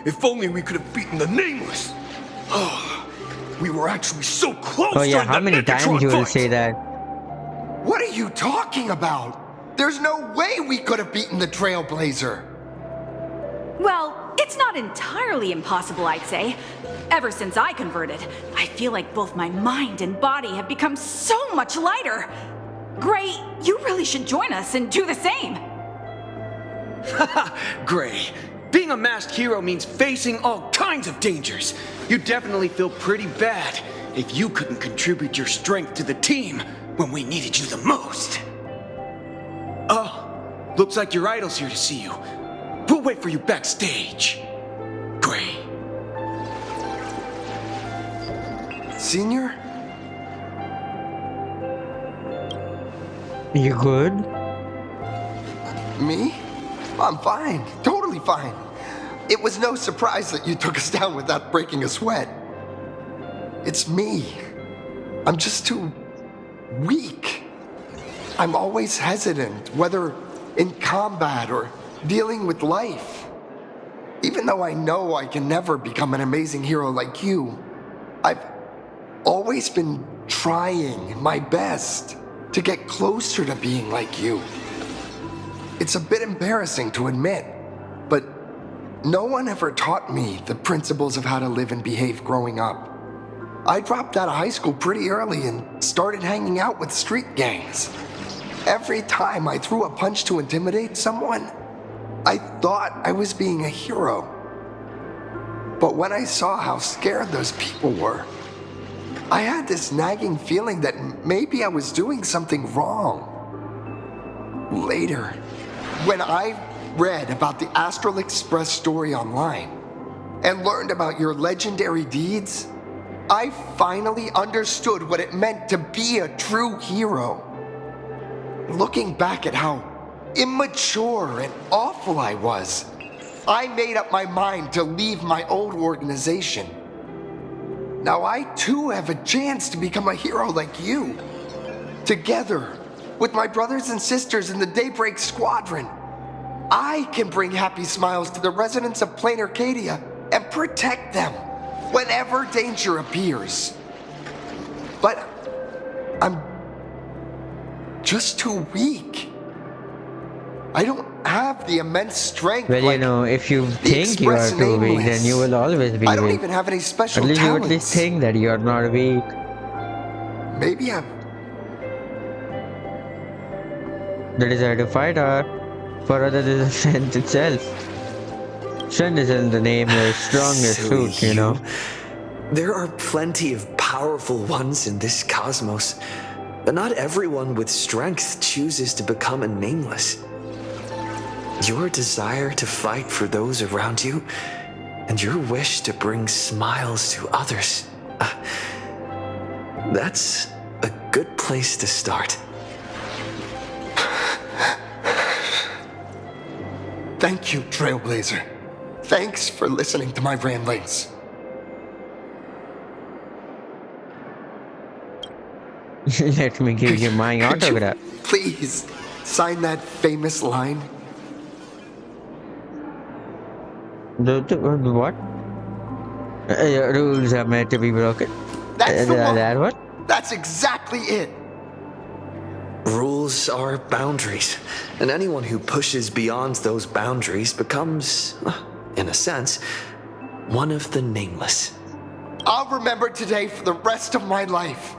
If only we could have beaten the Nameless. Oh, we were actually so close Oh yeah, during how that many Megatron times you will fight. say that? What are you talking about? There's no way we could have beaten the Trailblazer. Well, it's not entirely impossible, I'd say. Ever since I converted, I feel like both my mind and body have become so much lighter. Gray, you really should join us and do the same. Gray, being a masked hero means facing all kinds of dangers. You definitely feel pretty bad if you couldn't contribute your strength to the team when we needed you the most. Oh, looks like your idol's here to see you. We'll wait for you backstage. Gray. Senior? You good? Me? I'm fine. Totally fine. It was no surprise that you took us down without breaking a sweat. It's me. I'm just too weak. I'm always hesitant, whether in combat or dealing with life. Even though I know I can never become an amazing hero like you, I've always been trying my best to get closer to being like you. It's a bit embarrassing to admit, but no one ever taught me the principles of how to live and behave growing up. I dropped out of high school pretty early and started hanging out with street gangs. Every time I threw a punch to intimidate someone, I thought I was being a hero. But when I saw how scared those people were, I had this nagging feeling that maybe I was doing something wrong. Later, when I read about the Astral Express story online and learned about your legendary deeds, I finally understood what it meant to be a true hero. Looking back at how immature and awful I was, I made up my mind to leave my old organization. Now I too have a chance to become a hero like you. Together, with my brothers and sisters in the Daybreak Squadron, I can bring happy smiles to the residents of Plain Arcadia and protect them whenever danger appears. But I'm just too weak. I don't have the immense strength. Well, you know, if you think you are too weak, then you will always be I don't weak. even have any special At least talents. you at least think that you are not weak. Maybe I'm... The desire to fight or for others is the strength itself. Strength is in the name of the strongest Silly suit, you know. There are plenty of powerful ones in this cosmos, but not everyone with strength chooses to become a nameless. Your desire to fight for those around you, and your wish to bring smiles to others, that's a good place to start. Thank you, Trailblazer. Thanks for listening to my ramblings. Let me give you my autograph. Please, sign that famous line. The what? Rules are meant to be broken. That's the one. That what? That's exactly it. Rules are boundaries, and anyone who pushes beyond those boundaries becomes, in a sense, one of the nameless. I'll remember today for the rest of my life.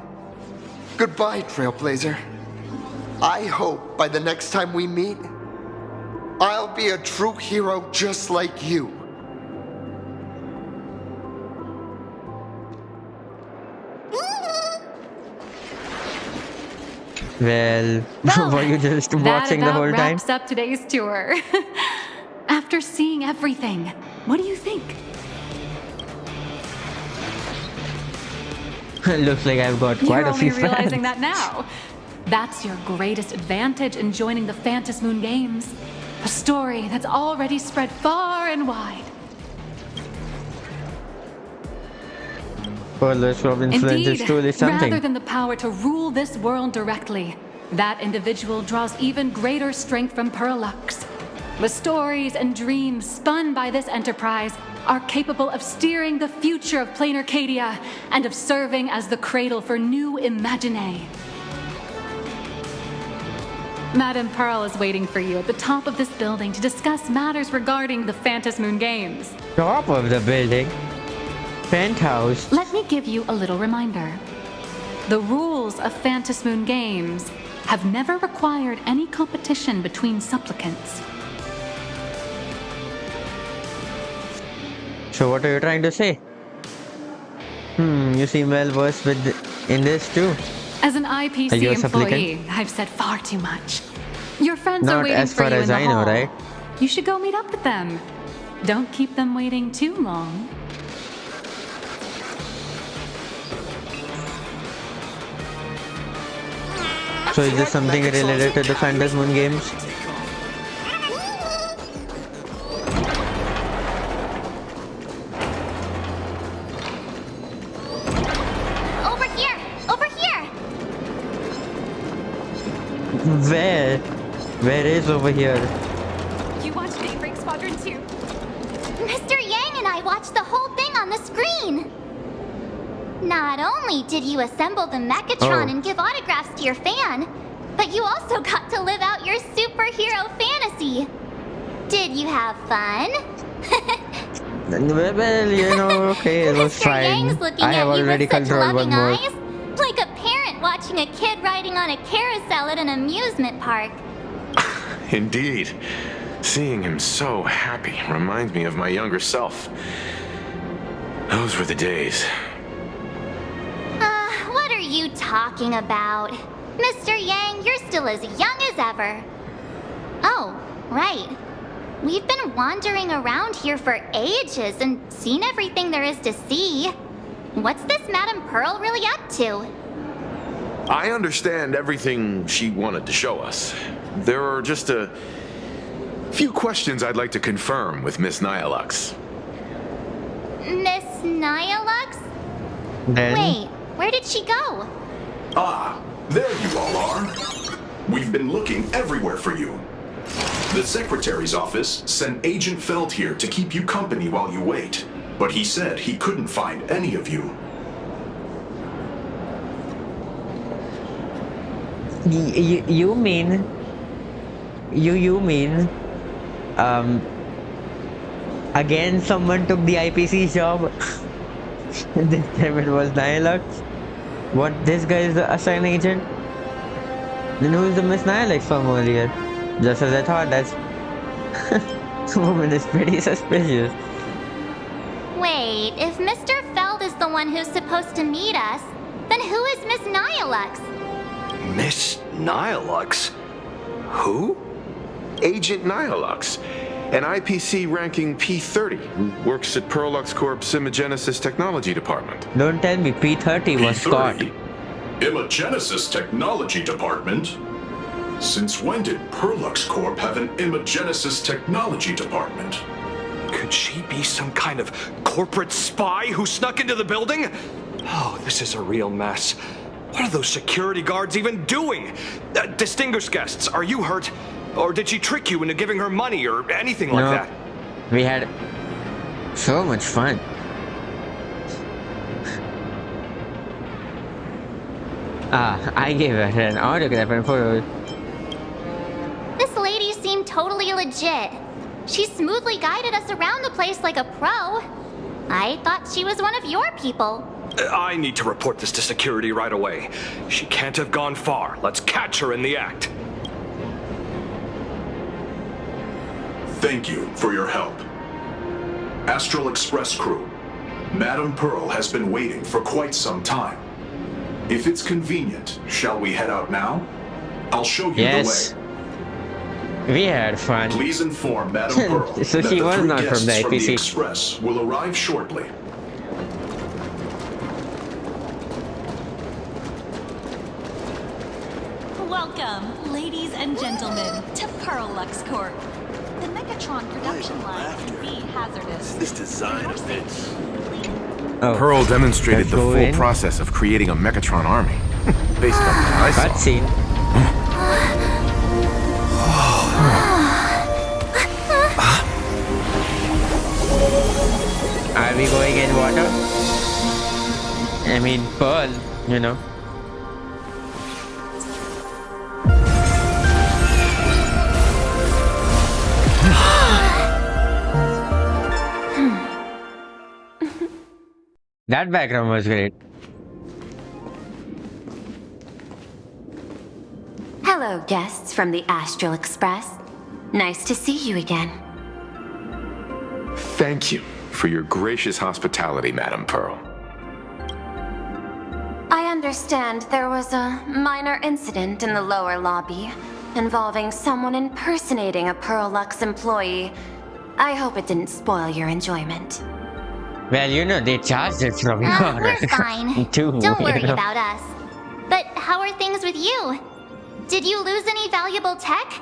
Goodbye, Trailblazer. I hope by the next time we meet, I'll be a true hero just like you. Well, were you just watching the whole That time? wraps up today's tour. After seeing everything, what do you think? Looks like I've got quite You're a few only realizing fans. that now. That's your greatest advantage in joining the Phantom Moon Games. A story that's already spread far and wide. Well, this of influence is Indeed, truly something. rather than the power to rule this world directly, that individual draws even greater strength from Parallax. The stories and dreams spun by this enterprise are capable of steering the future of Plain Arcadia and of serving as the cradle for new imaginae. Madame Pearl is waiting for you at the top of this building to discuss matters regarding the Phantom Moon Games. Top of the building? Penthouse? Let me give you a little reminder. The rules of Phantom Moon Games have never required any competition between supplicants. So what are you trying to say? You seem well versed in this too. As an Are IPC you a employee, supplicant? I've said far too much. Your friends are Not waiting as for far you as in the I know, hall. right? You should go meet up with them. Don't keep them waiting too long. So is this something related to the Phantom Moon Games? Over here! Over here! Where? Where is over here? You watched Daybreak Squadron too? Mr. Yang and I watched the whole thing on the screen! Not only did you assemble the Mechatron Oh. and give autographs to your fan, but you also got to live out your superhero fantasy. Did you have fun? Well, you know, okay, it was Mr. fine. Yang's looking I have at you already with such controlled loving one more. eyes, like a parent watching a kid riding on a carousel at an amusement park. Indeed. Seeing him so happy reminds me of my younger self. Those were the days. What are you talking about? Mr. Yang, you're still as young as ever. Oh, right. We've been wandering around here for ages and seen everything there is to see. What's this Madame Pearl really up to? I understand everything she wanted to show us. There are just a Few questions I'd like to confirm with Miss nihilux. Miss nihilux? Then Wait, where did she go? Ah, there you all are. We've been looking everywhere for you. The Secretary's office sent Agent Feld here to keep you company while you wait, but he said he couldn't find any of you. you mean again someone took the IPC job? This time it was Nihilux. What, this guy is the assigned agent? Then who's the Miss Nihilux from earlier? Just as I thought, that's woman is pretty suspicious. Wait, if Mr. Feld is the one who's supposed to meet us, then who is Miss Nihilux? Miss Nihilux? Who? Agent Nihilux, an IPC ranking P30 who works at Perlux Corp's Imagenesis Technology Department. Don't tell me P30 was Scott. Imagenesis Technology Department? Since when did Perlux Corp have an Imagenesis Technology Department? Could she be some kind of corporate spy who snuck into the building? Oh, this is a real mess. What are those security guards even doing? Distinguished guests, are you hurt? Or did she trick you into giving her money or anything like that? We had so much fun. I gave her an autograph and photo. This lady seemed totally legit. She smoothly guided us around the place like a pro. I thought she was one of your people. I need to report this to security right away. She can't have gone far. Let's catch her in the act. Thank you for your help. Astral Express crew, Madame Pearl has been waiting for quite some time. If it's convenient, shall we head out now? I'll show you the way. We had fun. Please inform Madame Pearl So that she the was three not guests from the from the IPC. Express will arrive shortly. Welcome, ladies and gentlemen, to Perlux Corp. The Megatron production line can be hazardous. This design of this. Pearl demonstrated the full process of creating a Megatron army. Based on what I saw. Cutscene. Are we going in water? I mean, Pearl, you know. That background was great. Hello, guests from the Astral Express. Nice to see you again. Thank you for your gracious hospitality, Madame Pearl. I understand there was a minor incident in the lower lobby involving someone impersonating a Perlux employee. I hope it didn't spoil your enjoyment. Well, you know, they charged it from your We're fine. too. Don't worry you know? about us. But how are things with you? Did you lose any valuable tech?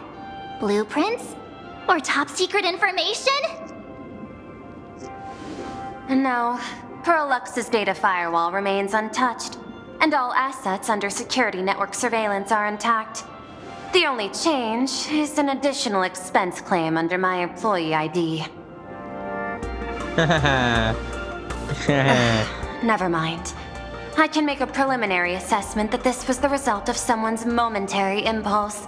Blueprints? Or top secret information? No, Perlux's data firewall remains untouched, and all assets under security network surveillance are intact. The only change is an additional expense claim under my employee ID. Never mind. I can make a preliminary assessment that this was the result of someone's momentary impulse.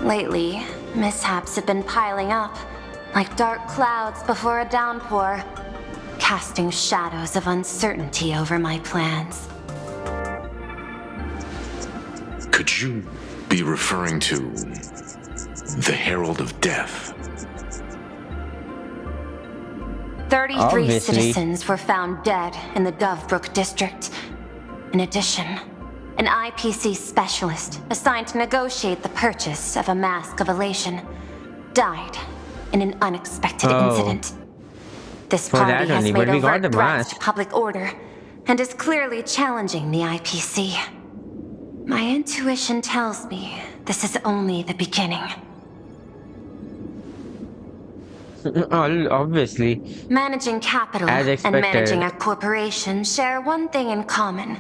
Lately, mishaps have been piling up, like dark clouds before a downpour, casting shadows of uncertainty over my plans. Could you be referring to the Herald of Death? 33 Obviously. citizens were found dead in the Dovebrook district. In addition, an IPC specialist assigned to negotiate the purchase of a mask of elation died in an unexpected incident. This For party that has only, made but we got overt the threats to mask. public order and is clearly challenging the IPC. My intuition tells me this is only the beginning. Obviously, Managing capital as and expected. managing a corporation share one thing in common.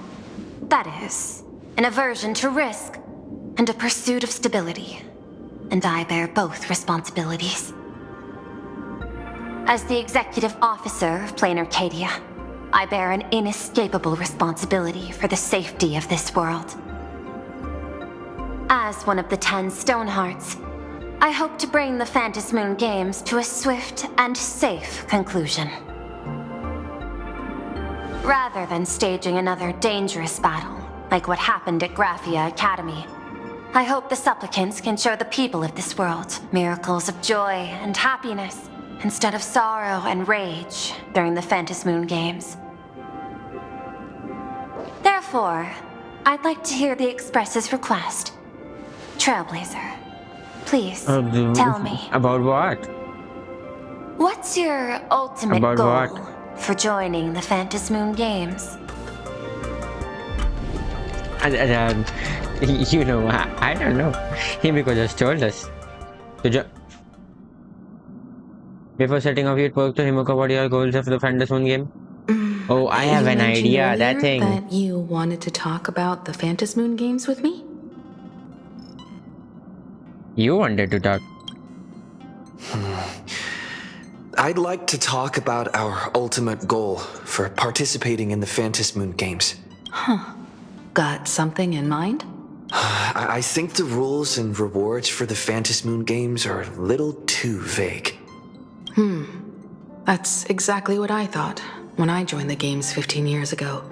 That is, an aversion to risk and a pursuit of stability. And I bear both responsibilities. As the executive officer of Plain Arcadia, I bear an inescapable responsibility for the safety of this world. As one of the 10 Stonehearts, I hope to bring the Phantom Moon Games to a swift and safe conclusion. Rather than staging another dangerous battle, like what happened at Graphia Academy, I hope the supplicants can show the people of this world miracles of joy and happiness, instead of sorrow and rage during the Phantom Moon Games. Therefore, I'd like to hear the Express's request. Trailblazer, please, tell me. About what? What's your ultimate About goal what? for joining the Phantom Moon Games? You know, I don't know. Himiko just told us. Before setting off, you'd spoke to Himiko what are your goals of the Phantom Moon game? Oh, I have an idea. That thing. That you wanted to talk about the Phantom Moon Games with me? You wanted to talk. I'd like to talk about our ultimate goal for participating in the Phantom Moon Games. Huh. Got something in mind? I think the rules and rewards for the Phantom Moon Games are a little too vague. That's exactly what I thought when I joined the games 15 years ago.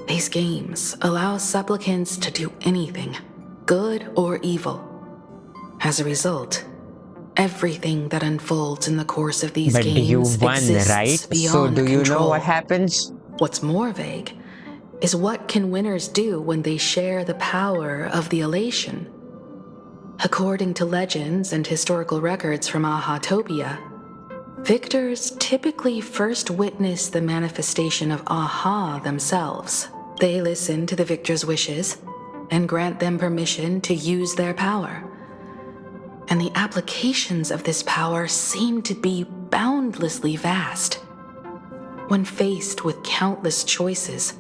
These games allow supplicants to do anything, good or evil. As a result, everything that unfolds in the course of these games you won, exists right? beyond So do you control. know what happens? What's more vague is what can winners do when they share the power of the elation. According to legends and historical records from Ahatopia, victors typically first witness the manifestation of Aha themselves. They listen to the victor's wishes and grant them permission to use their power. And the applications of this power seem to be boundlessly vast. When faced with countless choices,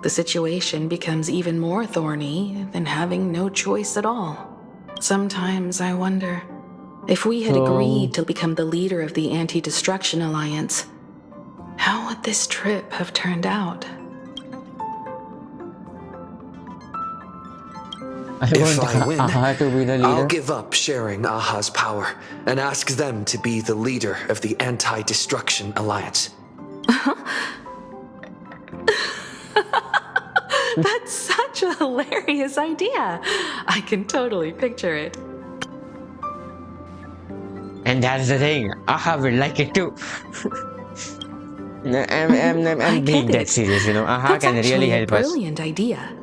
the situation becomes even more thorny than having no choice at all. Sometimes I wonder, if we had agreed to become the leader of the Anti-Destruction Alliance, how would this trip have turned out? If I win, Aha to be the leader. I'll give up sharing Aha's power and ask them to be the leader of the Anti-Destruction Alliance. That's such a hilarious idea. I can totally picture it. And that's the thing. Aha will like it too. I'm being that serious, you know. Aha That's can really actually a help us. brilliant idea.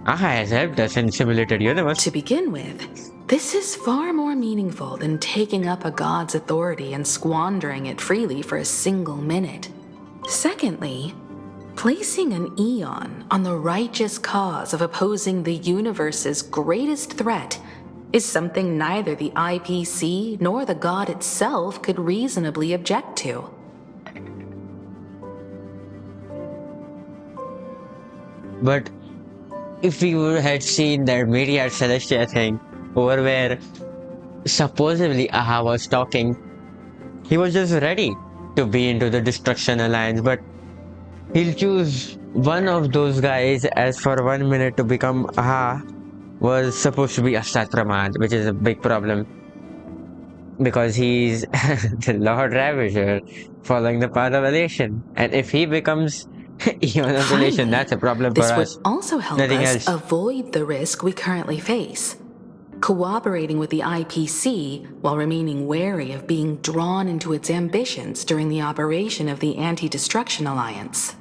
Aha has helped us in simulated universe. To begin with, this is far more meaningful than taking up a god's authority and squandering it freely for a single minute. Secondly, placing an Eon on the righteous cause of opposing the universe's greatest threat is something neither the IPC nor the god itself could reasonably object to. But if we had seen that Meteor Celestia thing over where supposedly Aha was talking, he was just ready to be into the Destruction Alliance, but he'll choose one of those guys as for 1 minute to become Aha was supposed to be Astat Pramad, which is a big problem because he's the Lord Ravager following the path of elation, and if he becomes Eon of elation, that's a problem for This us. would also help Nothing us else. avoid the risk we currently face. Cooperating with the IPC while remaining wary of being drawn into its ambitions during the operation of the Anti-Destruction Alliance.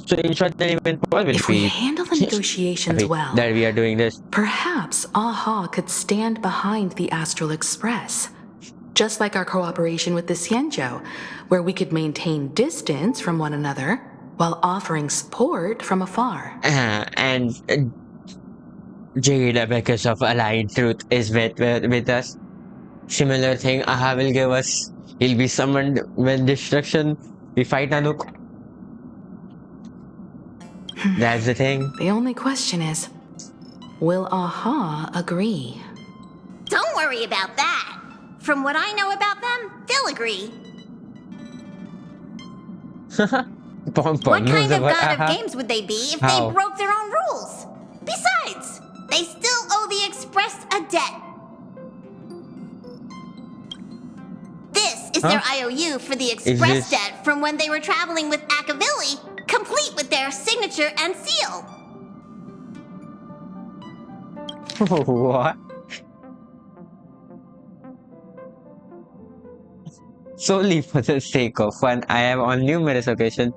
So in short, then even Paul will If we be handle the negotiations well, that we are doing this. perhaps Aha could stand behind the Astral Express. Just like our cooperation with the Xianzhou, where we could maintain distance from one another, while offering support from afar. And Jade Abacus of Allied Truth is with us. Similar thing Aha will give us. He'll be summoned when destruction. We fight Nanook. That's the thing. The only question is, will Aha agree? Don't worry about that. From what I know about them, they'll agree. Pom What kind of god Aha. of games would they be if How? they broke their own rules? Besides, they still owe the Express a debt. This is their IOU for the Express this- debt from when they were traveling with Akavili, complete with their signature and seal. What? Solely for the sake of fun, I have on numerous occasions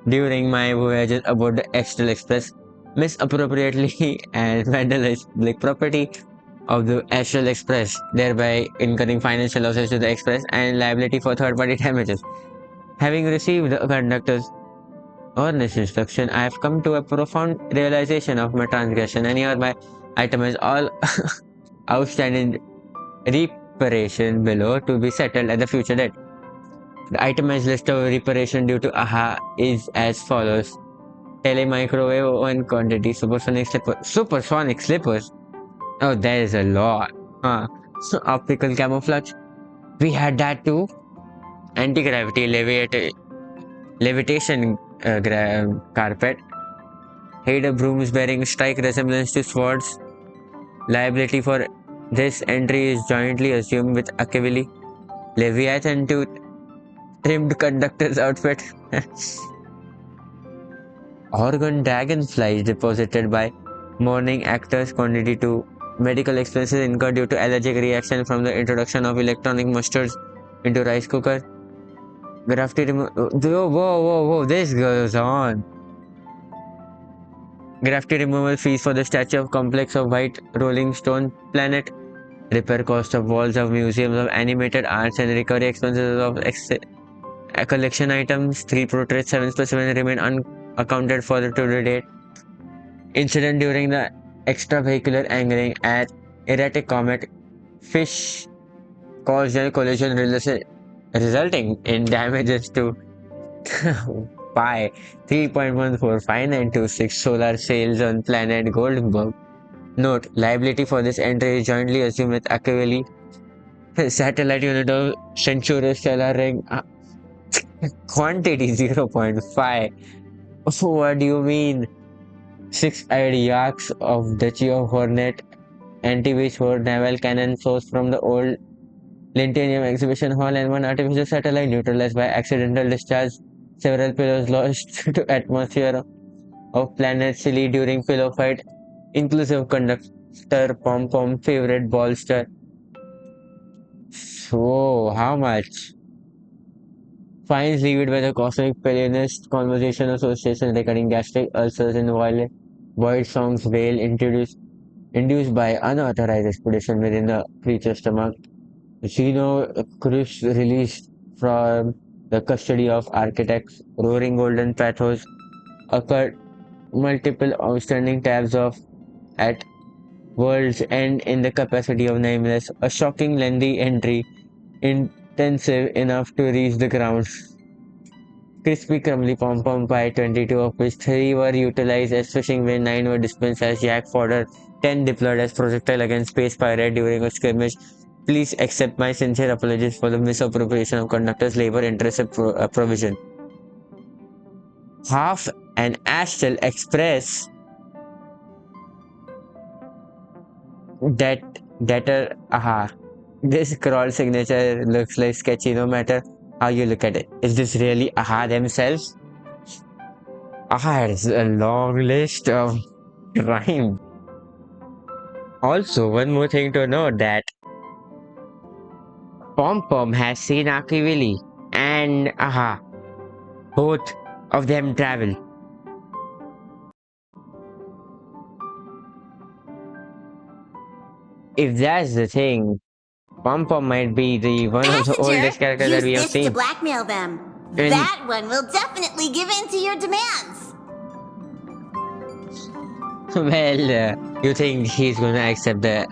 during my voyages aboard the Astral Express misappropriately and vandalized the property of the Astral Express, thereby incurring financial losses to the Express and liability for third-party damages. Having received the conductor's earnest instruction, I have come to a profound realization of my transgression, and here my item is all outstanding reparation below to be settled at the future date. The itemized list of reparation due to AHA is as follows: telemicrowave oven quantity, supersonic slippers. Oh, there is a lot. Optical camouflage. We had that too. Anti-gravity levitation carpet. Hader brooms bearing strike resemblance to swords. Liability for this entry is jointly assumed with Akavili. Leviathan tooth. Trimmed conductor's outfit. Organ dragonflies deposited by mourning actors quantity to medical expenses incurred due to allergic reaction from the introduction of electronic mustards into rice cooker. Graffiti whoa, this goes on. Graffiti removal fees for the statue of complex of white rolling stone planet. Repair cost of walls of museums of animated arts and recovery expenses of collection items. 3 portraits, 7 specimens remain unaccounted for to the date. Incident during the extravehicular angling at erratic comet. Fish caused a collision resulting in damages to Pi 3.145926 solar sails on planet Goldenberg. Note: liability for this entry is jointly assumed with Akavili. Satellite unit of Centaurus stellar ring. Quantity 0.5. What do you mean? 6-eyed yaks of Duchy of Hornet, anti-witch horde naval cannon sourced from the old Lintanium exhibition hall, and 1 artificial satellite neutralized by accidental discharge. Several pillows lost to atmosphere of planet Silly during pillow fight, inclusive conductor pom-pom favorite bolster. So, how much? Fines levied by the Cosmic Pallinist Conversation Association regarding gastric ulcers in void songs veil induced by unauthorized expedition within the creature's stomach. Xeno Chris released from the custody of architects. Roaring Golden Pathos occurred multiple outstanding tabs of at World's End in the capacity of Nameless. A shocking lengthy entry, intensive enough to reach the ground. Crispy Crumbly Pom Pom Pie 22, of which 3 were utilized as fishing when 9 were dispensed as yak fodder, 10 deployed as projectile against Space Pirate during a skirmish. Please accept my sincere apologies for the misappropriation of conductor's labor interest provision. Half an Astral Express This crawl signature looks like sketchy no matter how you look at it. Is this really AHA themselves? AHA has a long list of crime. Also, one more thing to note that Pom Pom has seen Akivili and AHA. Both of them travel. If that's the thing, Pom Pom might be the one of the oldest characters that we have Use this to seen. blackmail them. And That one will definitely give in to your demands. well, you think he's gonna accept the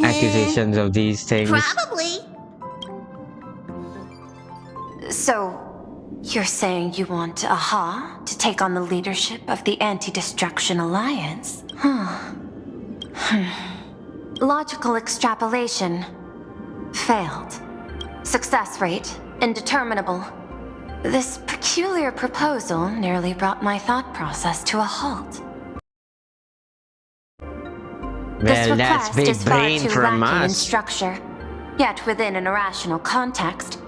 accusations of these things? Probably. So, you're saying you want Aha to take on the leadership of the Anti-Destruction Alliance? Logical extrapolation. Failed. Success rate indeterminable. This peculiar proposal nearly brought my thought process to a halt. This Well, that's request big is far brain too from lacking in us. structure, yet within an irrational context,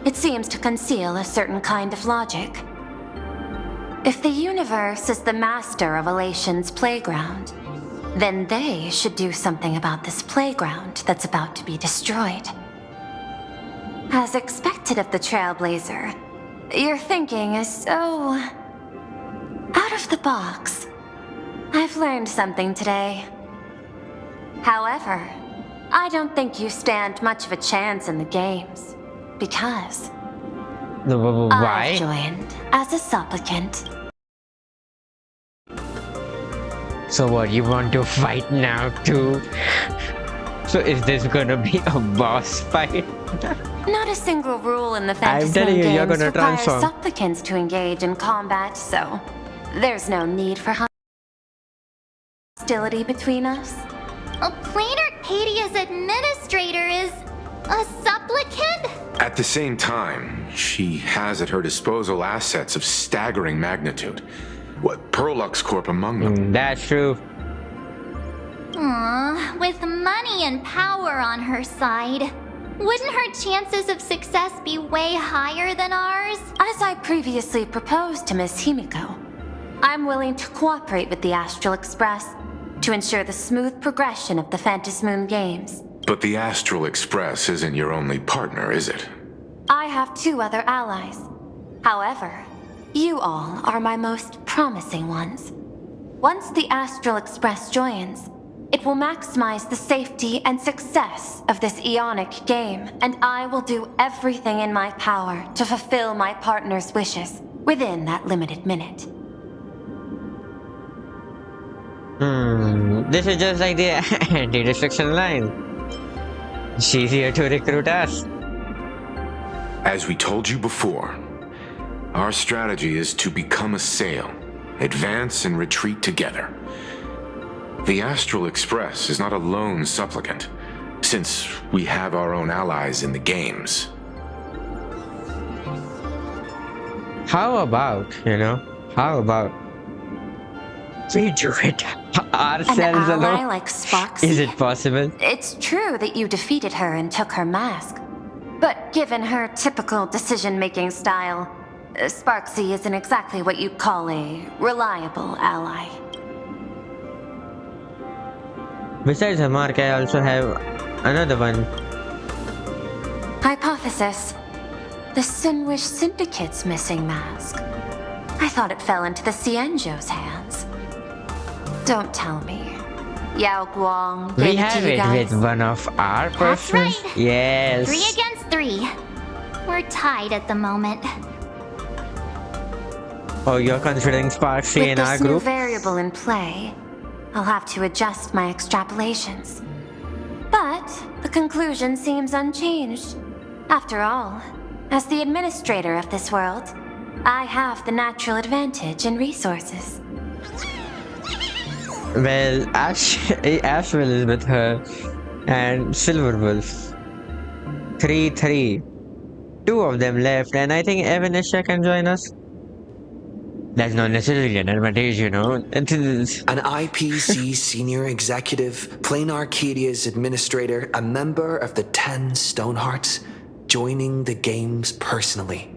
it seems to conceal a certain kind of logic. If the universe is the master of Elation's playground, then they should do something about this playground that's about to be destroyed. As expected of the Trailblazer, your thinking is so out of the box. I've learned something today. However, I don't think you stand much of a chance in the games, because Why? I've joined as a supplicant. So what, you want to fight now too? So is this gonna be a boss fight? Not a single rule in the I'm Fantasy telling you, you're games gonna requires transform. supplicants to engage in combat, so there's no need for hostility between us. Plain Arcadia's administrator is a supplicant? At the same time, she has at her disposal assets of staggering magnitude. What, Perlux Corp among them? That's true. Aww, with money and power on her side, wouldn't her chances of success be way higher than ours? As I previously proposed to Miss Himiko, I'm willing to cooperate with the Astral Express to ensure the smooth progression of the Phantasmoon Games. But the Astral Express isn't your only partner, is it? I have 2 other allies. However, you all are my most promising ones. Once the Astral Express joins, it will maximize the safety and success of this Ionic game, and I will do everything in my power to fulfill my partner's wishes within that limited minute. This is just like the anti-destruction line. She's here to recruit us. As we told you before, our strategy is to become a sail, advance and retreat together. The Astral Express is not a lone supplicant, since we have our own allies in the games. How about, how about we do it ourselves An ally alone? like Sparksy? Is it possible? It's true that you defeated her and took her mask. But given her typical decision-making style, Sparksy isn't exactly what you'd call a reliable ally. Besides her mark, I also have another one. Hypothesis. The Sinwish Syndicate's missing mask. I thought it fell into the Cienjo's hands. Don't tell me. Yao Guang We gave it have to you it guys? with one of our That's persons. right. Yes. 3 against 3. We're tied at the moment. Oh, you're considering Sparksy With in our this new group? variable in play, I'll have to adjust my extrapolations. But the conclusion seems unchanged. After all, as the administrator of this world, I have the natural advantage in resources. Well, Ashwell is with her, and Silverwolf. 3-3. 2 of them left, and I think Evanesha can join us. That's not necessarily an advantage, An IPC senior executive, Plain Arcadia's administrator, a member of the 10 Stonehearts, joining the games personally.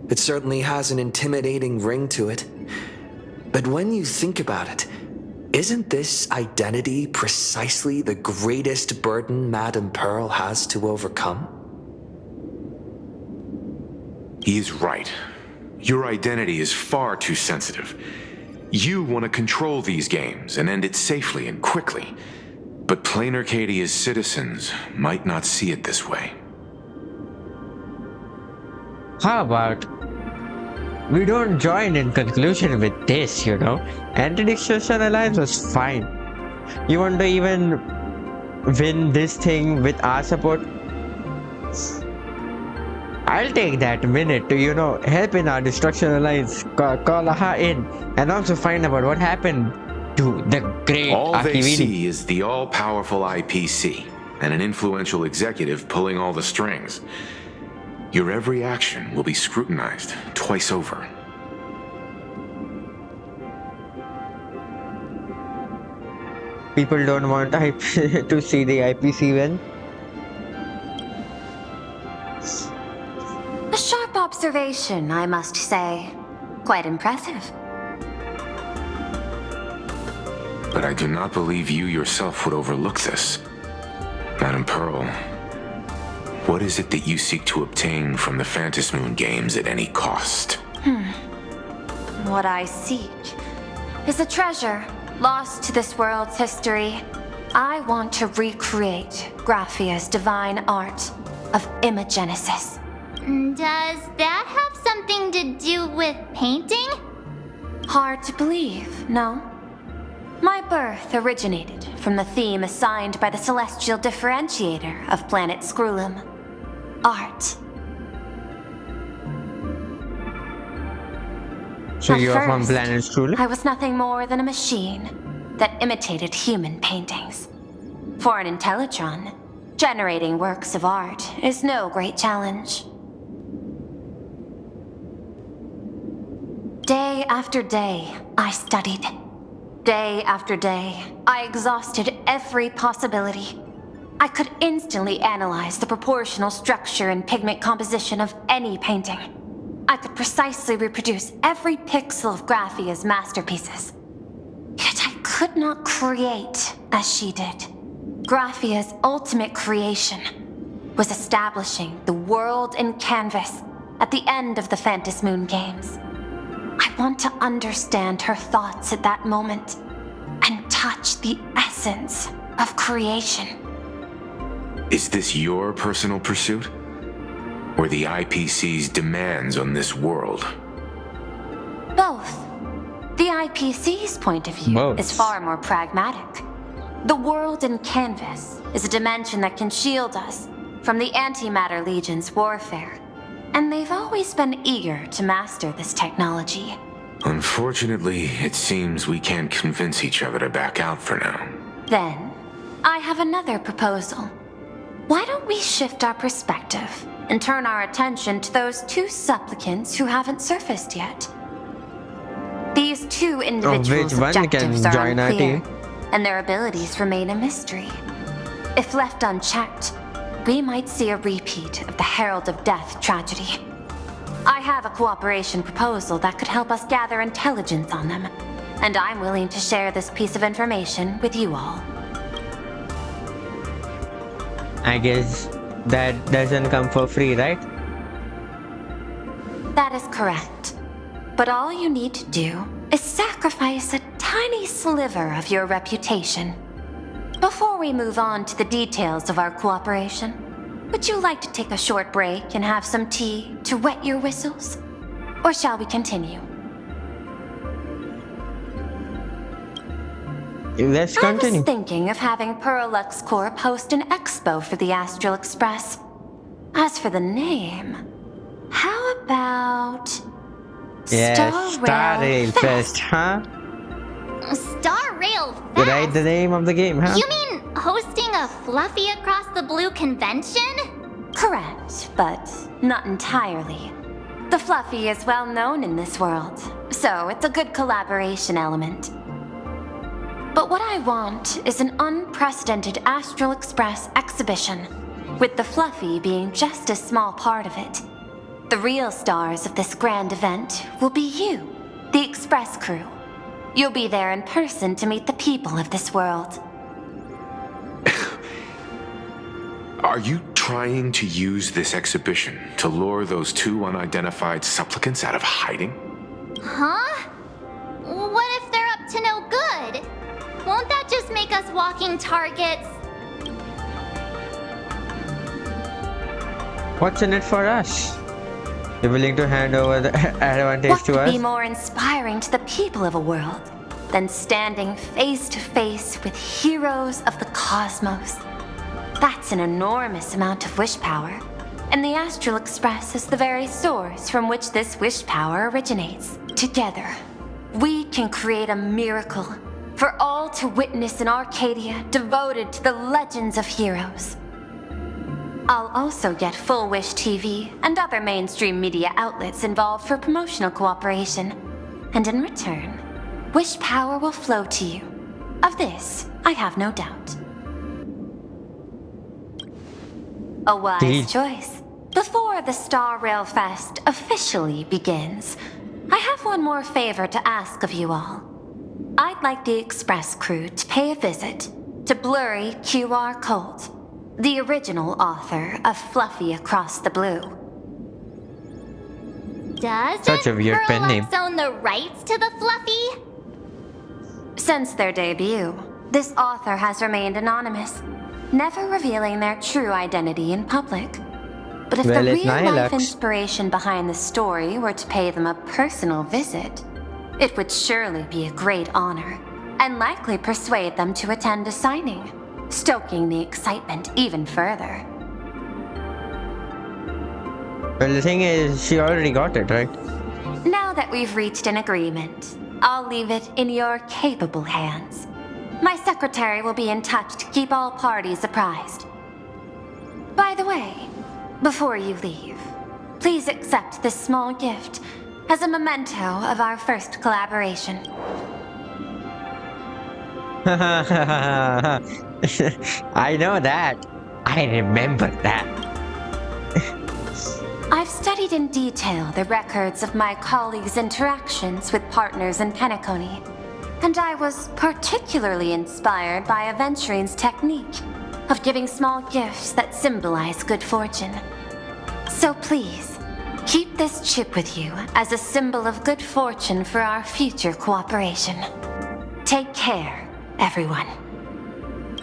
It certainly has an intimidating ring to it. But when you think about it, isn't this identity precisely the greatest burden Madame Pearl has to overcome? He is right. Your identity is far too sensitive. You want to control these games and end it safely and quickly. But Plain Arcadia's citizens might not see it this way. How about we don't join in conclusion with this, you know? Anti-Destruction Alliance was fine. You want to even win this thing with our support? I'll take that minute to, you know, help in our Destruction Alliance, call Aha in, and also find out what happened to the great All they Akivini. see is the all-powerful IPC and an influential executive pulling all the strings. Your every action will be scrutinized twice over. People don't want to see the IPC win. A sharp observation, I must say. Quite impressive. But I do not believe you yourself would overlook this. Madam Pearl, what is it that you seek to obtain from the Phantom Moon games at any cost? What I seek is a treasure lost to this world's history. I want to recreate Graphia's divine art of imagenesis. Does that have something to do with painting? Hard to believe, no? My birth originated from the theme assigned by the celestial differentiator of planet Scrulum. Art. So At you're from first, planet Scrulum? I was nothing more than a machine that imitated human paintings. For an Intellitron, generating works of art is no great challenge. Day after day, I studied. Day after day, I exhausted every possibility. I could instantly analyze the proportional structure and pigment composition of any painting. I could precisely reproduce every pixel of Graphia's masterpieces. Yet I could not create as she did. Graphia's ultimate creation was establishing the world in canvas at the end of the Phantom Moon games. I want to understand her thoughts at that moment and touch the essence of creation. Is this your personal pursuit? Or the IPC's demands on this world? Both. The IPC's point of view is far more pragmatic. The world in canvas is a dimension that can shield us from the Antimatter Legion's warfare, and they've always been eager to master this technology. Unfortunately, it seems we can't convince each other to back out for now. Then, I have another proposal. Why don't we shift our perspective and turn our attention to those two supplicants who haven't surfaced yet? These two individuals' objectives are unclear, and their abilities remain a mystery. If left unchecked, we might see a repeat of the Herald of Death tragedy. I have a cooperation proposal that could help us gather intelligence on them, and I'm willing to share this piece of information with you all. I guess that doesn't come for free, right? That is correct. But all you need to do is sacrifice a tiny sliver of your reputation. Before we move on to the details of our cooperation, would you like to take a short break and have some tea to wet your whistles? Or shall we continue? Let's continue. I was thinking of having Perlux Corp host an expo for the Astral Express. As for the name, how about... Star Rail Fest, huh? Star Rail Fest? Right, the name of the game, huh? You mean hosting a Fluffy Across the Blue convention? Correct, but not entirely. The Fluffy is well known in this world, so it's a good collaboration element. But what I want is an unprecedented Astral Express exhibition, with the Fluffy being just a small part of it. The real stars of this grand event will be you, the Express crew. You'll be there in person to meet the people of this world. Are you trying to use this exhibition to lure those two unidentified supplicants out of hiding? Huh? What if they're up to no good? Won't that just make us walking targets? What's in it for us? You're willing to hand over the advantage What to could us? be more inspiring to the people of a world than standing face to face with heroes of the cosmos? That's an enormous amount of wish power, and the Astral Express is the very source from which this wish power originates. Together, we can create a miracle for all to witness in Arcadia devoted to the legends of heroes. I'll also get Full Wish TV and other mainstream media outlets involved for promotional cooperation. And in return, wish power will flow to you. Of this, I have no doubt. A wise choice. Before the Star Rail Fest officially begins, I have one more favor to ask of you all. I'd like the Express crew to pay a visit to Blurry QR Colt, the original author of Fluffy Across the Blue. Such a weird pen name. Prolux own the rights to the Fluffy? Since their debut, this author has remained anonymous, never revealing their true identity in public. But if Well, the it's real-life nihilux. inspiration behind the story were to pay them a personal visit, it would surely be a great honor, and likely persuade them to attend a signing, stoking the excitement even further. Well, the thing is, she already got it, right? Now that we've reached an agreement, I'll leave it in your capable hands. My secretary will be in touch to keep all parties apprised. By the way, before you leave, please accept this small gift as a memento of our first collaboration. I know that. I remember that. I've studied in detail the records of my colleagues' interactions with partners in Penacony, and I was particularly inspired by Aventurine's technique of giving small gifts that symbolize good fortune. So please, keep this chip with you as a symbol of good fortune for our future cooperation. Take care, everyone.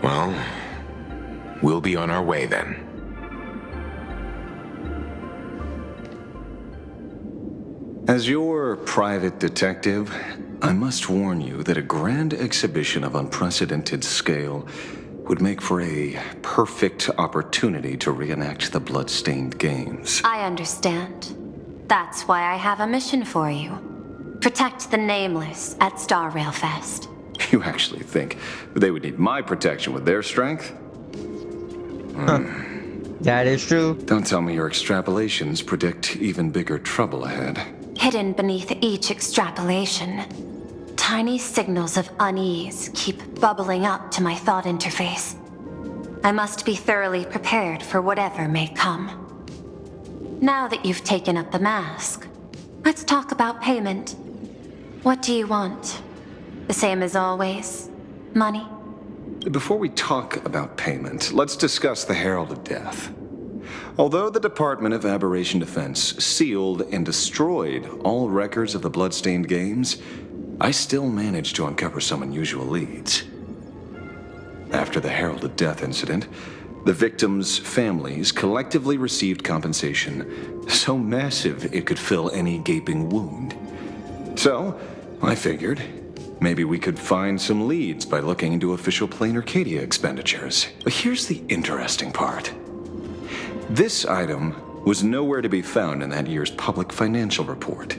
Well, we'll be on our way then. As your private detective, I must warn you that a grand exhibition of unprecedented scale would make for a perfect opportunity to reenact the blood-stained games. I understand. That's why I have a mission for you. Protect the Nameless at Star Rail Fest. You actually think they would need my protection with their strength? That is true. Don't tell me your extrapolations predict even bigger trouble ahead. Hidden beneath each extrapolation, tiny signals of unease keep bubbling up to my thought interface. I must be thoroughly prepared for whatever may come. Now that you've taken up the mask, let's talk about payment. What do you want? The same as always? Money? Before we talk about payment, let's discuss the Herald of Death. Although the Department of Aberration Defense sealed and destroyed all records of the blood-stained games, I still managed to uncover some unusual leads. After the Herald of Death incident, the victims' families collectively received compensation so massive it could fill any gaping wound. So, I figured, maybe we could find some leads by looking into official Plain Arcadia expenditures. But here's the interesting part. This item was nowhere to be found in that year's public financial report.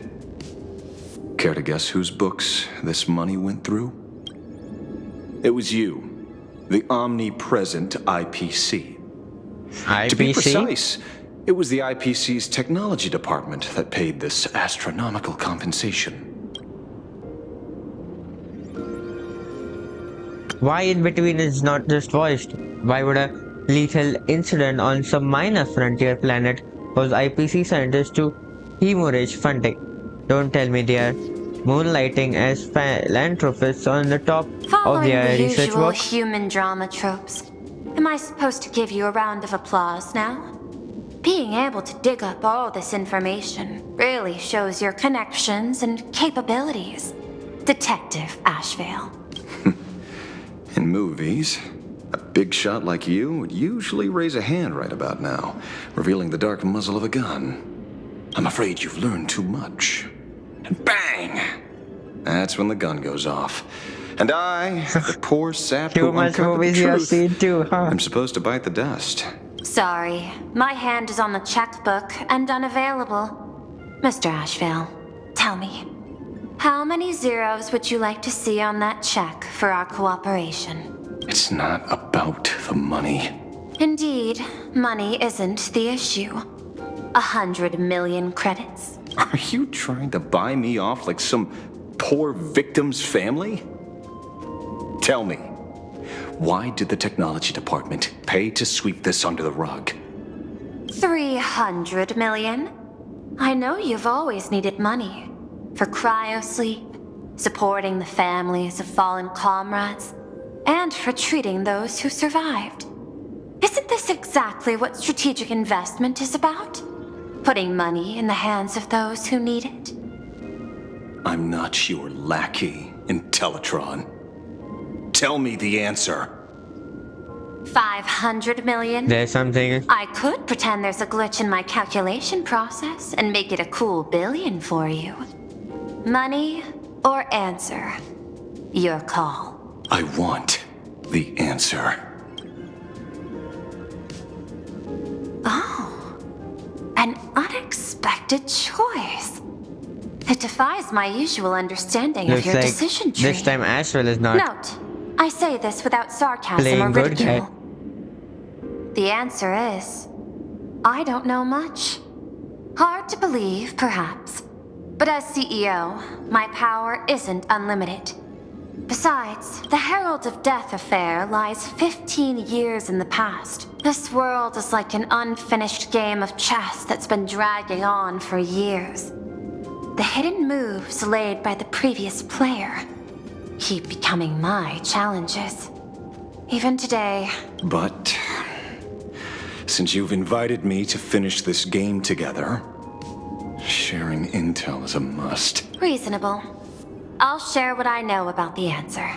Care to guess whose books this money went through? It was you, the omnipresent IPC. To be precise, it was the IPC's technology department that paid this astronomical compensation. Why in between is not just voiced? Why would a lethal incident on some minor frontier planet cause IPC scientists to hemorrhage funding? Don't tell me they are moonlighting as philanthropists on the top of Following their the research usual work. human drama tropes, am I supposed to give you a round of applause now? Being able to dig up all this information really shows your connections and capabilities, Detective Ashvale. In movies, a big shot like you would usually raise a hand right about now, revealing the dark muzzle of a gun. I'm afraid you've learned too much. And bang! That's when the gun goes off. And I, the poor sap who uncovered the truth, I'm supposed to bite the dust. Sorry, my hand is on the checkbook and unavailable. Mr. Ashvale, tell me, how many zeros would you like to see on that check for our cooperation? It's not about the money. Indeed, money isn't the issue. 100 million credits. Are you trying to buy me off like some poor victim's family? Tell me, why did the technology department pay to sweep this under the rug? 300 million? I know you've always needed money. For cryosleep, supporting the families of fallen comrades, and for treating those who survived. Isn't this exactly what strategic investment is about? Putting money in the hands of those who need it? I'm not your lackey, Intellitron. Tell me the answer. 500 million? There's something. I could pretend there's a glitch in my calculation process and make it a cool billion for you. Money or answer? Your call. I want the answer. Oh, an unexpected choice. It defies my usual understanding of your decision tree. This time Ashvale is not. Note, I say this without sarcasm playing or good ridicule. guy. The answer is, I don't know much. Hard to believe, perhaps. But as CEO, my power isn't unlimited. Besides, the Herald of Death affair lies 15 years in the past. This world is like an unfinished game of chess that's been dragging on for years. The hidden moves laid by the previous player keep becoming my challenges. Even today. But since you've invited me to finish this game together, sharing intel is a must. Reasonable. I'll share what I know about the answer.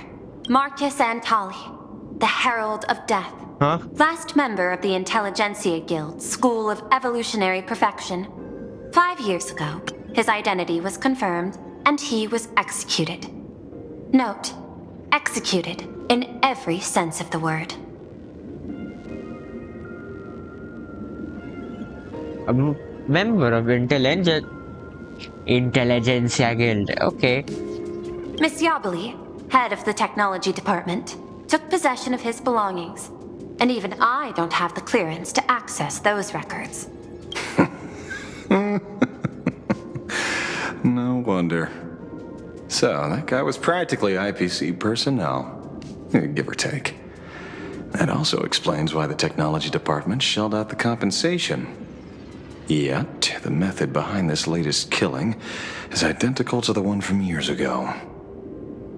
Marcus Antali, the Herald of Death. Huh? Last member of the Intelligentsia Guild, School of Evolutionary Perfection. 5 years ago, his identity was confirmed, and he was executed. Note, executed in every sense of the word. A member of Intelligentsia Guild. Okay. Miss Yabali, head of the technology department, took possession of his belongings. And even I don't have the clearance to access those records. No wonder. So, that guy was practically IPC personnel. Give or take. That also explains why the technology department shelled out the compensation. Yet, the method behind this latest killing is identical to the one from years ago.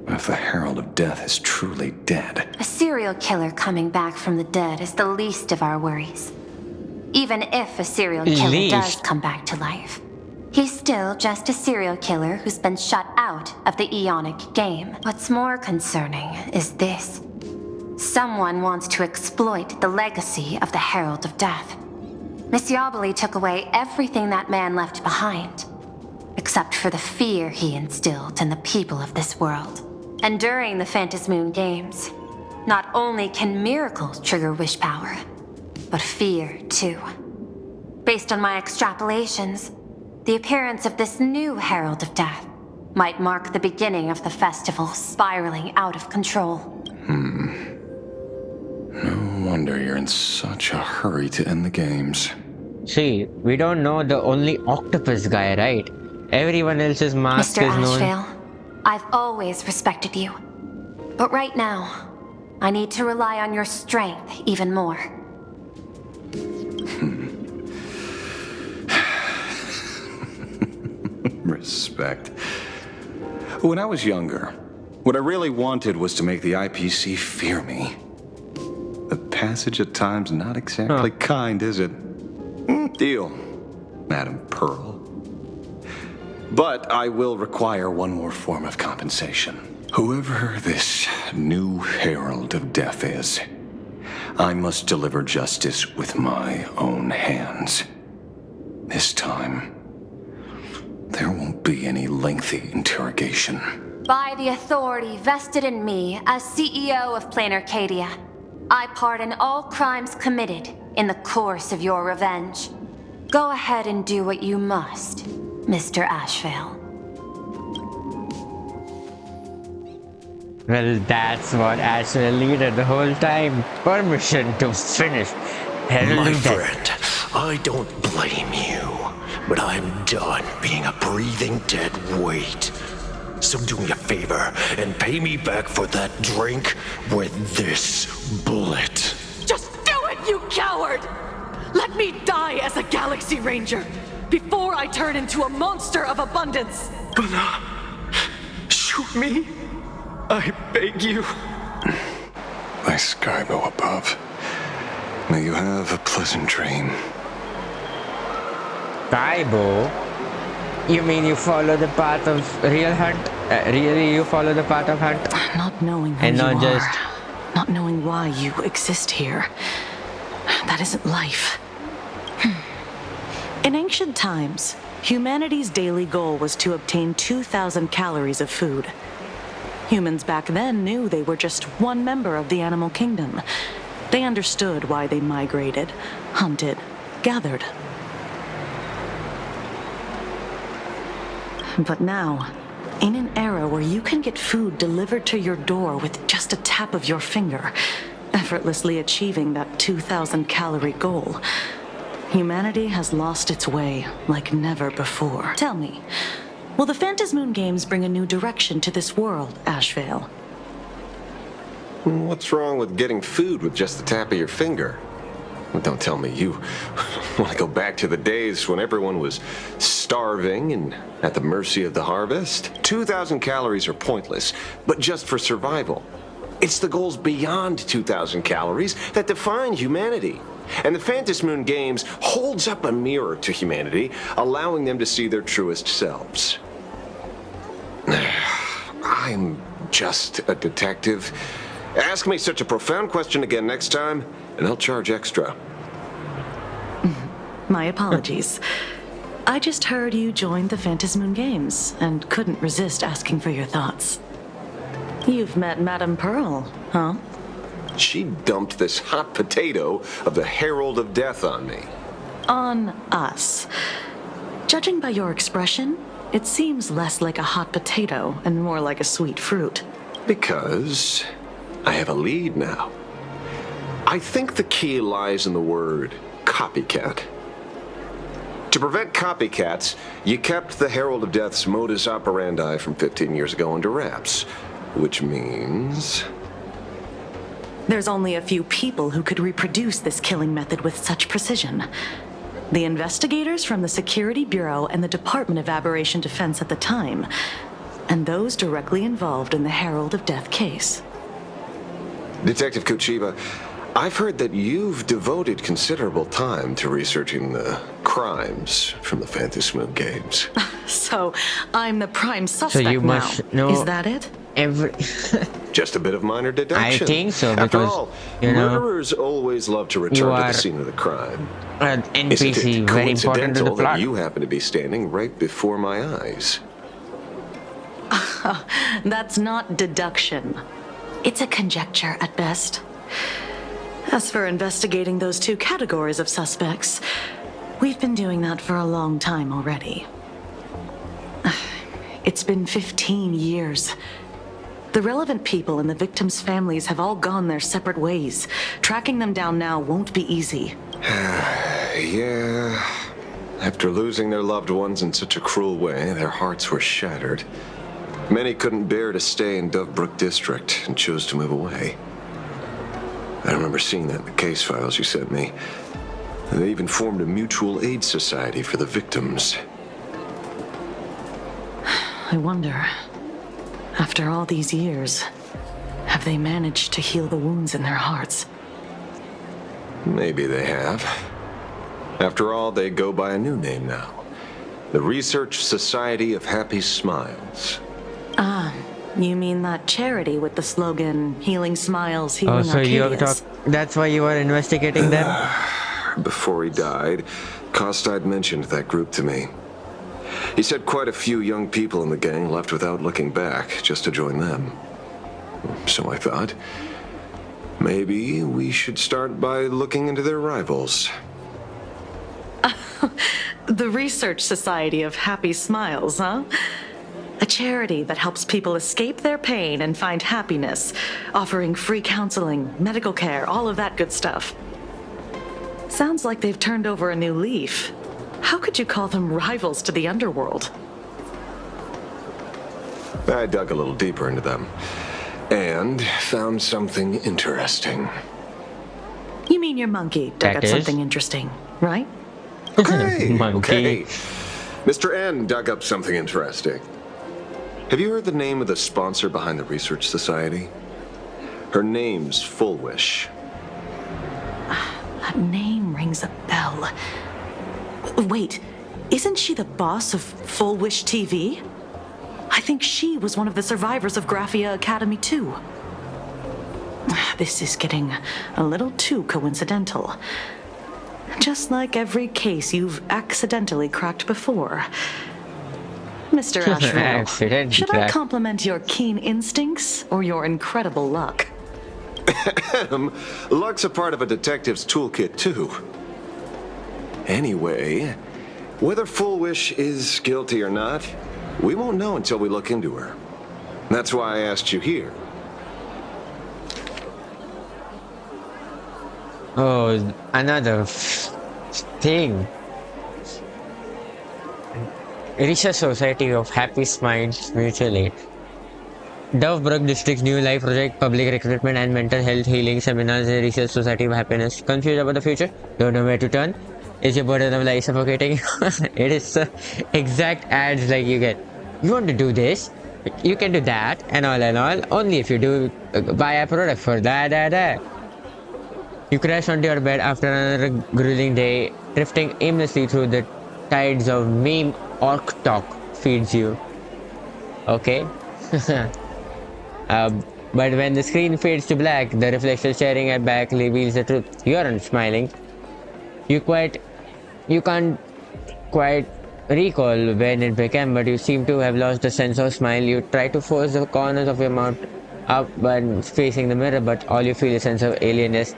If the Herald of Death is truly dead... A serial killer coming back from the dead is the least of our worries. Even if a serial killer does come back to life, he's still just a serial killer who's been shut out of the Ionic game. What's more concerning is this. Someone wants to exploit the legacy of the Herald of Death. Miss Yabali took away everything that man left behind, except for the fear he instilled in the people of this world. And during the Phantasmoon Games, not only can miracles trigger wish power, but fear too. Based on my extrapolations, the appearance of this new Herald of Death might mark the beginning of the festival spiraling out of control. No wonder you're in such a hurry to end the games. See, we don't know the only octopus guy, right? Everyone else's mask Mr. is known. Ashvale, I've always respected you. But right now, I need to rely on your strength even more. Respect. When I was younger, what I really wanted was to make the IPC fear me. The passage at times not exactly kind, is it? Deal, Madam Pearl. But I will require one more form of compensation. Whoever this new Herald of Death is, I must deliver justice with my own hands. This time, There won't be any lengthy interrogation. By the authority vested in me as CEO of Planarcadia, I pardon all crimes committed in the course of your revenge. Go ahead and do what you must, Mr. Ashvale. Well, that's what Ashvale needed the whole time. Permission to finish. Herald My of Death. friend, I don't blame you, but I'm done being a breathing dead weight. So do me a favor and pay me back for that drink with this bullet. Just do it, you coward! Let me die as a Galaxy Ranger before I turn into a monster of abundance! Shoot me! I beg you. My Skybo above. May you have a pleasant dream. Kaibo? You mean you follow the path of real hunt? Really, you follow the path of hunt? Not knowing who and you not are, just not knowing why you exist here. That isn't life. In ancient times, humanity's daily goal was to obtain 2,000 calories of food. Humans back then knew they were just one member of the animal kingdom. They understood why they migrated, hunted, gathered. But now, in an era where you can get food delivered to your door with just a tap of your finger, effortlessly achieving that 2,000 calorie goal, humanity has lost its way like never before. Tell me, will the Phantasmoon Games bring a new direction to this world, Ashvale? What's wrong with getting food with just the tap of your finger? Don't tell me you want to go back to the days when everyone was starving and at the mercy of the harvest. 2,000 calories are pointless, but just for survival. It's the goals beyond 2,000 calories that define humanity. And the Phantasmoon Games holds up a mirror to humanity, allowing them to see their truest selves. I'm just a detective. Ask me such a profound question again next time, and I'll charge extra. My apologies. I just heard you joined the Phantasmoon Games and couldn't resist asking for your thoughts. You've met Madame Pearl, huh? She dumped this hot potato of the Herald of Death on me. On us. Judging by your expression, it seems less like a hot potato and more like a sweet fruit. Because I have a lead now. I think the key lies in the word copycat. To prevent copycats, you kept the Herald of Death's modus operandi from 15 years ago under wraps, which means... There's only a few people who could reproduce this killing method with such precision. The investigators from the Security Bureau and the Department of Aberration Defense at the time, and those directly involved in the Herald of Death case. Detective Kochiba, I've heard that you've devoted considerable time to researching the crimes from the Phantasmoon Games. So, I'm the prime suspect so you now. must know Is that it? Just a bit of minor deduction. I think so, After because, all, you know, murderers always love to return to the scene of the crime. An Isn't NPC, it very important to the coincidental that plot. you happen to be standing right before my eyes? That's not deduction. It's a conjecture at best. As for investigating those two categories of suspects, we've been doing that for a long time already. It's been 15 years. The relevant people and the victims' families have all gone their separate ways. Tracking them down now won't be easy. Yeah. After losing their loved ones in such a cruel way, their hearts were shattered. Many couldn't bear to stay in Dovebrook District and chose to move away. I remember seeing that in the case files you sent me. They even formed a mutual aid society for the victims. I wonder, after all these years, have they managed to heal the wounds in their hearts? Maybe they have. After all, they go by a new name now. The Research Society of Happy Smiles. Ah, you mean that charity with the slogan, Healing Smiles, Healing so Arcadias? that's why you were investigating them? Before he died, Costide mentioned that group to me. He said quite a few young people in the gang left without looking back, just to join them. So I thought, maybe we should start by looking into their rivals. The Research Society of Happy Smiles, huh? A charity that helps people escape their pain and find happiness, offering free counseling, medical care, all of that good stuff. Sounds like they've turned over a new leaf. How could you call them rivals to the underworld? I dug a little deeper into them and found something interesting. You mean your monkey dug up something interesting, right? Okay, Monkey. okay. Mr. N dug up something interesting. Have you heard the name of the sponsor behind the Research Society? Her name's Full Wish. That name rings a bell. Wait, isn't she the boss of Full Wish TV? I think she was one of the survivors of Graphia Academy too. This is getting a little too coincidental. Just like every case you've accidentally cracked before. Mr. Ashwell, should I compliment your keen instincts or your incredible luck? Luck's a part of a detective's toolkit too. Anyway, whether Full Wish is guilty or not, we won't know until we look into her. That's why I asked you here. Oh, another thing. Research Society of Happy Smiles Mutual Aid. Dovebrook District's new life project, public recruitment and mental health healing seminars, the Research Society of Happiness. Confused about the future? Don't know where to turn? Is your burden of life suffocating? It is the exact ads like you get. You want to do this? You can do that and all, only if you do buy a product for that. You crash onto your bed after another grueling day, drifting aimlessly through the tides of meme orc talk feeds you. Okay? But when the screen fades to black, the reflection staring at back reveals the truth. You aren't smiling. You can't quite recall when it began, but you seem to have lost the sense of smile. You try to force the corners of your mouth up when facing the mirror, but all you feel is a sense of alienness.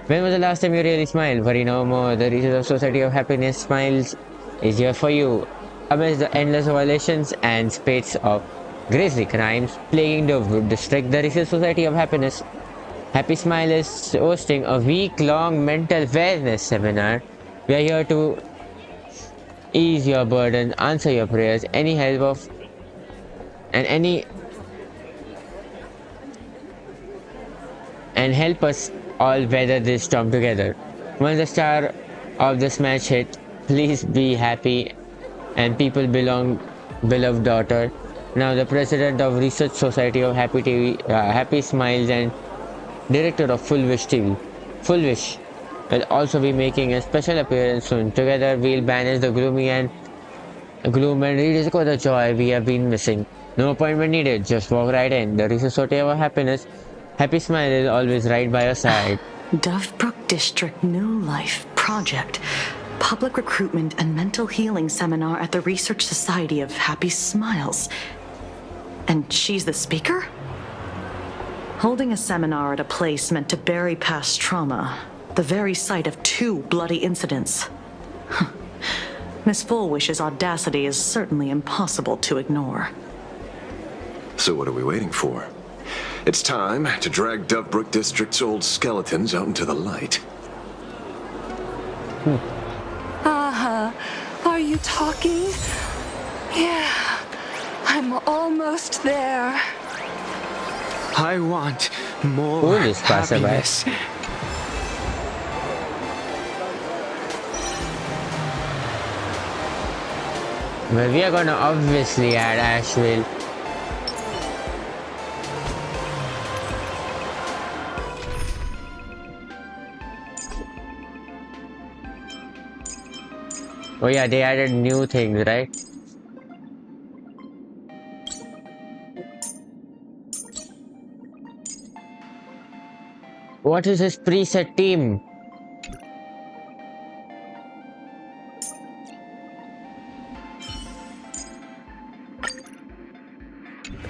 When was the last time you really smiled? Worry no more. The Research Society of Happiness Smiles is here for you. Amidst the endless violations and spades of grisly crimes plaguing the district, the Research Society of Happiness Happy Smile is hosting a week-long mental wellness seminar. We are here to ease your burden, answer your prayers, any help of and help us all weather this storm together. Once the star of this match hit, please be happy and people beloved daughter. Now the president of Research Society of Happy Smiles and director of Full Wish TV. Full Wish will also be making a special appearance soon. Together we'll banish the gloom and rediscover the joy we have been missing. No appointment needed, just walk right in. The Research Society of Happiness Happy Smile is always right by your side. Dovebrook District New Life Project. Public Recruitment and Mental Healing Seminar at the Research Society of Happy Smiles. And she's the speaker? Holding a seminar at a place meant to bury past trauma. The very site of 2 bloody incidents. Miss Fullwish's audacity is certainly impossible to ignore. So what are we waiting for? It's time to drag Dovebrook District's old skeletons out into the light. Are you talking? Yeah, I'm almost there. I want more happiness. Well, we are gonna obviously add Asheville. Oh yeah, they added new things, right? What is his preset team?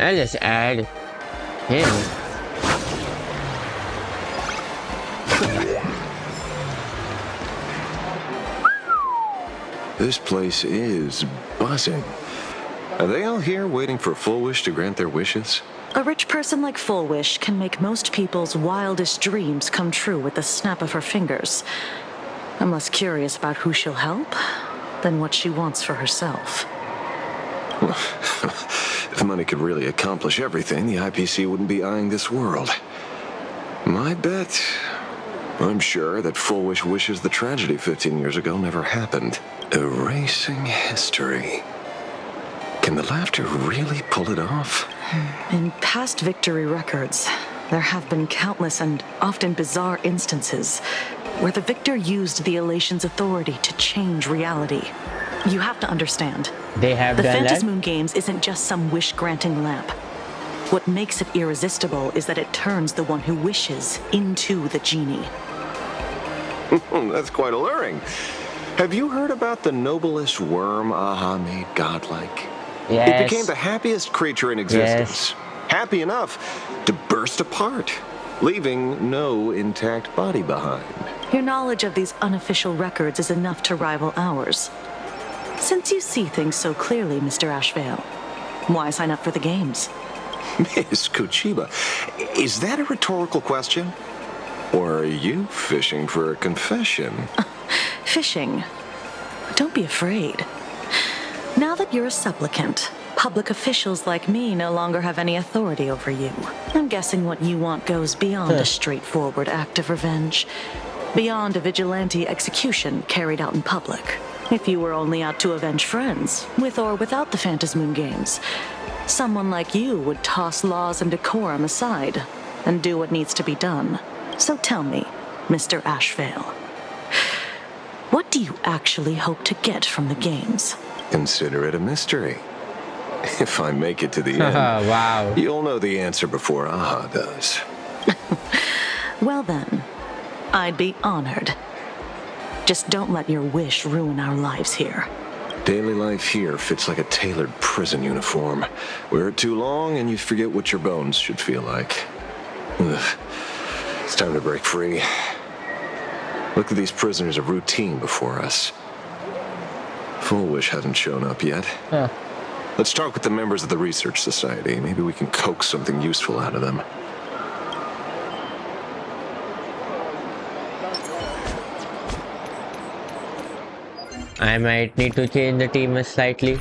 I'll just add him. This place is buzzing. Are they all here waiting for Full Wish to grant their wishes? A rich person like Full Wish can make most people's wildest dreams come true with the snap of her fingers. I'm less curious about who she'll help than what she wants for herself. If money could really accomplish everything, the IPC wouldn't be eyeing this world. My bet, I'm sure that Full Wish wishes the tragedy 15 years ago never happened. Erasing history. Can the laughter really pull it off? In past victory records, there have been countless and often bizarre instances where the victor used the elation's authority to change reality. You have to understand. They have the done that? Moon Games isn't just some wish-granting lamp. What makes it irresistible is that it turns the one who wishes into the genie. That's quite alluring. Have you heard about the noblest worm Aha made godlike? Yes. It became the happiest creature in existence. Happy enough to burst apart, leaving no intact body behind. Your knowledge of these unofficial records is enough to rival ours. Since you see things so clearly, Mr. Ashvale, why sign up for the games? Miss Kuchiba, is that a rhetorical question? Or are you fishing for a confession? Fishing. Don't be afraid. Now that you're a supplicant, public officials like me no longer have any authority over you. I'm guessing what you want goes beyond a straightforward act of revenge. Beyond a vigilante execution carried out in public. If you were only out to avenge friends, with or without the Phantasmoon Games, someone like you would toss laws and decorum aside and do what needs to be done. So tell me, Mr. Ashvale, what do you actually hope to get from the games? Consider it a mystery. If I make it to the end, wow. You'll know the answer before Aha does. Well then, I'd be honored. Just don't let your wish ruin our lives here. Daily life here fits like a tailored prison uniform. Wear it too long and you forget what your bones should feel like. Ugh. It's time to break free. Look at these prisoners of routine before us. Full Wish hasn't shown up yet. Let's talk with the members of the Research Society. Maybe we can coax something useful out of them. I might need to change the team slightly.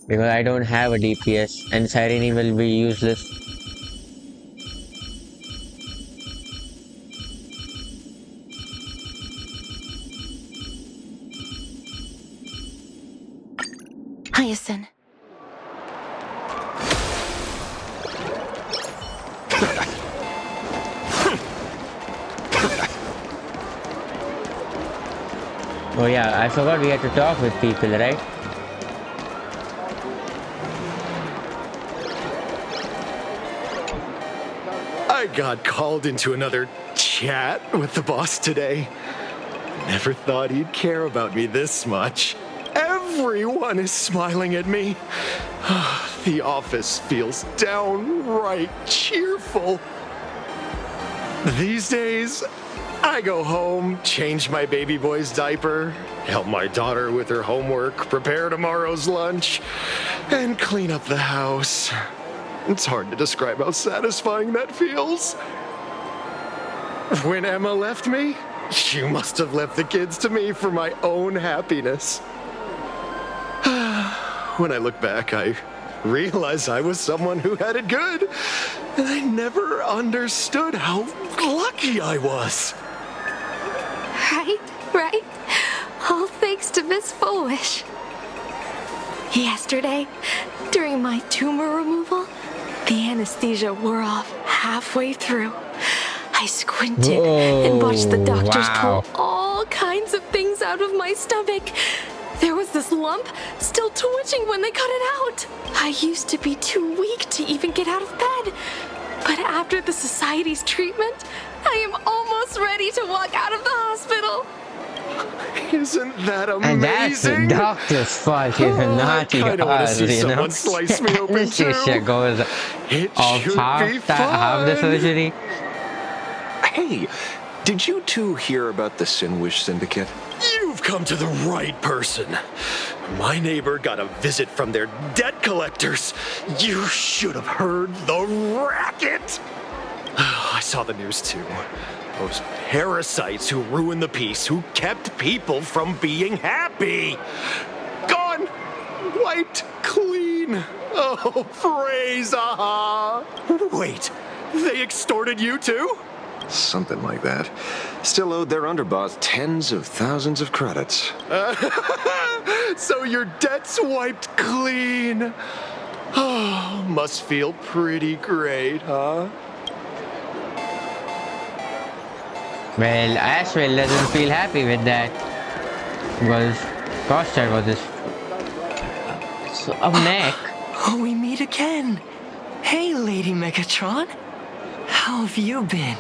Because I don't have a DPS and Siren will be useless. Hyacinth. Oh yeah, I forgot we had to talk with people, right? I got called into another chat with the boss today. Never thought he'd care about me this much. Everyone is smiling at me. The office feels downright cheerful. These days, I go home, change my baby boy's diaper, help my daughter with her homework, prepare tomorrow's lunch, and clean up the house. It's hard to describe how satisfying that feels. When Emma left me, she must have left the kids to me for my own happiness. When I look back, I realize I was someone who had it good, and I never understood how lucky I was. Right. All thanks to Miss Full Wish. Yesterday, during my tumor removal, the anesthesia wore off halfway through. I squinted and watched the doctors pull all kinds of things out of my stomach. There was this lump still twitching when they cut it out. I used to be too weak to even get out of bed. But after the society's treatment, I am almost ready to walk out of the hospital. Isn't that amazing? And that's the doctor's fault. He's a naughty I kinda wanna ass, see you know. someone slice me open Anesthesia too. goes It off should be half the fun. surgery. Hey, did you two hear about the Sinwish Syndicate? You've come to the right person. My neighbor got a visit from their debt collectors. You should have heard the racket. I saw the news too. Those parasites who ruined the peace, who kept people from being happy. Gone! Wiped clean. Oh, praise Aha! Wait, they extorted you too? Something like that. Still owed their underboss tens of thousands of credits. So your debt's wiped clean. Oh, must feel pretty great, huh? Well, Ashwell doesn't feel happy with that. Because Costa was this. So, a mech. Oh, we meet again. Hey, Lady Megatron. How have you been?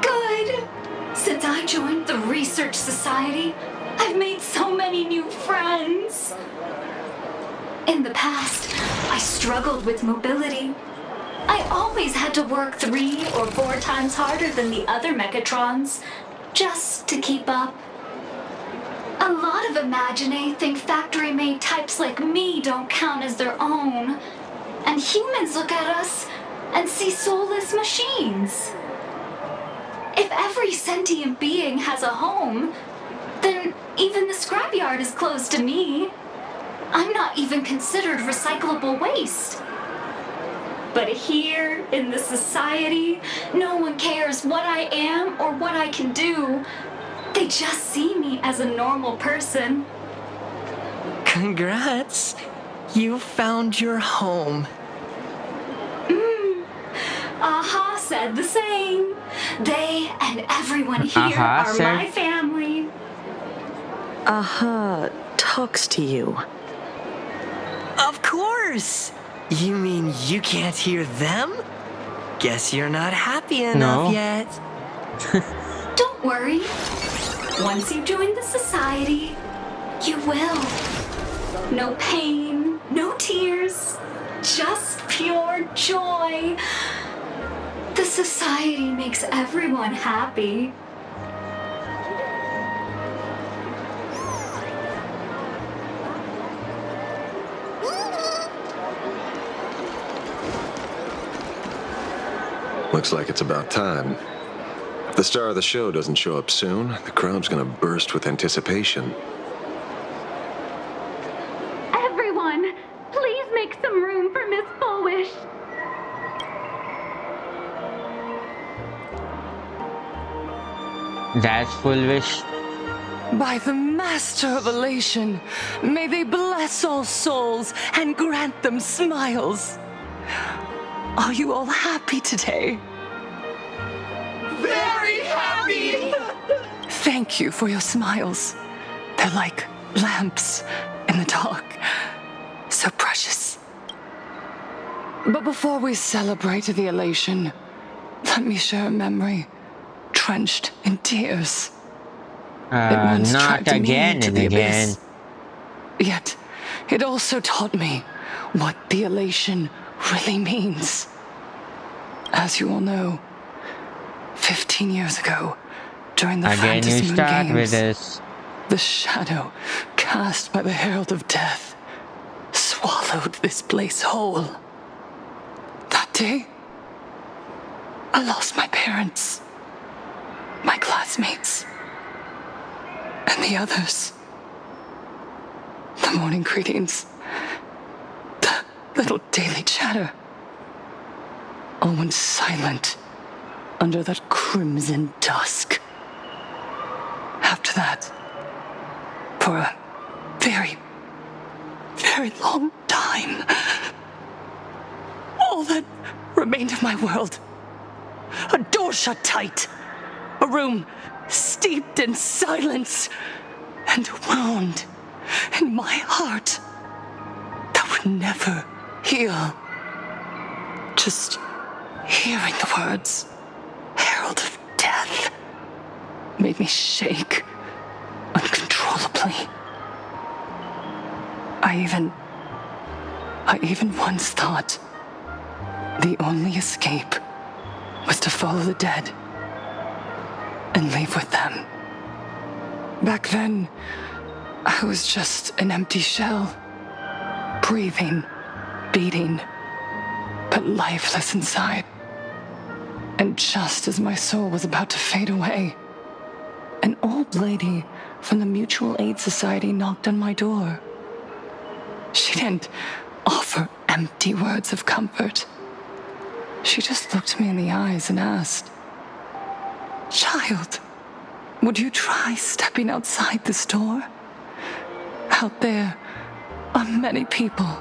Good. Since I joined the Research Society, I've made so many new friends. In the past, I struggled with mobility. I always had to work 3 or 4 times harder than the other Megatrons, just to keep up. A lot of Imaginae think factory-made types like me don't count as their own, and humans look at us and see soulless machines. If every sentient being has a home, then even the scrapyard is closed to me. I'm not even considered recyclable waste. But here, in this society, no one cares what I am or what I can do. They just see me as a normal person. Congrats. You found your home. Aha said the same. They and everyone here Aha are said- my family. Aha talks to you. Of course. You mean you can't hear them? Guess you're not happy enough No. yet. Don't worry. Once you join the society, you will. No pain, no tears, just pure joy. The society makes everyone happy. Looks like it's about time. If the star of the show doesn't show up soon, the crowd's gonna burst with anticipation. Everyone, please make some room for Miss Fullwish. That's full wish. By the Master of Elation, may they bless all souls and grant them smiles. Are you all happy today? Very happy! Thank you for your smiles. They're like lamps in the dark. So precious. But before we celebrate the elation, let me share a memory drenched in tears. It once Not dragged me again to and the again. abyss. Yet, it also taught me what the elation really means. As you all know, 15 years ago, during the Again, you Fantasy Moon start Games, with this. the shadow cast by the Herald of Death swallowed this place whole. That day, I lost my parents, my classmates, and the others. The morning greetings, the little daily chatter, all went silent under that crimson dusk. After that, for a very, very long time, all that remained of my world, a door shut tight, a room steeped in silence, and a wound in my heart that would never heal. Just hearing the words, Herald of Death, made me shake uncontrollably. I even once thought the only escape was to follow the dead and leave with them. Back then, I was just an empty shell, breathing, beating, but lifeless inside. And just as my soul was about to fade away, an old lady from the Mutual Aid Society knocked on my door. She didn't offer empty words of comfort. She just looked me in the eyes and asked, "Child, would you try stepping outside this door? Out there are many people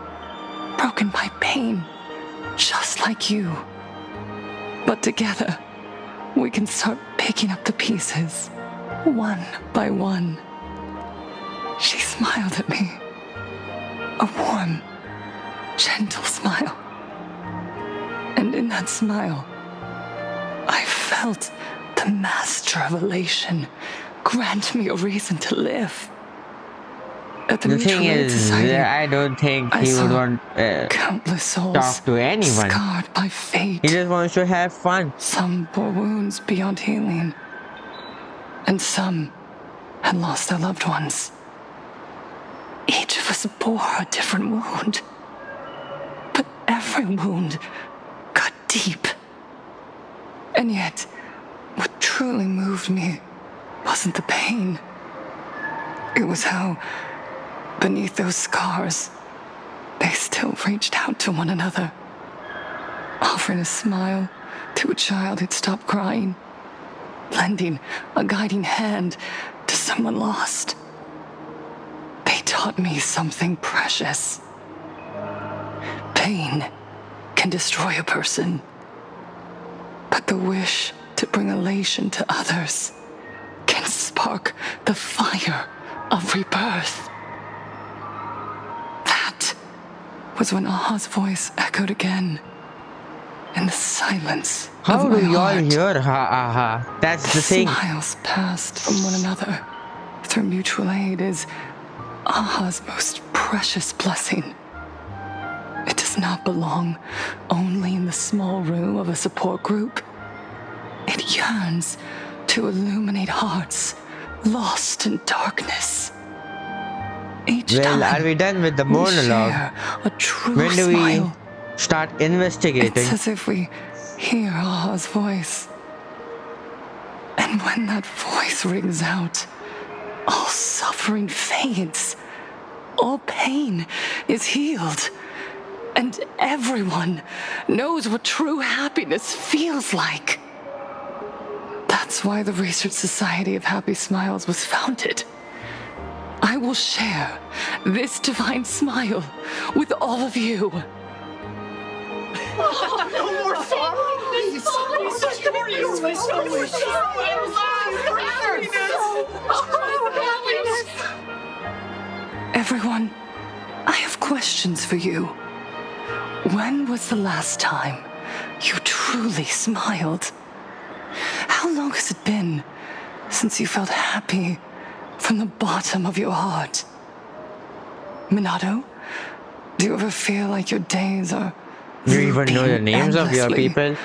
broken by pain, just like you. But together, we can start picking up the pieces, one by one." She smiled at me. A warm, gentle smile. And in that smile, I felt the master of elation grant me a reason to live. At the thing Mutual Aid is, Society, I don't think he would want countless souls talk to anyone. scarred by fate. He just wants to have fun. Some bore wounds beyond healing, and some had lost their loved ones. Each of us bore a different wound, but every wound cut deep. And yet, what truly moved me wasn't the pain. It was how, beneath those scars, they still reached out to one another, offering a smile to a child who'd stopped crying, lending a guiding hand to someone lost. They taught me something precious. Pain can destroy a person, but the wish to bring elation to others can spark the fire of rebirth. That was when Aha's voice echoed again in the silence How of do my y'all heart. hear Aha? That's the thing. Smiles passed from one another through mutual aid is Aha's most precious blessing. It does not belong only in the small room of a support group. It yearns to illuminate hearts lost in darkness. Each Well, time are we done with the we monologue? share a true When do smile. we start investigating? It's as if we hear Aha's voice. And when that voice rings out, all suffering fades, all pain is healed, and everyone knows what true happiness feels like. That's why the Research Society of Happy Smiles was founded. I will share this divine smile with all of you. No more sorrow! Everyone, I have questions for you. When was the last time you truly smiled? How long has it been since you felt happy from the bottom of your heart? Minato, do you ever feel like your days are You even know the names of your endlessly, people?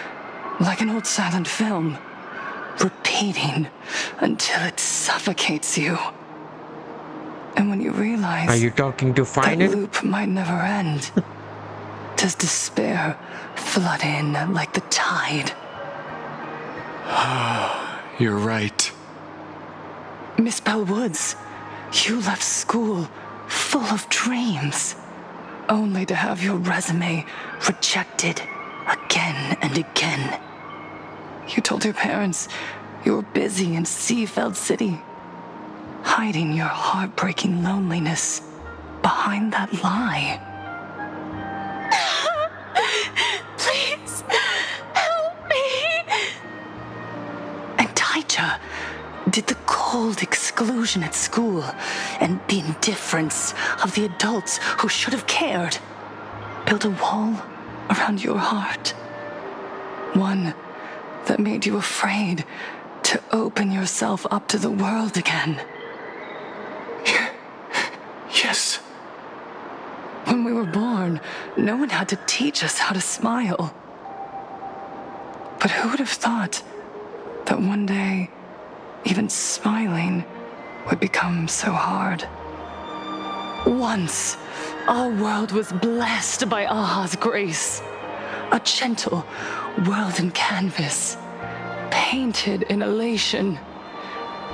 like an old silent film, repeating until it suffocates you? And when you realize Are you talking to that Final? loop might never end, does despair flood in like the tide? You're right. Miss Bell Woods, you left school full of dreams, only to have your resume rejected again and again. You told your parents you were busy in Seafeld City, hiding your heartbreaking loneliness behind that lie. Please, help me. And Taija did the cold exclusion at school and the indifference of the adults who should have cared build a wall around your heart. One that made you afraid to open yourself up to the world again. Yes. When we were born, no one had to teach us how to smile. But who would have thought that one day, even smiling would become so hard? Once, our world was blessed by Aha's grace. A gentle world in canvas, painted in elation.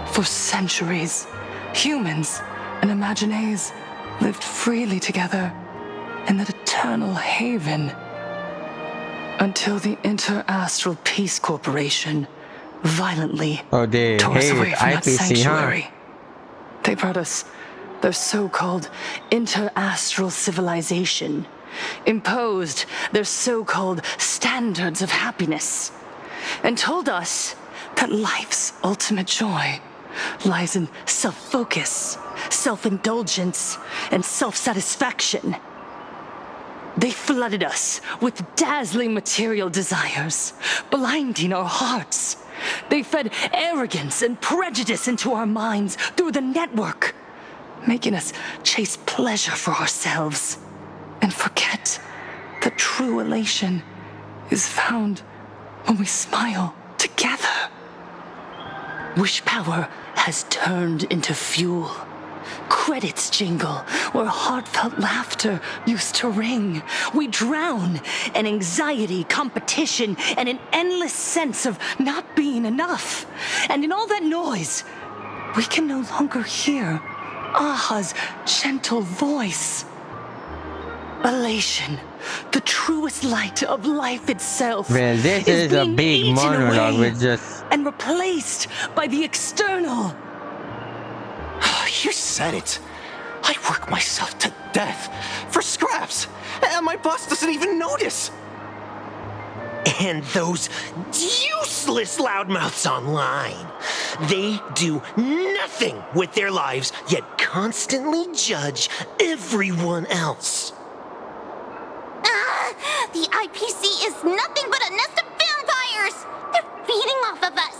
For centuries, humans and Imaginaes lived freely together in that eternal haven. Until the Inter-Astral Peace Corporation violently tore us away from that sanctuary. They brought us their so-called inter-astral civilization, imposed their so-called standards of happiness, and told us that life's ultimate joy lies in self-focus, self-indulgence, and self-satisfaction. They flooded us with dazzling material desires, blinding our hearts. They fed arrogance and prejudice into our minds through the network, making us chase pleasure for ourselves and forget that true elation is found when we smile together. Wish power has turned into fuel. Credits jingle where heartfelt laughter used to ring. We drown in anxiety, competition, and an endless sense of not being enough. And in all that noise, we can no longer hear Aha's gentle voice. Elation, the truest light of life itself, well, this is a big monologue with just... and replaced by the external. You said it. I work myself to death for scraps, and my boss doesn't even notice. And those useless loudmouths online. They do nothing with their lives, yet constantly judge everyone else. The IPC is nothing but a nest of vampires! They're feeding off of us!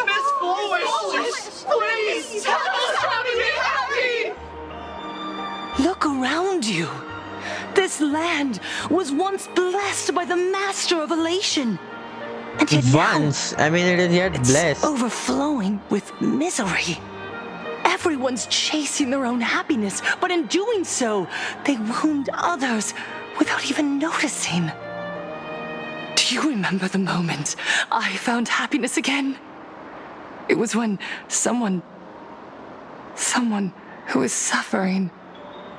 Miss Foolish! Please! Tell us how to be happy! Look around you. This land was once blessed by the master of elation. And yet once? I mean, it is yet blessed. Overflowing with misery. Everyone's chasing their own happiness, but in doing so, they wound others without even noticing. Do you remember the moment I found happiness again? It was when someone who was suffering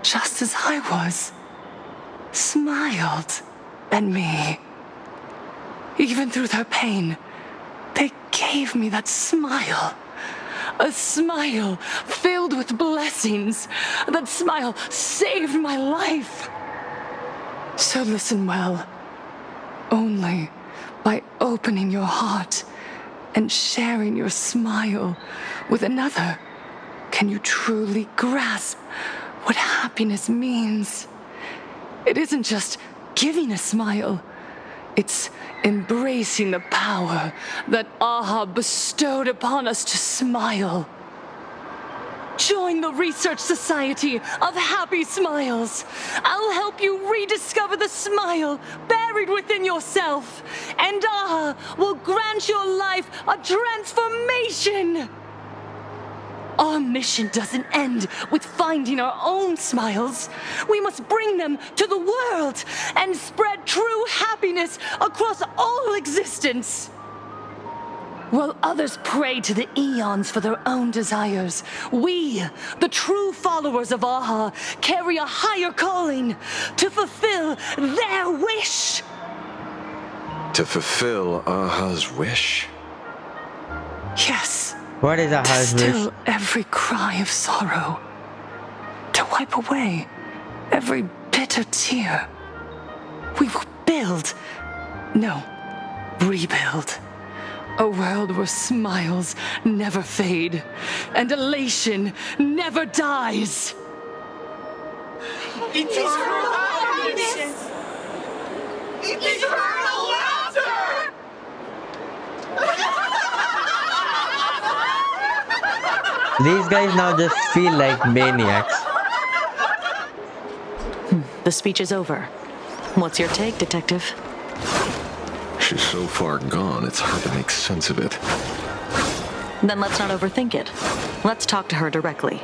just as I was, smiled at me. Even through their pain, they gave me that smile. A smile filled with blessings. That smile saved my life. So listen well. Only by opening your heart and sharing your smile with another can you truly grasp what happiness means. It isn't just giving a smile. It's embracing the power that Aha bestowed upon us to smile. Join the Research Society of Happy Smiles. I'll help you rediscover the smile buried within yourself, and Aha will grant your life a transformation. Our mission doesn't end with finding our own smiles. We must bring them to the world and spread true happiness across all existence. While others pray to the eons for their own desires, we, the true followers of Aha, carry a higher calling to fulfill their wish. To fulfill Aha's wish? Yes. What is Aha's wish? To still every cry of sorrow. To wipe away every bitter tear. We will build, no, rebuild. A world where smiles never fade and elation never dies. Eternal happiness! Eternal laughter! These guys now just feel like maniacs. The speech is over. What's your take, Detective? She's so far gone, it's hard to make sense of it. Then let's not overthink it. Let's talk to her directly.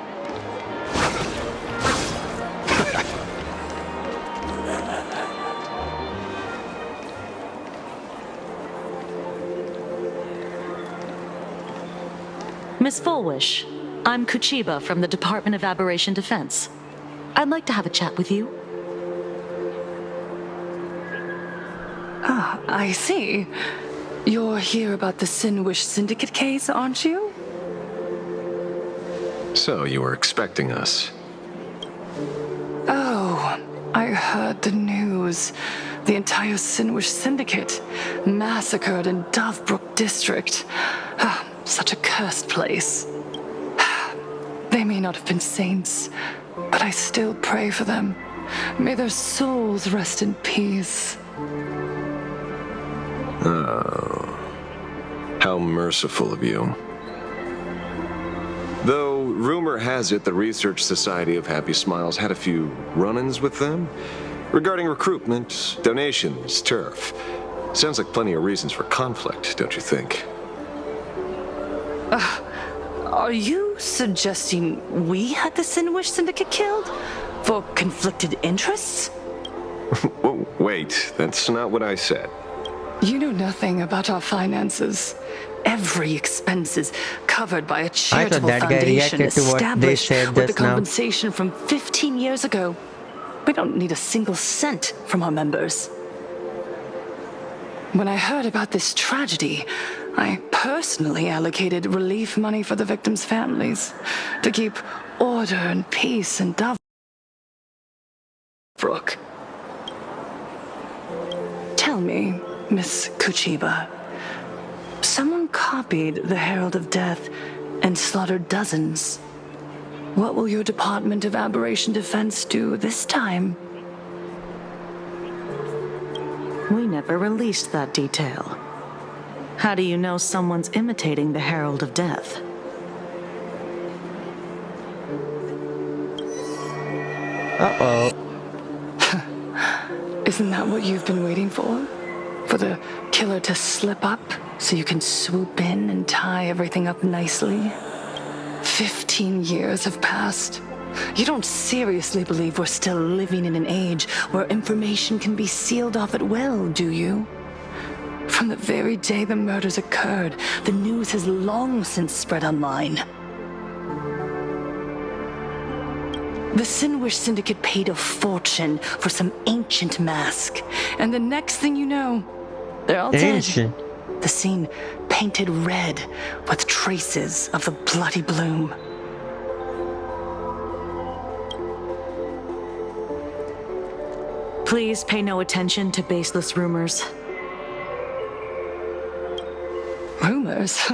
Miss Fullwish, I'm Kuchiba from the Department of Aberration Defense. I'd like to have a chat with you. Ah, I see. You're here about the Sinwish Syndicate case, aren't you? So, you were expecting us. Oh, I heard the news. The entire Sinwish Syndicate massacred in Dovebrook District. Ah, such a cursed place. They may not have been saints, but I still pray for them. May their souls rest in peace. Oh, how merciful of you. Though, rumor has it the Research Society of Happy Smiles had a few run-ins with them regarding recruitment, donations, turf. Sounds like plenty of reasons for conflict, don't you think? Are you suggesting we had the Sinwish Syndicate killed? For conflicted interests? Whoa, wait, that's not what I said. You know nothing about our finances. Every expense is covered by a charitable that guy foundation reacted to what they established said with the just now. compensation from 15 years ago. We don't need a single cent from our members. When I heard about this tragedy, I personally allocated relief money for the victims' families to keep order and peace in Dovebrook. Tell me, Miss Kuchiba, someone copied the Herald of Death and slaughtered dozens. What will your Department of Aberration Defense do this time? We never released that detail. How do you know someone's imitating the Herald of Death? Uh-oh. Isn't that what you've been waiting for? For the killer to slip up so you can swoop in and tie everything up nicely? 15 years have passed. You don't seriously believe we're still living in an age where information can be sealed off at will, do you? From the very day the murders occurred, the news has long since spread online. The Sinwish Syndicate paid a fortune for some ancient mask, and the next thing you know, they're all dead. The scene painted red with traces of the bloody bloom. Please pay no attention to baseless rumors. Rumors?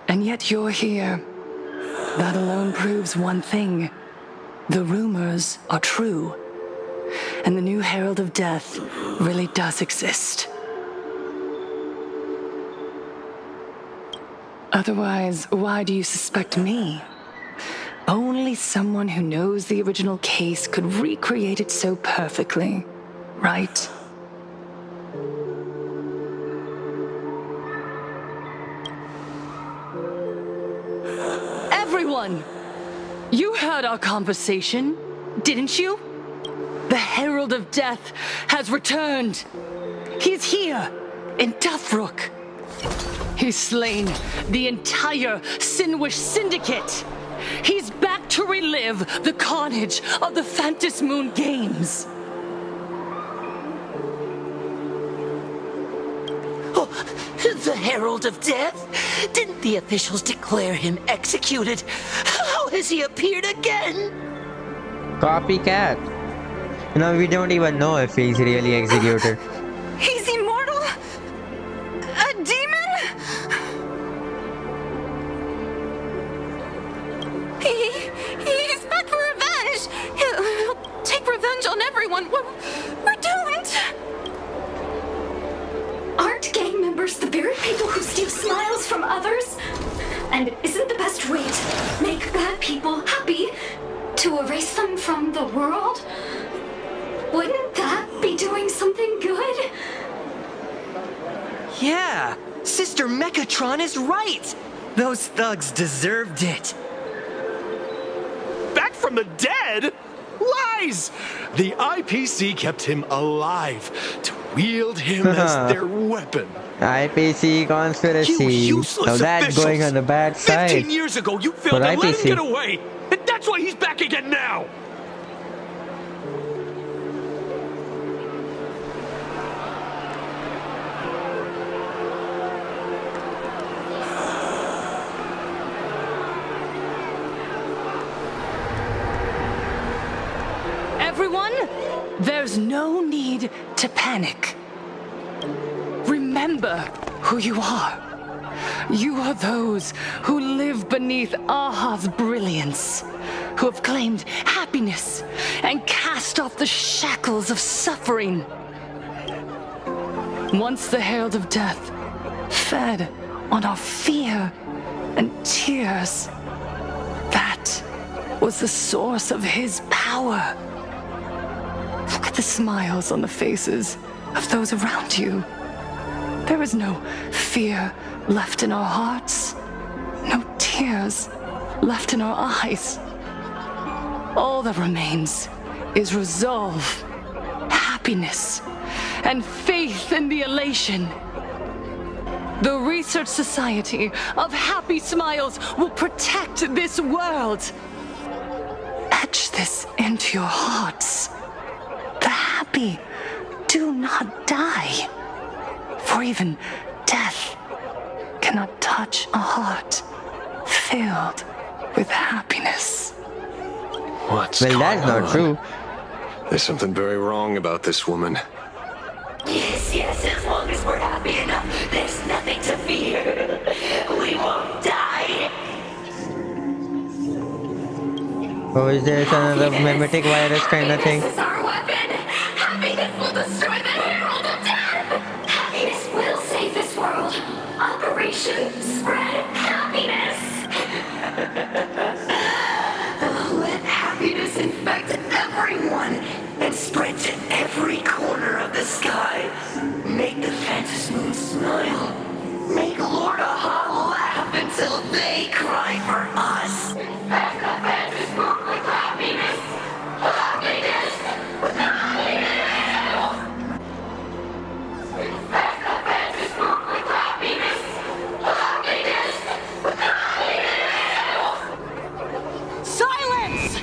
And yet you're here. That alone proves one thing. The rumors are true. And the new Herald of Death really does exist. Otherwise, why do you suspect me? Only someone who knows the original case could recreate it so perfectly, right? Everyone! You heard our conversation, didn't you? The Herald of Death has returned. He's here, in Dovebrook. He's slain the entire Sinwish Syndicate. He's back to relive the carnage of the Phantom Moon Games. Oh, the Herald of Death? Didn't the officials declare him executed? How has he appeared again? Copycat. You know, we don't even know if he's really executed. He's immortal? A demon? He's back for revenge! He'll take revenge on everyone. We're doomed! Aren't gang members the very people who steal smiles from others? And And isn't the best way to make bad people happy to erase them from the world? Wouldn't that be doing something good? Yeah, Sister Mechatron is right. Those thugs deserved it. Back from the dead? Lies! The IPC kept him alive to wield him as their weapon. IPC conspiracy. You useless So that's officials. going on the bad side. 15 years ago, you For failed to let him IPC. get away, and that's why he's back again now. Everyone, there's no need to panic. Remember who you are. You are those who live beneath Aha's brilliance, who have claimed happiness and cast off the shackles of suffering. Once the Herald of Death fed on our fear and tears, that was the source of his power. Look at the smiles on the faces of those around you. There is no fear left in our hearts, no tears left in our eyes. All that remains is resolve, happiness, and faith in the elation. The Research Society of Happy Smiles will protect this world. Etch this into your hearts. The happy do not die, for even death cannot touch a heart filled with happiness. What's Well, going that's not on? true. There's something very wrong about this woman. Yes, as long as we're happy enough, there's nothing to fear. We won't die. Oh, is there another mimetic virus kind of thing? This is our weapon. Happiness will destroy the Herald of Death. Happiness will save this world. Operation Spread Happiness. Let happiness infect everyone and spread to every corner of the sky. Make the Phantom Moon smile. Make Lord Aha laugh until they cry for us. Infect the Phantom Moon with happiness. Happiness with happiness. Infect the Phantom Moon with happiness. Happiness with happiness. Silence!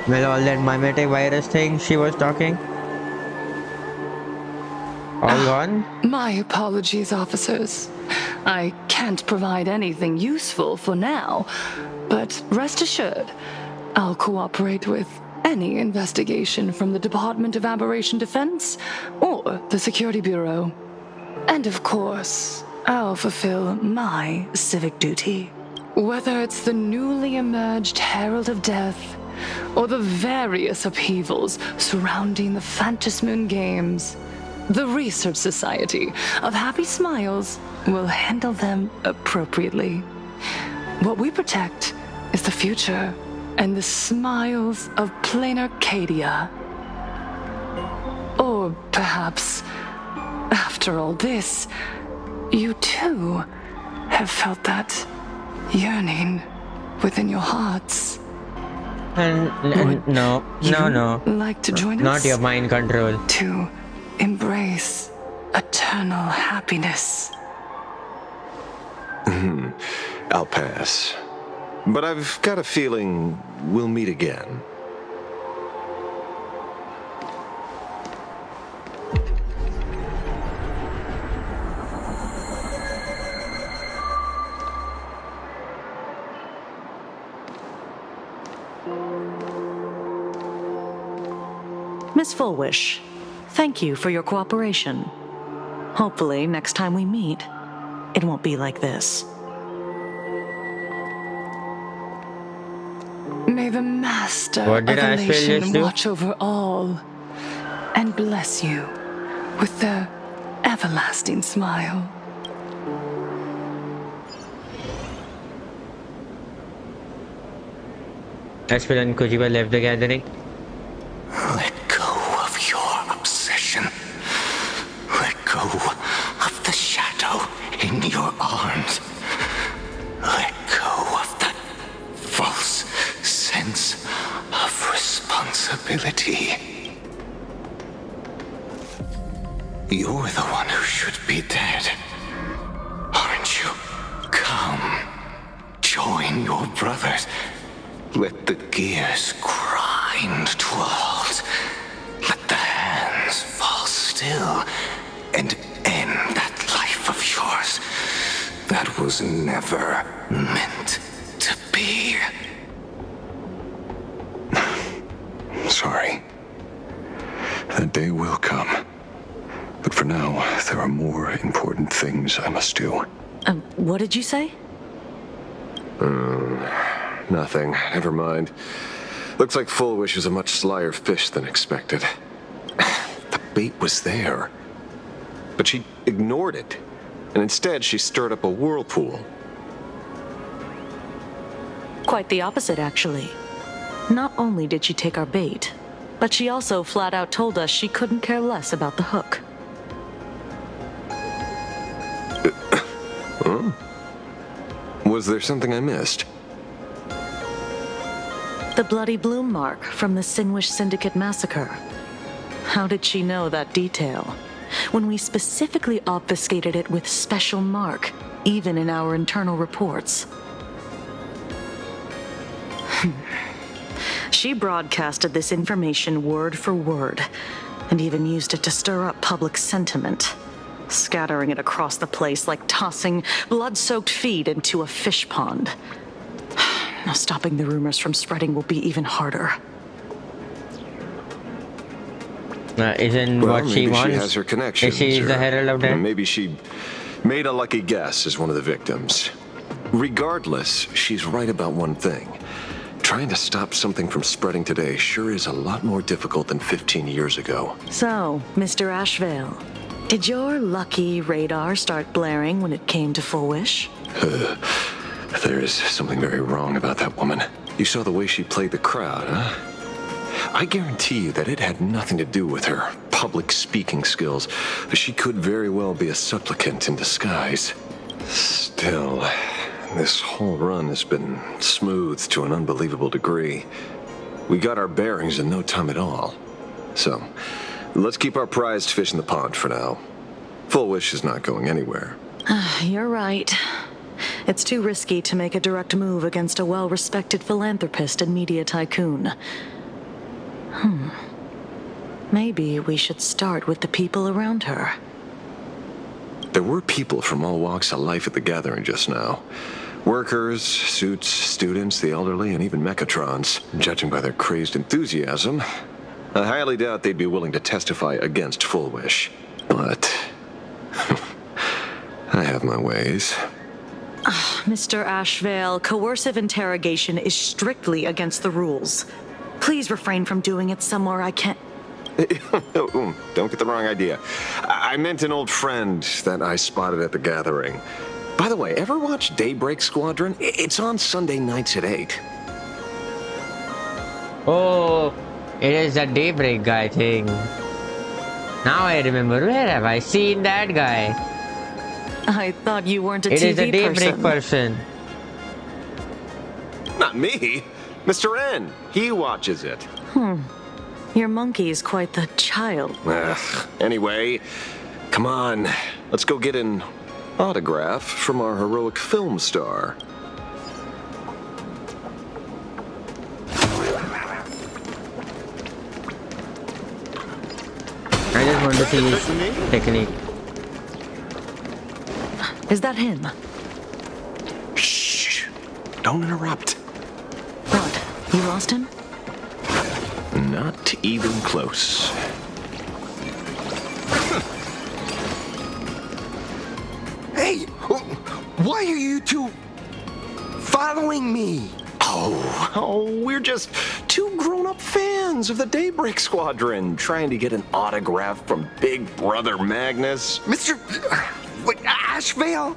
Well, all that mimetic virus thing she was talking. All gone? My apologies, officers. I can't provide anything useful for now, but rest assured, I'll cooperate with any investigation from the Department of Aberration Defense or the Security Bureau. And of course, I'll fulfill my civic duty. Whether it's the newly emerged Herald of Death or the various upheavals surrounding the Phantasmoon Games, the Research Society of Happy Smiles will handle them appropriately. What we protect is the future and the smiles of plain Arcadia. Or perhaps, after all this, you too have felt that yearning within your hearts. No. Like to join us? Not your mind control. To embrace eternal happiness. I'll pass. But I've got a feeling we'll meet again. Miss Fullwish, thank you for your cooperation. Hopefully, next time we meet, it won't be like this. May the Master What did of I say just Elation do? watch over all and bless you with the everlasting smile. Ashwin and Kujiba left the gathering. Let go of your obsession. Let go of the shadow in your arms. Let go of that false sense of responsibility. You're the one who should be dead, aren't you? Come, join your brothers. Let the gears grind to a halt. Let the hands fall still and end that life of yours that was never meant to be. Sorry. That day will come. But for now, there are more important things I must do. What did you say? Nothing. Never mind. Looks like Full Wish is a much slyer fish than expected. The bait was there. But she ignored it. And instead, she stirred up a whirlpool. Quite the opposite, actually. Not only did she take our bait, but she also flat out told us she couldn't care less about the hook. Huh? Was there something I missed? The bloody bloom mark from the Sinwish Syndicate massacre. How did she know that detail? When we specifically obfuscated it with special mark, even in our internal reports. She broadcasted this information word for word, and even used it to stir up public sentiment, scattering it across the place like tossing blood-soaked feed into a fish pond. Now stopping the rumors from spreading will be even harder. Isn't what she wants? Maybe she has her connections. She's the herald of death. Maybe she made a lucky guess as one of the victims. Regardless, she's right about one thing. Trying to stop something from spreading today sure is a lot more difficult than 15 years ago. So, Mr. Ashvale, did your lucky radar start blaring when it came to Full Wish? There is something very wrong about that woman. You saw the way she played the crowd, huh? I guarantee you that it had nothing to do with her public speaking skills. She could very well be a supplicant in disguise. Still, this whole run has been smoothed to an unbelievable degree. We got our bearings in no time at all. So, let's keep our prized fish in the pond for now. Full Wish is not going anywhere. You're right. It's too risky to make a direct move against a well-respected philanthropist and media tycoon. Maybe we should start with the people around her. There were people from all walks of life at the gathering just now. Workers, suits, students, the elderly, and even Mechatrons. Judging by their crazed enthusiasm, I highly doubt they'd be willing to testify against Full Wish. But I have my ways. Mr. Ashvale, coercive interrogation is strictly against the rules. Please refrain from doing it somewhere I can't... Don't get the wrong idea. I meant an old friend that I spotted at the gathering. By the way, ever watch Daybreak Squadron? It's on Sunday nights at 8. Oh, it is the Daybreak guy thing. Now I remember. Where have I seen that guy? I thought you weren't a It TV is the Daybreak person. Not me. Mr. N. He watches it. Your monkey is quite the child. Anyway, come on. Let's go get an autograph from our heroic film star. I just want to see his technique. Is that him? Shh. Don't interrupt. What? You lost him? Not even close. Hey! Why are you two following me? Oh, we're just two grown-up fans of the Daybreak Squadron trying to get an autograph from Big Brother Magnus. Mr. Ashvale?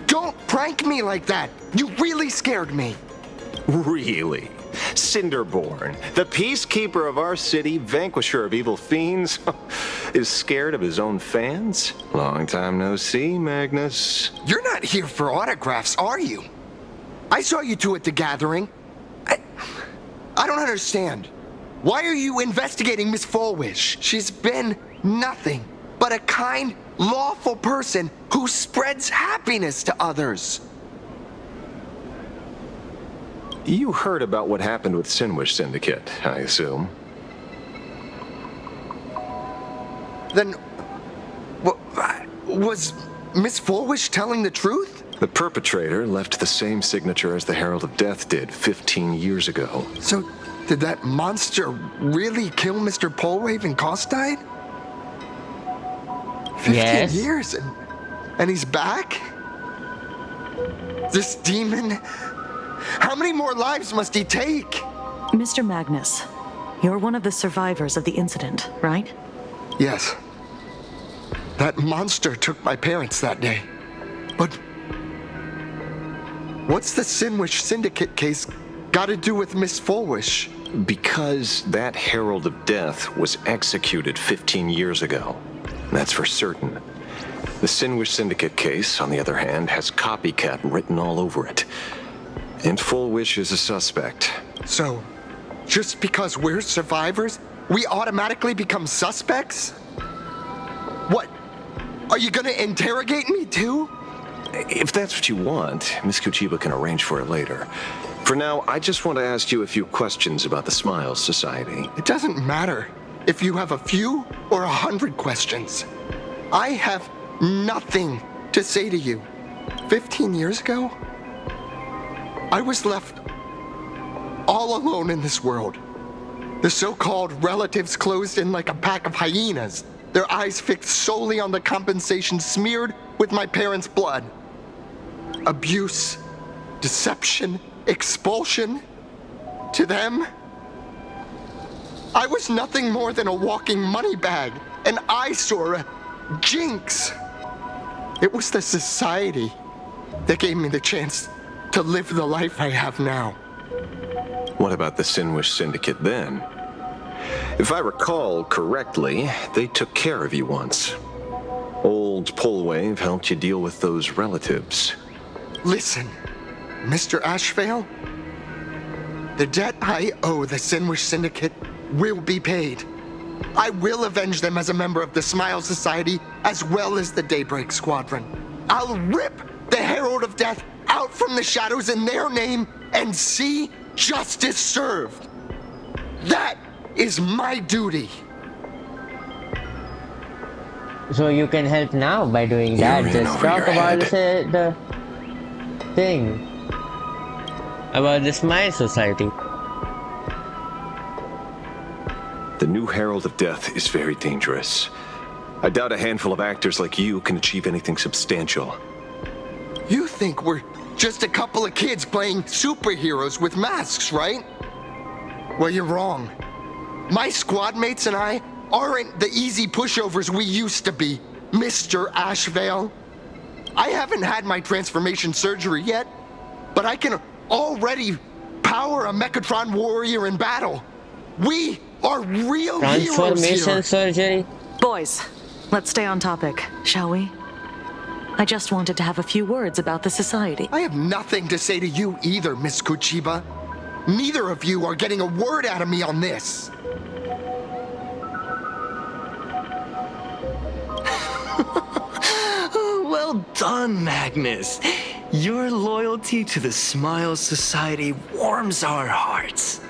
Don't prank me like that. You really scared me. Really? Cinderborn, the peacekeeper of our city, vanquisher of evil fiends, is scared of his own fans? Long time no see, Magnus. You're not here for autographs, are you? I saw you two at the gathering. I don't understand. Why are you investigating Miss Fullwish? She's been nothing but a kind, lawful person who spreads happiness to others. You heard about what happened with Sinwish Syndicate, I assume. Then, was Miss Fullwish telling the truth? The perpetrator left the same signature as the Herald of Death did 15 years ago. So, did that monster really kill Mr. Polwave and Costide? 15 years and he's back? This demon? How many more lives must he take? Mr. Magnus, you're one of the survivors of the incident, right? Yes. That monster took my parents that day. But what's the Sinwish Syndicate case got to do with Miss Fullwish? Because that Herald of Death was executed 15 years ago. That's for certain. The Sinwish Syndicate case, on the other hand, has copycat written all over it. And Fullwish is a suspect. So, just because we're survivors, we automatically become suspects? What? Are you gonna interrogate me too? If that's what you want, Miss Kuchiba can arrange for it later. For now, I just want to ask you a few questions about the Smiles Society. It doesn't matter if you have a few or 100 questions. I have nothing to say to you. 15 years ago, I was left all alone in this world. The so-called relatives closed in like a pack of hyenas, their eyes fixed solely on the compensation smeared with my parents' blood. Abuse, deception, expulsion. To them, I was nothing more than a walking money bag, an eyesore, a jinx. It was the society that gave me the chance to live the life I have now. What about the Sinwish Syndicate then? If I recall correctly, they took care of you once. Old Polwave helped you deal with those relatives. Listen, Mr. Ashvale, the debt I owe the Sinwish Syndicate will be paid. I will avenge them as a member of the Smile Society as well as the Daybreak Squadron. I'll rip the Herald of Death out from the shadows in their name and see justice served. That is my duty. So you can help now by doing that. Just talk about the thing about the Smile Society. The new Herald of Death is very dangerous. I doubt a handful of actors like you can achieve anything substantial. You think we're just a couple of kids playing superheroes with masks, right? Well, you're wrong. My squad mates and I aren't the easy pushovers we used to be, Mr. Ashvale. I haven't had my transformation surgery yet, but I can already power a Mechatron warrior in battle. We are real heroes here. Transformation surgery? Boys, let's stay on topic, shall we? I just wanted to have a few words about the society. I have nothing to say to you either, Miss Kuchiba. Neither of you are getting a word out of me on this. Well done, Magnus. Your loyalty to the Smile Society warms our hearts.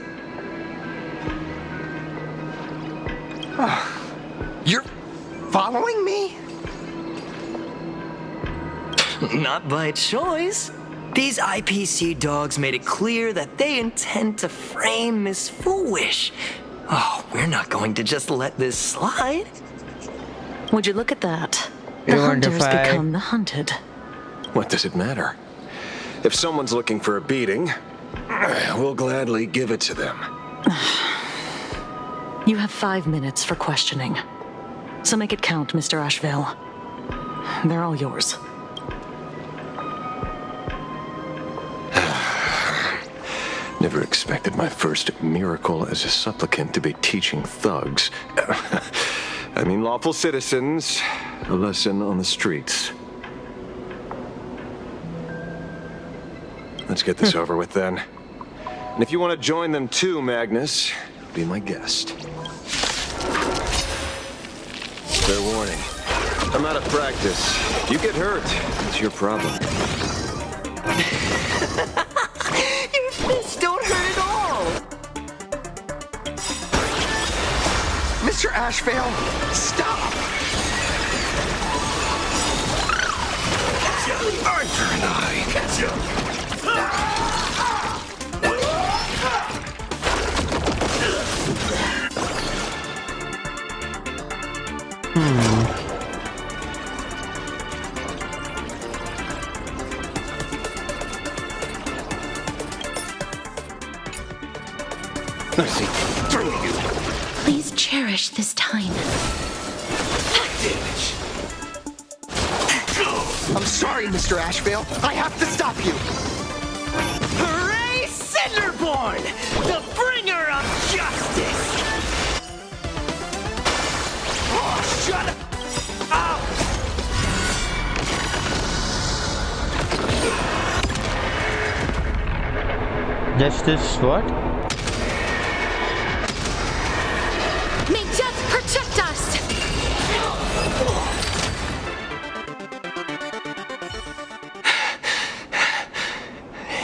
You're following me? Not by choice. These IPC dogs made it clear that they intend to frame Miss Fullwish. Oh, we're not going to just let this slide. Would you look at that? The hunters become the hunted. What does it matter? If someone's looking for a beating, We'll gladly give it to them. You have 5 minutes for questioning. So make it count, Mr. Asheville. They're all yours. Never expected my first miracle as a supplicant to be teaching thugs. I mean lawful citizens, a lesson on the streets. Let's get this over with then. And if you want to join them too, Magnus, be my guest. Fair warning. I'm out of practice. If you get hurt, it's your problem. Your fists don't hurt at all! Mr. Asheville, stop! Arthur and I. Please cherish this time. I'm sorry, Mr. Asheville. I have to stop you. Hooray, Cinderborn! The bringer of justice! Oh, shut up! Justice what? May death protect us!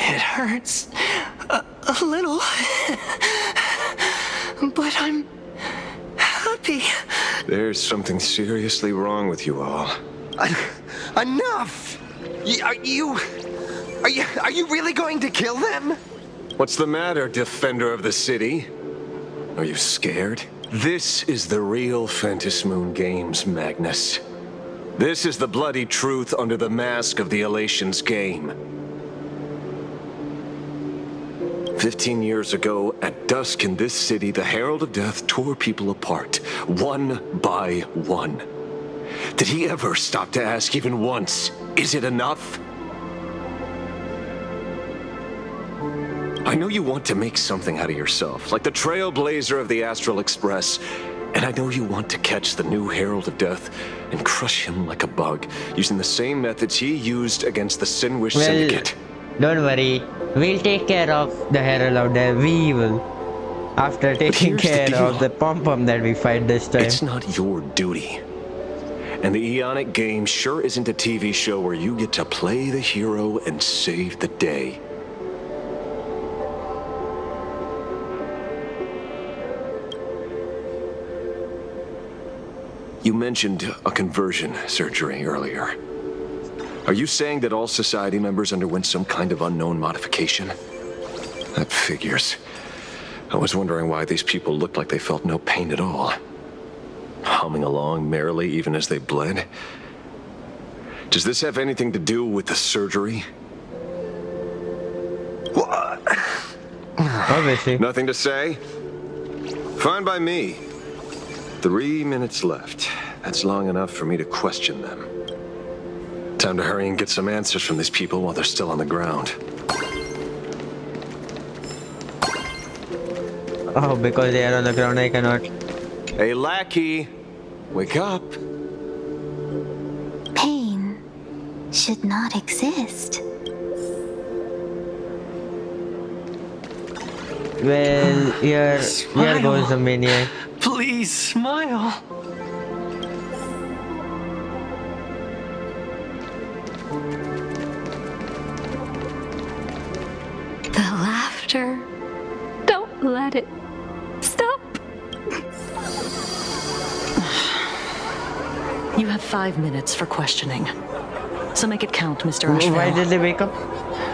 It hurts a little, but I'm happy. There's something seriously wrong with you all. Enough! Are you really going to kill them? What's the matter, defender of the city? Are you scared? This is the real Phantasmoon Games, Magnus. This is the bloody truth under the mask of the Elations game. 15 years ago, at dusk in this city, the Herald of Death tore people apart, one by one. Did he ever stop to ask even once, is it enough? I know you want to make something out of yourself, like the trailblazer of the Astral Express, and I know you want to catch the new Herald of Death and crush him like a bug, using the same methods he used against the Sinwish Syndicate. Don't worry, we'll take care of the Herald of Death. We will. After taking care of the pom-pom that we fight this time. It's not your duty. And the Eonic game sure isn't a TV show where you get to play the hero and save the day. You mentioned a conversion surgery earlier. Are you saying that all society members underwent some kind of unknown modification? That figures. I was wondering why these people looked like they felt no pain at all. Humming along merrily even as they bled. Does this have anything to do with the surgery? What? Obviously. Nothing to say? Fine by me. 3 minutes left. That's long enough for me to question them. Time to hurry and get some answers from these people while they're still on the ground. Oh, because they are on the ground, I cannot. Hey, lackey! Wake up! Pain should not exist. Well, here goes the maniac. Please smile. The laughter. Don't let it stop. You have 5 minutes for questioning. So make it count, Mr. Asheville. Why did they wake up?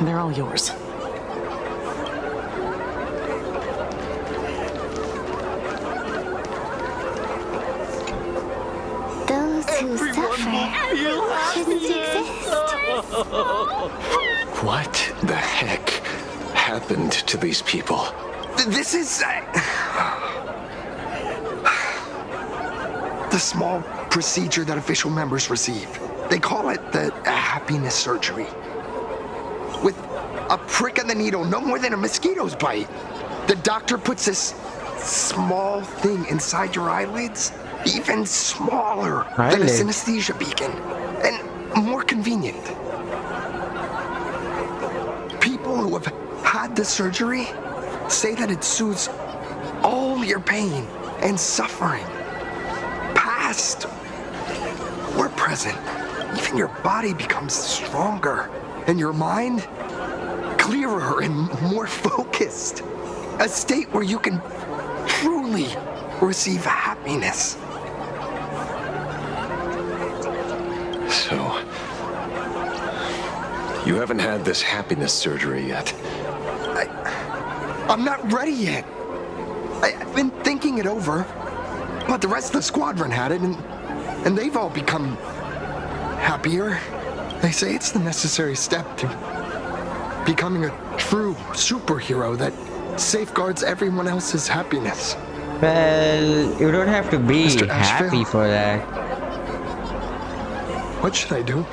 They're all yours. Those who suffer shouldn't exist. What the heck happened to these people? This is... the small procedure that official members receive. They call it the happiness surgery. With a prick of the needle, no more than a mosquito's bite. The doctor puts this small thing inside your eyelids, even smaller than a synesthesia beacon, and more convenient. People who have had the surgery say that it soothes all your pain and suffering, past or present. Even your body becomes stronger, and your mind clearer and more focused. A state where you can truly receive happiness. So, you haven't had this happiness surgery yet? I'm not ready yet. I've been thinking it over, but the rest of the squadron had it, and they've all become happier. They say it's the necessary step to becoming a true superhero that safeguards everyone else's happiness. Well, you don't have to be Mr. happy Asheville? for that. What should I do?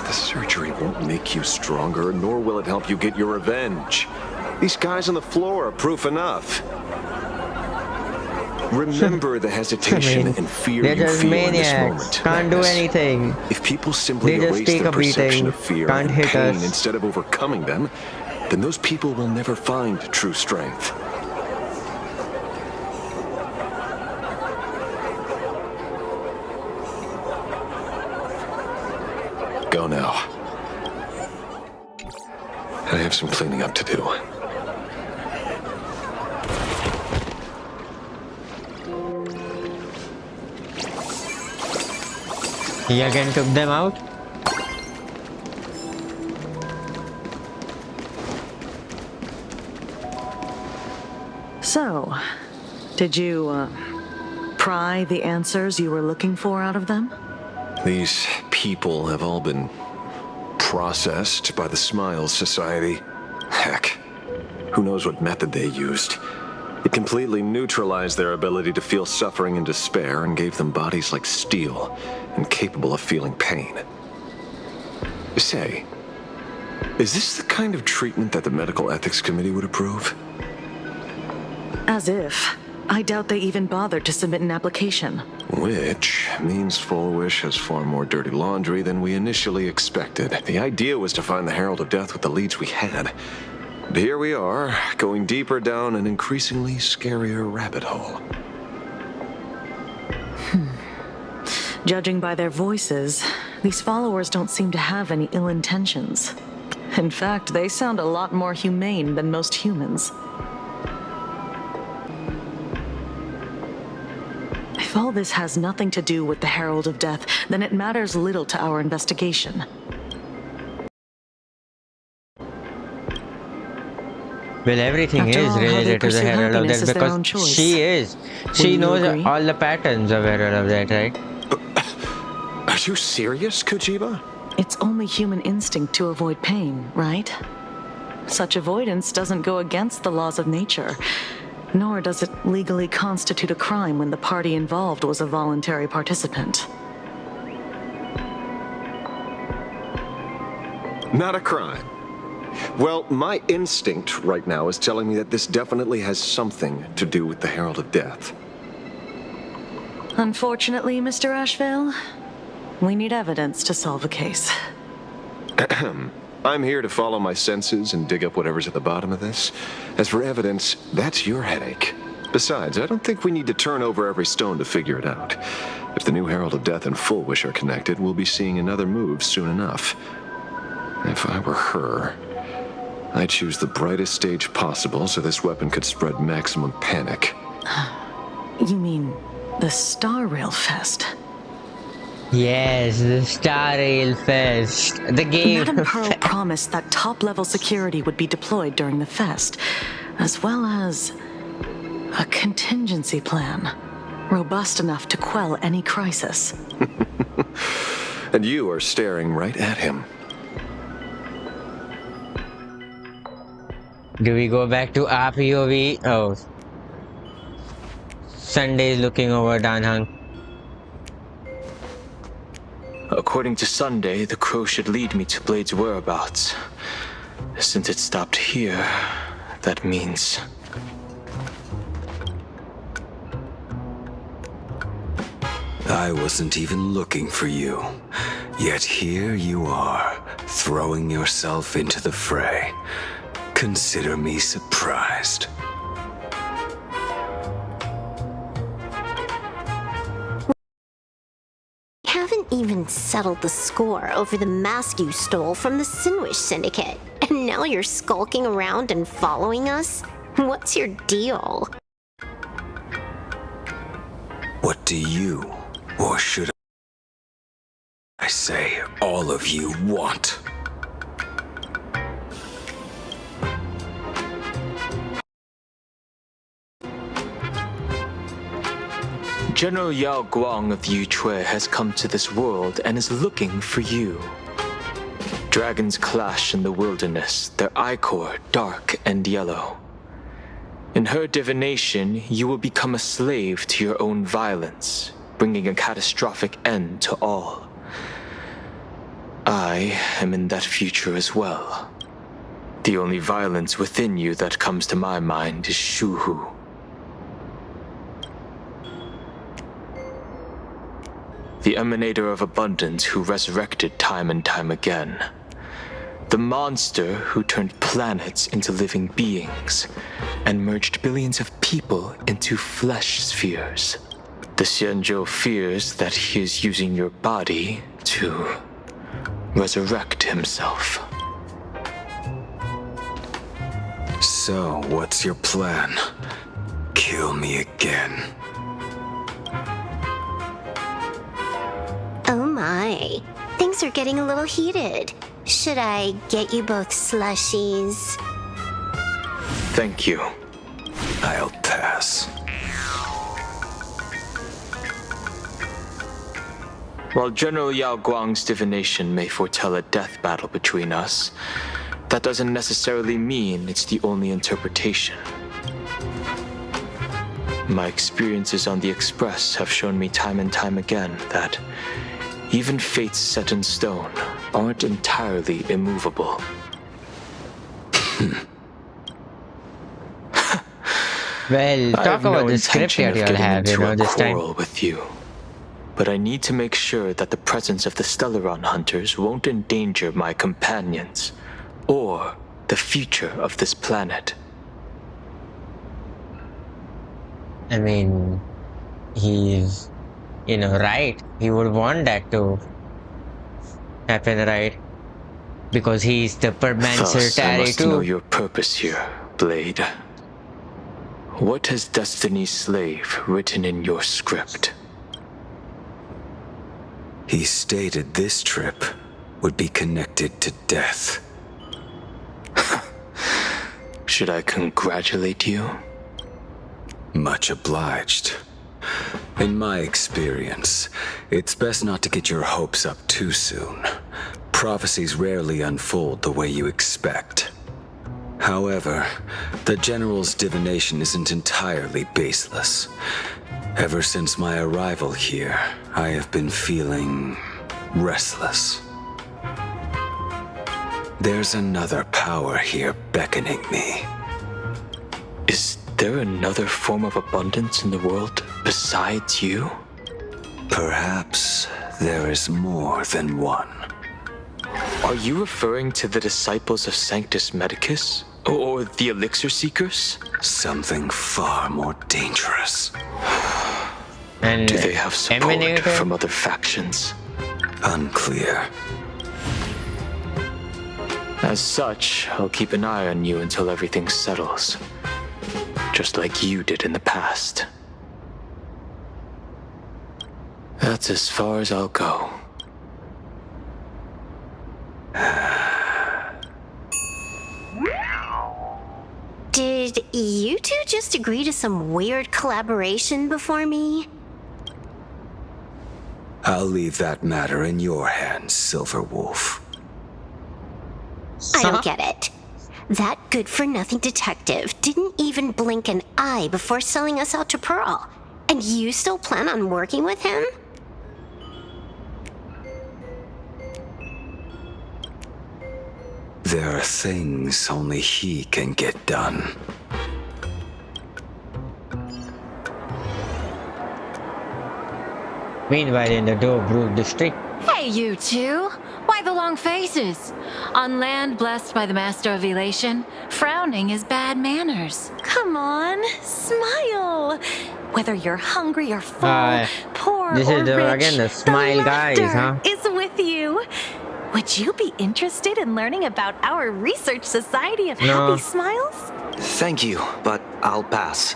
The surgery won't make you stronger, nor will it help you get your revenge. These guys on the floor are proof enough. Remember the hesitation and fear they're you just feel in this maniacs. moment. Can't do Magnus. anything. If people simply They just erase take their a perception beating. of fear Can't and hit pain us. instead of overcoming them, then those people will never find true strength. Go now. I have some cleaning up to do. You again took them out? So, did you, pry the answers you were looking for out of them? These people have all been processed by the Smiles Society. Heck, who knows what method they used. It completely neutralized their ability to feel suffering and despair and gave them bodies like steel and capable of feeling pain. Say, is this the kind of treatment that the Medical Ethics Committee would approve? As if. I doubt they even bothered to submit an application. Which means Foolish has far more dirty laundry than we initially expected. The idea was to find the Herald of Death with the leads we had. But here we are, going deeper down an increasingly scarier rabbit hole. Judging by their voices, these followers don't seem to have any ill intentions. In fact, they sound a lot more humane than most humans. If all this has nothing to do with the Herald of Death, then it matters little to our investigation. Well, everything After is all, how they related to the pursue Herald of happiness Death is their own because choice. she is. She Wouldn't you knows agree? all the patterns of Herald of Death, right? Are you serious, Kojiba? It's only human instinct to avoid pain, right? Such avoidance doesn't go against the laws of nature, nor does it legally constitute a crime when the party involved was a voluntary participant. Not a crime. Well, my instinct right now is telling me that this definitely has something to do with the Herald of Death. Unfortunately, Mr. Asheville, we need evidence to solve a case. I'm here to follow my senses and dig up whatever's at the bottom of this. As for evidence, that's your headache. Besides, I don't think we need to turn over every stone to figure it out. If the new Herald of Death and Full Wish are connected, we'll be seeing another move soon enough. If I were her, I'd choose the brightest stage possible so this weapon could spread maximum panic. You mean the Star Rail Fest? Yes, the Star Rail Fest. The game. Madame Pearl promised that top-level security would be deployed during the fest, as well as a contingency plan, robust enough to quell any crisis. And you are staring right at him. Do we go back to our POV? Oh, Sunday is looking over Danhang. According to Sunday, the crow should lead me to Blade's whereabouts. Since it stopped here, that means... I wasn't even looking for you. Yet here you are, throwing yourself into the fray. Consider me surprised. Haven't even settled the score over the mask you stole from the Sinwish Syndicate. And now you're skulking around and following us? What's your deal? What do you, or should I say, all of you want? General Yao Guang of Yuchui has come to this world and is looking for you. Dragons clash in the wilderness, their ichor dark and yellow. In her divination, you will become a slave to your own violence, bringing a catastrophic end to all. I am in that future as well. The only violence within you that comes to my mind is Shuhu. The emanator of abundance who resurrected time and time again. The monster who turned planets into living beings and merged billions of people into flesh spheres. The Xianzhou fears that he is using your body to resurrect himself. So, what's your plan? Kill me again. Oh my. Things are getting a little heated. Should I get you both slushies? Thank you. I'll pass. While General Yao Guang's divination may foretell a death battle between us, that doesn't necessarily mean it's the only interpretation. My experiences on the Express have shown me time and time again that even fates set in stone aren't entirely immovable. Well, talk about the script that you'll have, this time. With you. But I need to make sure that the presence of the Stellaron hunters won't endanger my companions, or the future of this planet. I mean, he's, right. He would want that to happen, right? Because he's the Permancer I must know too. your purpose here, Blade. What has Destiny's Slave written in your script? He stated this trip would be connected to death. Should I congratulate you? Much obliged. In my experience, it's best not to get your hopes up too soon. Prophecies rarely unfold the way you expect. However, the General's divination isn't entirely baseless. Ever since my arrival here, I have been feeling restless. There's another power here beckoning me. Is there another form of abundance in the world besides you? Perhaps there is more than one. Are you referring to the disciples of Sanctus Medicus? Or the Elixir Seekers? Something far more dangerous. And do they have support from other factions? Unclear. As such, I'll keep an eye on you until everything settles. Just like you did in the past. That's as far as I'll go. Did you two just agree to some weird collaboration before me? I'll leave that matter in your hands, Silver Wolf. I don't get it. That good-for-nothing detective didn't even blink an eye before selling us out to Pearl. And you still plan on working with him? There are things only he can get done. Meanwhile, in the Dobruk district. Hey, you two! Why the long faces? On land blessed by the Master of Elation, frowning is bad manners. Come on, smile. Whether you're hungry or full, poor this or is rich, again the smile guys, huh? is with you. Would you be interested in learning about our Research Society of Happy Smiles? Thank you, but I'll pass.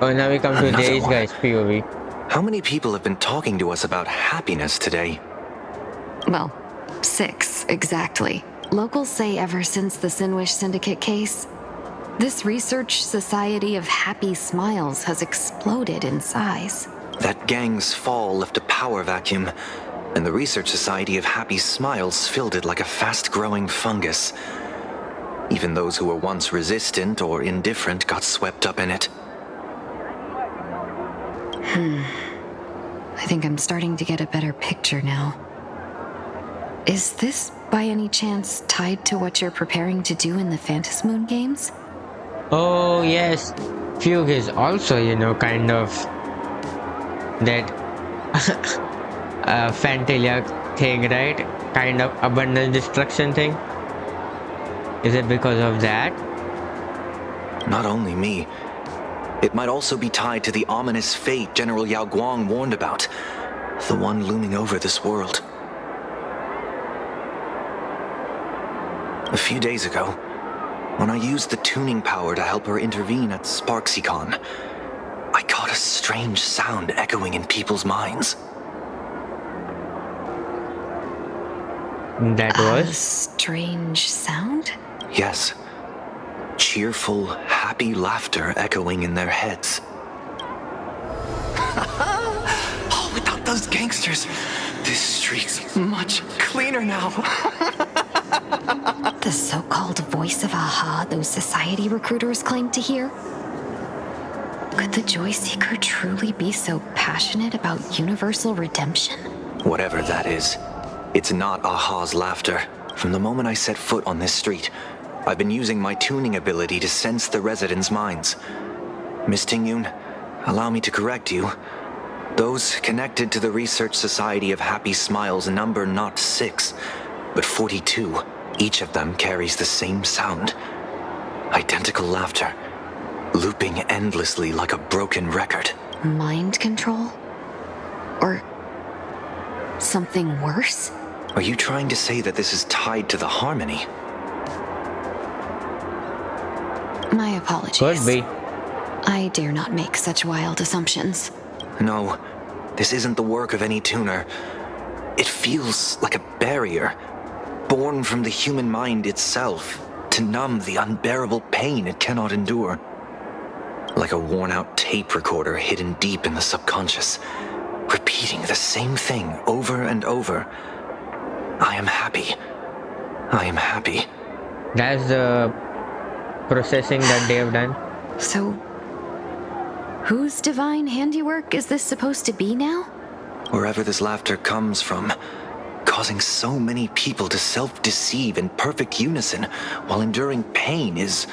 Oh, now we come to Days guys POV. How many people have been talking to us about happiness today? Well, 6, exactly. Locals say ever since the Sinwish Syndicate case, this Research Society of Happy Smiles has exploded in size. That gang's fall left a power vacuum, and the Research Society of Happy Smiles filled it like a fast-growing fungus. Even those who were once resistant or indifferent got swept up in it. I think I'm starting to get a better picture now. Is this, by any chance, tied to what you're preparing to do in the Phantasmoon games? Oh, yes. Fugue is also, kind of that Fantalia thing, right? Kind of abundant destruction thing. Is it because of that? Not only me. It might also be tied to the ominous fate General Yao Guang warned about. The one looming over this world. A few days ago, when I used the tuning power to help her intervene at SparksyCon, I caught a strange sound echoing in people's minds. That was? A strange sound? Yes. Cheerful, happy laughter echoing in their heads. Oh, without those gangsters, this street's much cleaner now. The so-called voice of Aha those society recruiters claim to hear? Could the Joy Seeker truly be so passionate about universal redemption? Whatever that is, it's not Aha's laughter. From the moment I set foot on this street, I've been using my tuning ability to sense the residents' minds. Miss Tingyun, allow me to correct you. Those connected to the Research Society of Happy Smiles number not 6, but 42. Each of them carries the same sound. Identical laughter, looping endlessly like a broken record. Mind control? Or something worse? Are you trying to say that this is tied to the harmony? My apologies. Could be. I dare not make such wild assumptions. No, this isn't the work of any tuner. It feels like a barrier, born from the human mind itself, to numb the unbearable pain it cannot endure. Like a worn-out tape recorder hidden deep in the subconscious, repeating the same thing over and over. I am happy. I am happy. That's the processing that they have done. So, whose divine handiwork is this supposed to be now? Wherever this laughter comes from, causing so many people to self-deceive in perfect unison while enduring pain is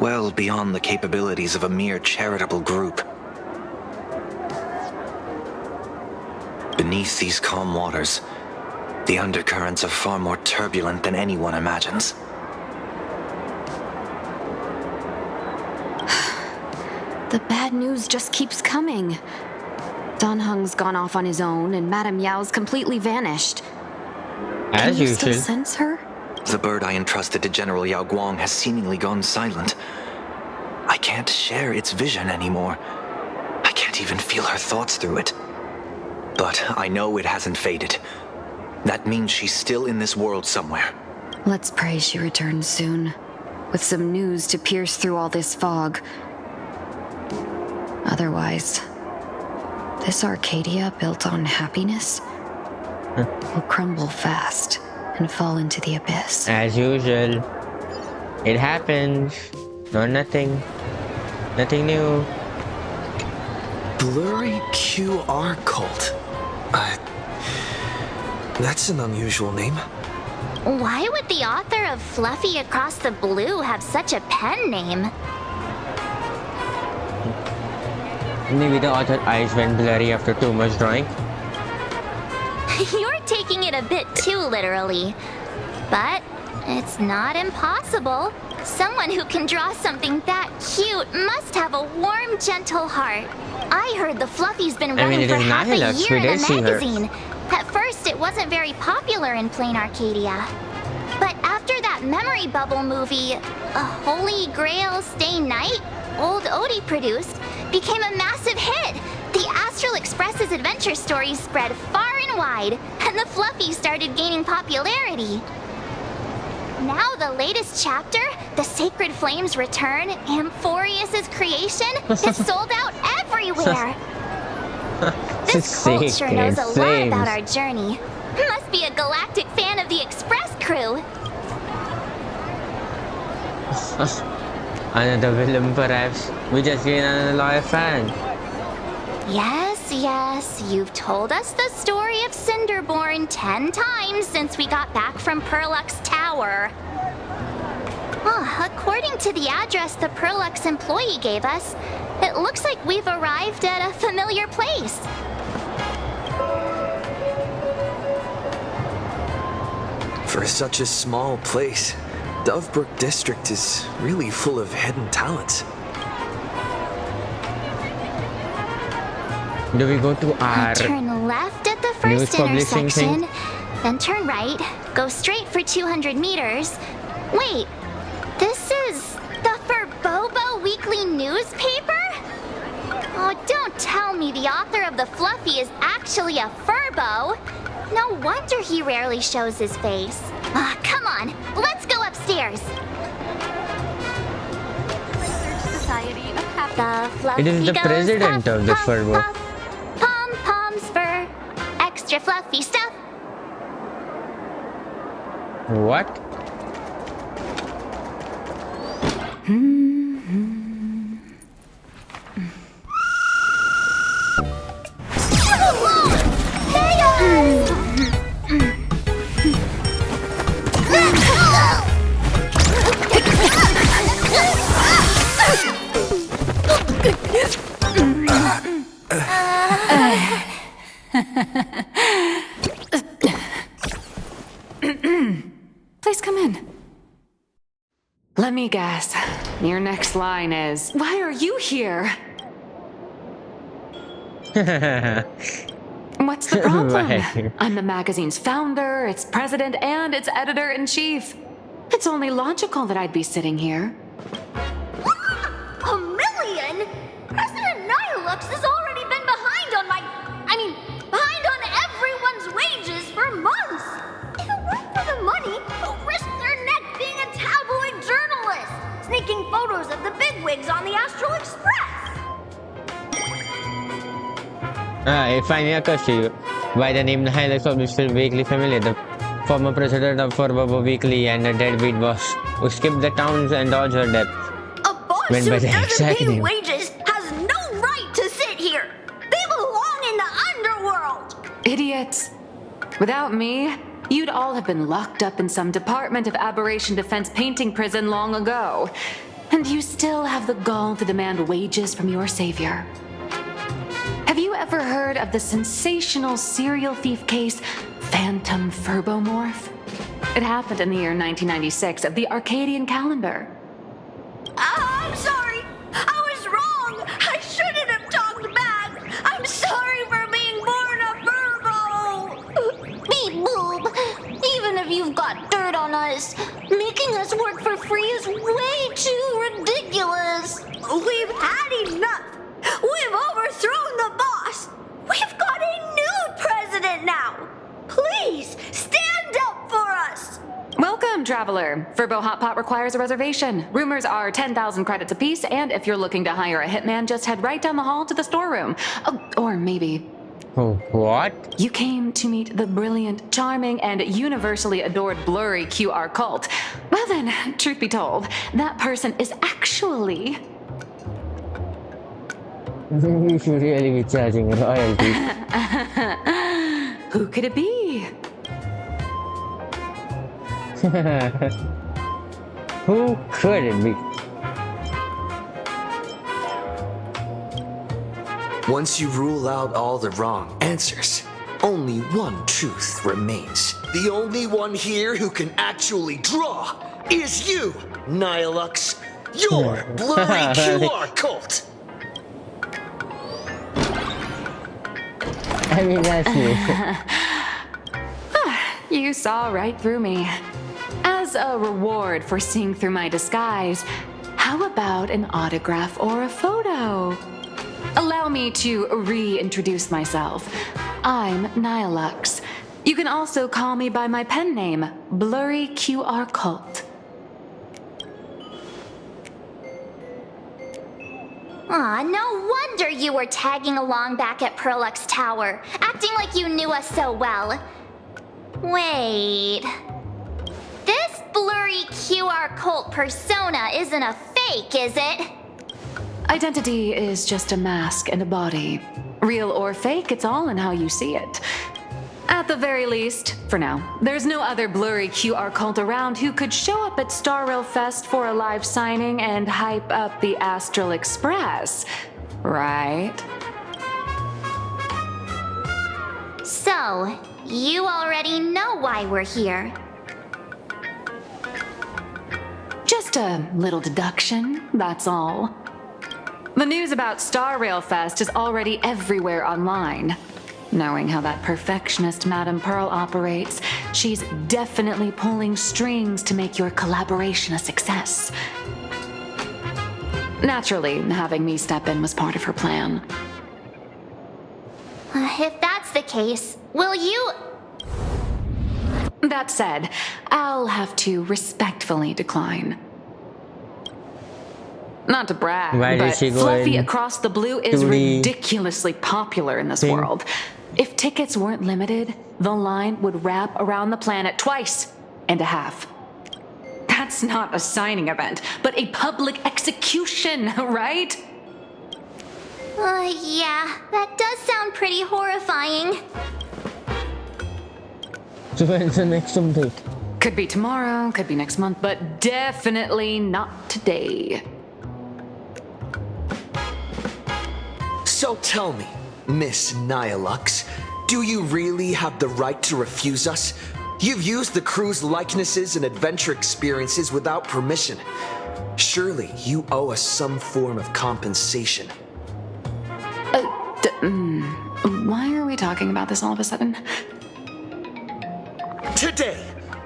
well beyond the capabilities of a mere charitable group. Beneath these calm waters, the undercurrents are far more turbulent than anyone imagines. The bad news just keeps coming. Dan Heng's gone off on his own, and Madame Yao's completely vanished. As Can you usual. still sense her? The bird I entrusted to General Yao Guang has seemingly gone silent. I can't share its vision anymore. I can't even feel her thoughts through it. But I know it hasn't faded. That means she's still in this world somewhere. Let's pray she returns soon, with some news to pierce through all this fog. Otherwise, this Arcadia built on happiness will crumble fast. and fall into the abyss. As usual. It happens. No, nothing. Nothing new. Blurry QR cult. That's an unusual name. Why would the author of Fluffy Across the Blue have such a pen name? Maybe the author's eyes went blurry after too much drawing. You're taking it a bit too literally. But it's not impossible. Someone who can draw something that cute must have a warm, gentle heart. I heard the Fluffy's been running for half a year in a magazine. At first, it wasn't very popular in plain Arcadia. But after that memory bubble movie, A Holy Grail Stay Night, old Odie produced, became a massive hit. The Astral Express's adventure stories spread far and wide, and the Fluffy started gaining popularity. Now the latest chapter, The Sacred Flames Return, Amphorius's creation, is sold out everywhere. This cult sure knows a lot about our journey. Must be a galactic fan of the Express crew. Another villain, perhaps. We just gained another loyal fan. Yes, you've told us the story of Cinderborn 10 times since we got back from Perlux Tower. According to the address the Perlux employee gave us, it looks like we've arrived at a familiar place. For such a small place, Dovebrook District is really full of hidden talents. Do we go to our Turn left at the first intersection, then turn right, go straight for 200 meters. Wait, this is the Furbobo Weekly newspaper? Oh, don't tell me the author of the Fluffy is actually a Furbo. No wonder he rarely shows his face. Come on, let's go upstairs. Society of Happy. It is the president of the Furbo. Pom-poms for extra fluffy stuff. What? Please come in. Let me guess. Your next line is, "Why are you here?" What's the problem? Right. I'm the magazine's founder, its president, and its editor-in-chief. It's only logical that I'd be sitting here. $1 million? President Nihilux has already been behind on behind on everyone's wages for months. If it weren't for the money, who'd risk their neck being a tabloid journalist, sneaking photos of the bigwigs on the Astral Express? If I may accuse you, by the name Nihilux published vaguely familiar, the former president of Furbobo Weekly and a deadbeat boss who skipped the towns and dodged her death. A boss Went who by the doesn't exact pay name. wages has no right to sit here. They belong in the underworld. Idiots. Without me, you'd all have been locked up in some Department of Aberration Defense painting prison long ago. And you still have the gall to demand wages from your savior. Have you ever heard of the sensational serial thief case, Phantom Furbomorph? It happened in the year 1996 of the Arcadian calendar. I'm sorry. I was wrong. I shouldn't have talked back. I'm sorry for being born a Furbo. Beep boop. Even if you've got dirt on us, making us work for free is way too ridiculous. We've had enough. We've overthrown the boss. We've got a new president now. Please stand up for us. Welcome, traveler. Furbo Hot Pot requires a reservation. Rumors are 10,000 credits apiece, and if you're looking to hire a hitman, just head right down the hall to the storeroom. Oh, or maybe Oh, what? You came to meet the brilliant, charming, and universally adored blurry QR cult. Well then, truth be told, that person is actually... You should really be charging royalty. Who could it be? Who could it be? Once you rule out all the wrong answers, only one truth remains. The only one here who can actually draw is you, Nihilux. Your blurry QR cult. I mean, that's you. You saw right through me. As a reward for seeing through my disguise, how about an autograph or a photo? Allow me to reintroduce myself. I'm Nihilux. You can also call me by my pen name, Blurry QR Cult. Aw, no wonder you were tagging along back at Perlux Tower, acting like you knew us so well. Wait... This blurry QR cult persona isn't a fake, is it? Identity is just a mask and a body. Real or fake, it's all in how you see it. At the very least, for now, there's no other blurry QR cult around who could show up at Star Rail Fest for a live signing and hype up the Astral Express, right? So, you already know why we're here. Just a little deduction, that's all. The news about Star Rail Fest is already everywhere online. Knowing how that perfectionist Madame Pearl operates, she's definitely pulling strings to make your collaboration a success. Naturally, having me step in was part of her plan. If that's the case, will you... That said, I'll have to respectfully decline. Not to brag, Why did but she go Fluffy in Across the Blue is 2D ridiculously popular in this thing? world. If tickets weren't limited, the line would wrap around the planet twice and a half. That's not a signing event, but a public execution, right? Yeah, that does sound pretty horrifying. So when's the next something? Could be tomorrow, could be next month, but definitely not today. So tell me, Miss Nihilux, do you really have the right to refuse us? You've used the crew's likenesses and adventure experiences without permission. Surely you owe us some form of compensation. Why are we talking about this all of a sudden? Today,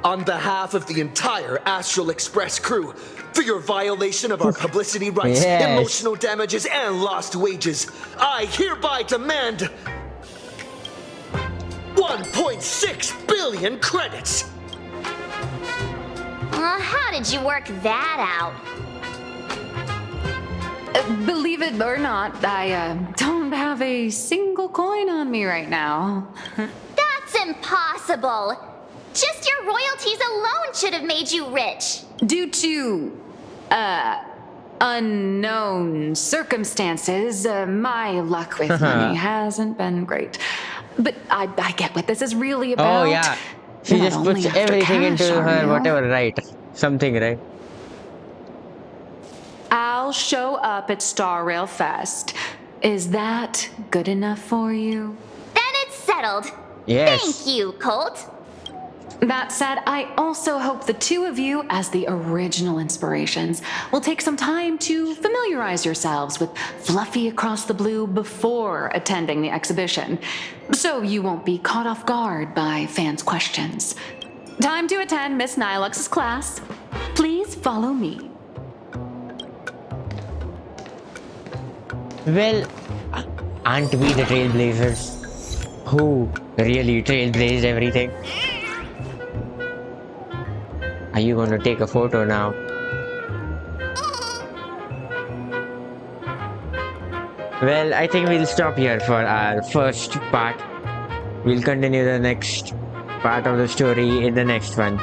on behalf of the entire Astral Express crew, for your violation of our publicity rights, Yes. emotional damages, and lost wages, I hereby demand 1.6 billion credits! How did you work that out? Believe it or not, I don't have a single coin on me right now. That's impossible! Just your royalties alone should have made you rich! Due to, unknown circumstances, my luck with money hasn't been great. But I get what this is really about. Oh yeah, she You're just not puts only after everything cash, into are her you? whatever, right? Something, right? I'll show up at Star Rail Fest. Is that good enough for you? Then it's settled. Yes. Thank you, Colt. That said, I also hope the two of you, as the original inspirations, will take some time to familiarize yourselves with Fluffy Across the Blue before attending the exhibition, so you won't be caught off guard by fans' questions. Time to attend Miss Nihilux's class. Please follow me. Well, aren't we the trailblazers? Who really trailblazed everything? Are you gonna take a photo now? Well, I think we'll stop here for our first part. We'll continue the next part of the story in the next one.